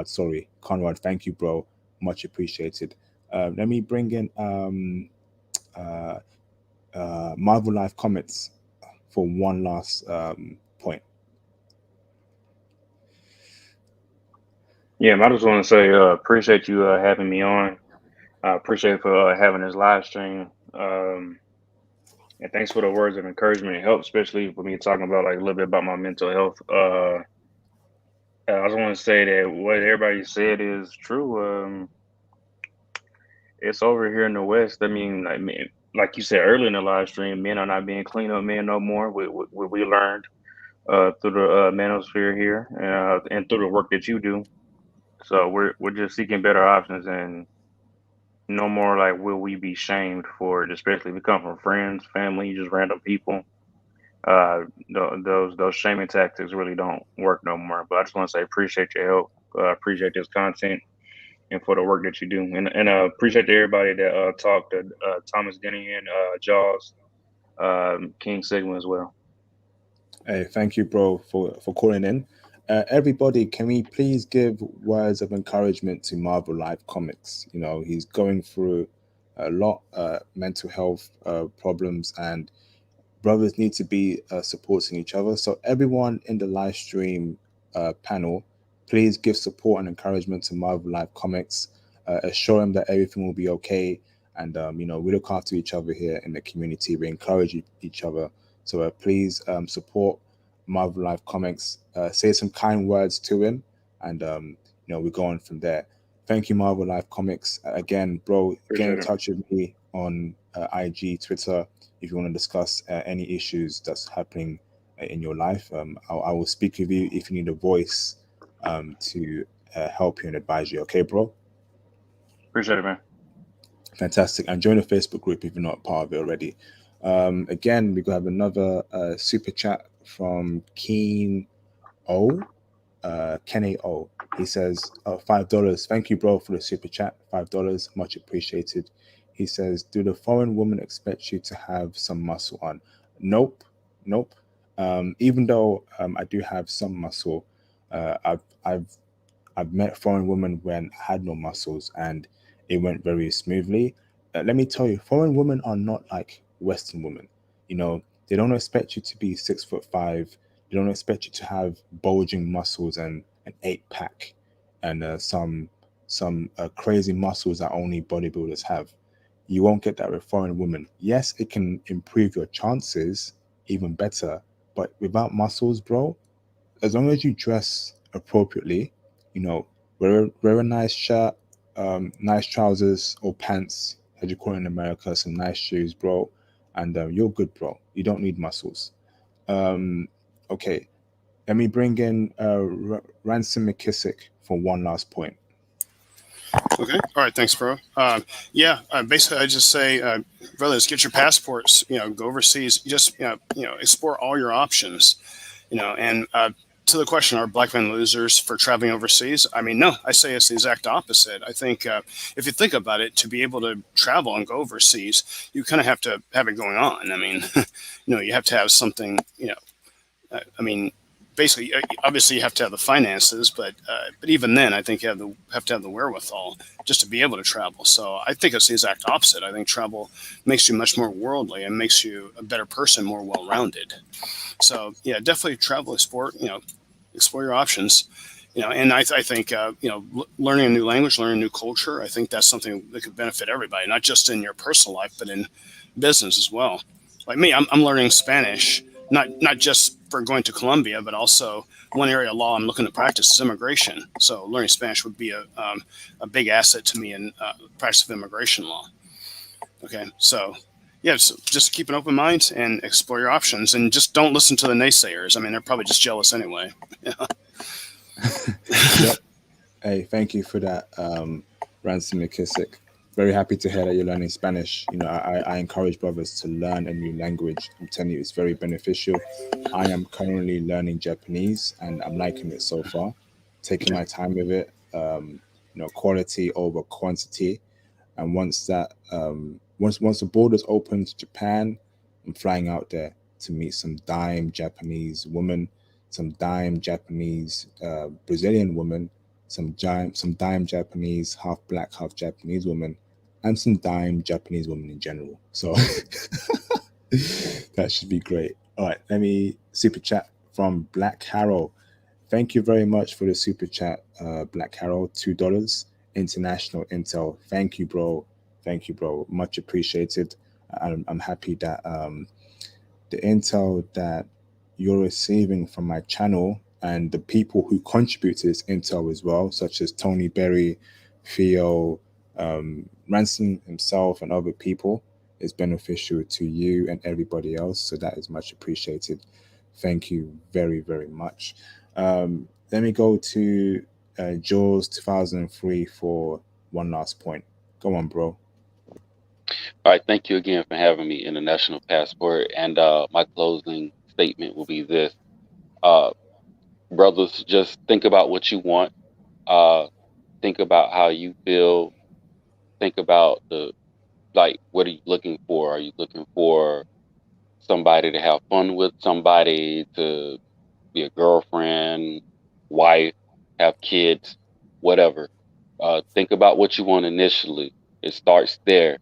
Sorry, Conrad. Thank you, bro. Much appreciated. Let me bring in uh, Marvel Life comments for one last point. Yeah, I just want to say appreciate you having me on. I appreciate for having this live stream. And thanks for the words of encouragement and help, especially for me talking about like a little bit about my mental health. I just want to say that what everybody said is true. It's over here in the West. I mean, like you said earlier in the live stream, men are not being clean up men no more. We learned through the manosphere here and through the work that you do. So we're just seeking better options and no more like will we be shamed for it, especially if we come from friends, family, just random people. Those shaming tactics really don't work no more. But I just want to say appreciate your help, appreciate this content, and for the work that you do, and appreciate to everybody that talked to Thomas Denny and Jaws, King Sigma as well. Hey, thank you, bro, for calling in. Everybody, can we please give words of encouragement to Marvel Life Comics? You know, he's going through a lot mental health problems, and brothers need to be supporting each other. So everyone in the live stream panel, please give support and encouragement to Marvel Life Comics. Assure him that everything will be okay. And you know, we look after each other here in the community. We encourage each other. So please support Marvel Life Comics. Say some kind words to him, and you know, we're going from there. Thank you, Marvel Life Comics. Again, bro, get in Appreciate it. touch with me on IG, Twitter, if you want to discuss any issues that's happening in your life. I will speak with you if you need a voice to help you and advise you. Okay, bro? Appreciate it, man. Fantastic. And join the Facebook group if you're not part of it already. Again, we have another super chat from Keen O. Kenny O. He says, $5. Thank you, bro, for the super chat. $5, much appreciated. He says, do the foreign woman expect you to have some muscle on? Nope, nope. Even though I do have some muscle, uh, I've I've I've met foreign women when I had no muscles and it went very smoothly. Let me tell you, foreign women are not like Western women. You know, they don't expect you to be 6'5". They don't expect you to have bulging muscles and an 8 pack and some crazy muscles that only bodybuilders have. You won't get that with foreign women. Yes, it can improve your chances even better, but without muscles, bro, as long as you dress appropriately, you know, wear a nice shirt, nice trousers or pants, as you call it in America, some nice shoes, bro, and you're good, bro. You don't need muscles. Um, okay, let me bring in Ransom McKissick for one last point. Okay. All right. Thanks, bro. Yeah. Basically, I just say, brothers, get your passports. You know, go overseas. Just explore all your options. You know, and to the question, are black men losers for traveling overseas? I mean, no, I say it's the exact opposite. I think if you think about it, to be able to travel and go overseas, you kind of have to have it going on. I mean, you have to have something, I mean, basically, obviously, you have to have the finances, but even then, I think you have to have the wherewithal just to be able to travel. So I think it's the exact opposite. I think travel makes you much more worldly and makes you a better person, more well-rounded. So yeah, definitely travel, sport. Explore your options. And I think learning a new language, learning a new culture. I think that's something that could benefit everybody, not just in your personal life, but in business as well. Like me, I'm learning Spanish, not just for going to Colombia, but also one area of law I'm looking to practice is immigration. So learning Spanish would be a big asset to me in practice of immigration law. Okay, so yeah, so just keep an open mind and explore your options, and just don't listen to the naysayers. I mean, they're probably just jealous anyway. Yep. Hey, thank you for that, Ransom McKissick. Very happy to hear that you're learning Spanish. I encourage brothers to learn a new language. I'm telling you, it's very beneficial. I am currently learning Japanese, and I'm liking it so far. Taking my time with it. Quality over quantity. And once the borders open to Japan, I'm flying out there to meet some dime Japanese woman, some dime Japanese Brazilian woman, some dime Japanese half black, half Japanese woman, and some dime Japanese woman in general. So that should be great. All right, let me super chat from Black Harrow. Thank you very much for the super chat, Black Harrow. $2 international intel. Thank you, bro. Thank you, bro. Much appreciated. I'm happy that the intel that you're receiving from my channel and the people who contribute to this intel as well, such as Tony Berry, Theo, Ransom himself, and other people, is beneficial to you and everybody else. So that is much appreciated. Thank you very, very much. Let me go to Jaws 2003 for one last point. Go on, bro. All right, thank you again for having me, International Passport. And my closing statement will be this: uh, brothers, just think about what you want. Uh, think about how you feel. Think about what are you looking for? Are you looking for somebody to have fun with, somebody to be a girlfriend, wife, have kids, whatever? Think about what you want initially. It starts there,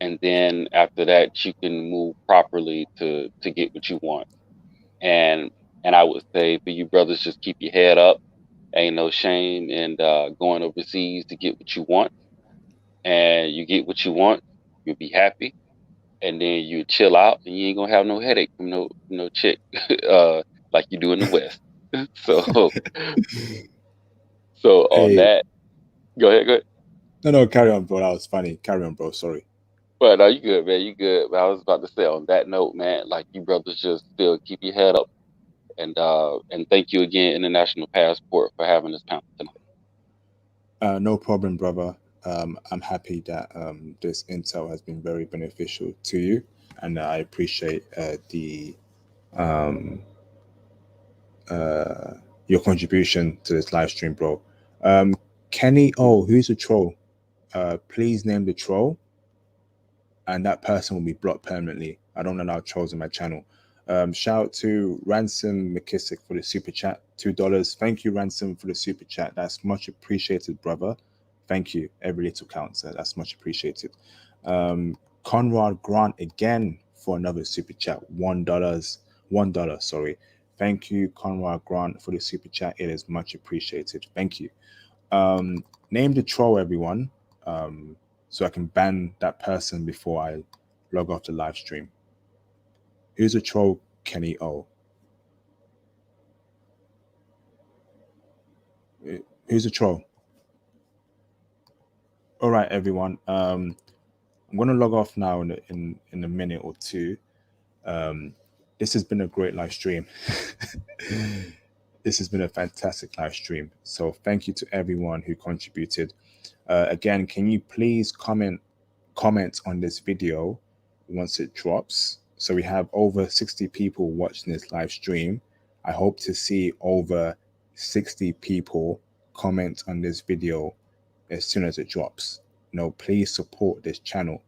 and then after that, you can move properly to get what you want. And I would say for you brothers, just keep your head up. Ain't no shame in going overseas to get what you want, and you get what you want, you'll be happy, and then you chill out, and you ain't gonna have no headache from no chick, like you do in the West. So on Hey, that, go ahead, go ahead. no, carry on, bro. That was funny. Carry on, bro. Sorry. But you good, man. You good. But I was about to say on that note, man, like you brothers just still keep your head up, and thank you again, International Passport, for having this panel tonight. No problem, brother. I'm happy that this intel has been very beneficial to you, and I appreciate um, your contribution to this live stream, bro. Kenny, who's a troll? Please name the troll, and that person will be blocked permanently. I don't allow trolls on my channel. Shout out to Ransom McKissick for the super chat, $2. Thank you, Ransom, for the super chat. That's much appreciated, brother. Thank you. Every little counts. That's much appreciated. Conrad Grant again for another super chat, $1. Sorry. Thank you, Conrad Grant, for the super chat. It is much appreciated. Thank you. Name the troll, everyone, so I can ban that person before I log off the live stream. Who's a troll, Kenny O? Who's a troll? All right, everyone. I'm going to log off now in a minute or two. This has been a great live stream. This has been a fantastic live stream. So thank you to everyone who contributed. Again, can you please comment on this video once it drops? So we have over 60 people watching this live stream. I hope to see over 60 people comment on this video as soon as it drops. Please support this channel.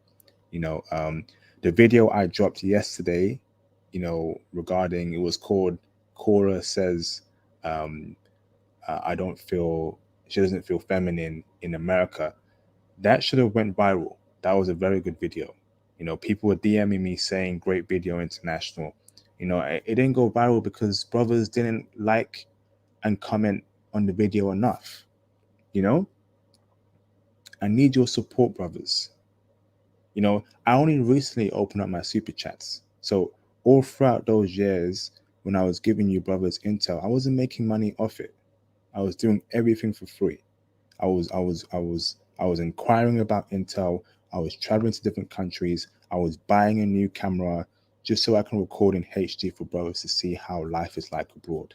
The video I dropped yesterday, regarding, it was called Cora Says, I don't feel, she doesn't feel feminine in America. That should have went viral. That was a very good video. People were DMing me saying great video, international. It didn't go viral because brothers didn't like and comment on the video enough. I need your support, brothers. I only recently opened up my super chats. So all throughout those years when I was giving you brothers intel, I wasn't making money off it. I was doing everything for free. I was inquiring about intel. I was traveling to different countries. I was buying a new camera just so I can record in HD for brothers to see how life is like abroad.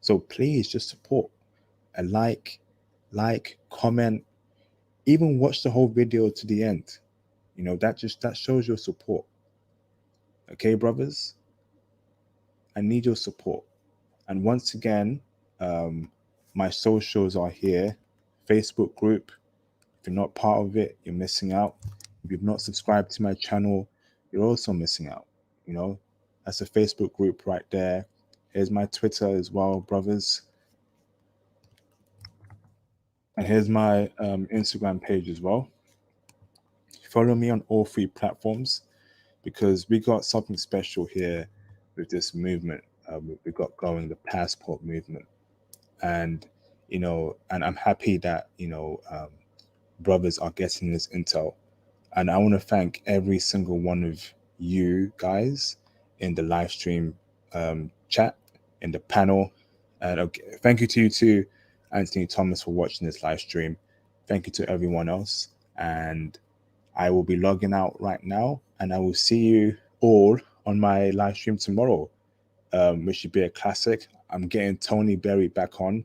So please just support. A like, comment, even watch the whole video to the end. That shows your support. Okay, brothers? I need your support. And once again, my socials are here. Facebook group. If you're not part of it, you're missing out. If you've not subscribed to my channel, you're also missing out. That's a Facebook group right there. Here's my Twitter as well, brothers. And here's my Instagram page as well. Follow me on all 3 platforms, because we got something special here with this movement. We got going, the passport movement. And I'm happy that brothers are getting this intel. And I want to thank every single one of you guys in the live stream chat, in the panel. And thank you to you too, Anthony Thomas, for watching this live stream. Thank you to everyone else. And I will be logging out right now, and I will see you all on my live stream tomorrow, which should be a classic. I'm getting Tony Berry back on,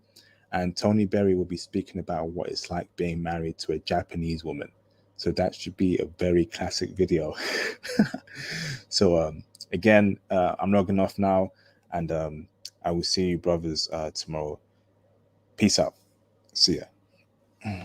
and Tony Berry will be speaking about what it's like being married to a Japanese woman. So that should be a very classic video. So again, I'm logging off now, and I will see you brothers tomorrow. Peace out. See ya.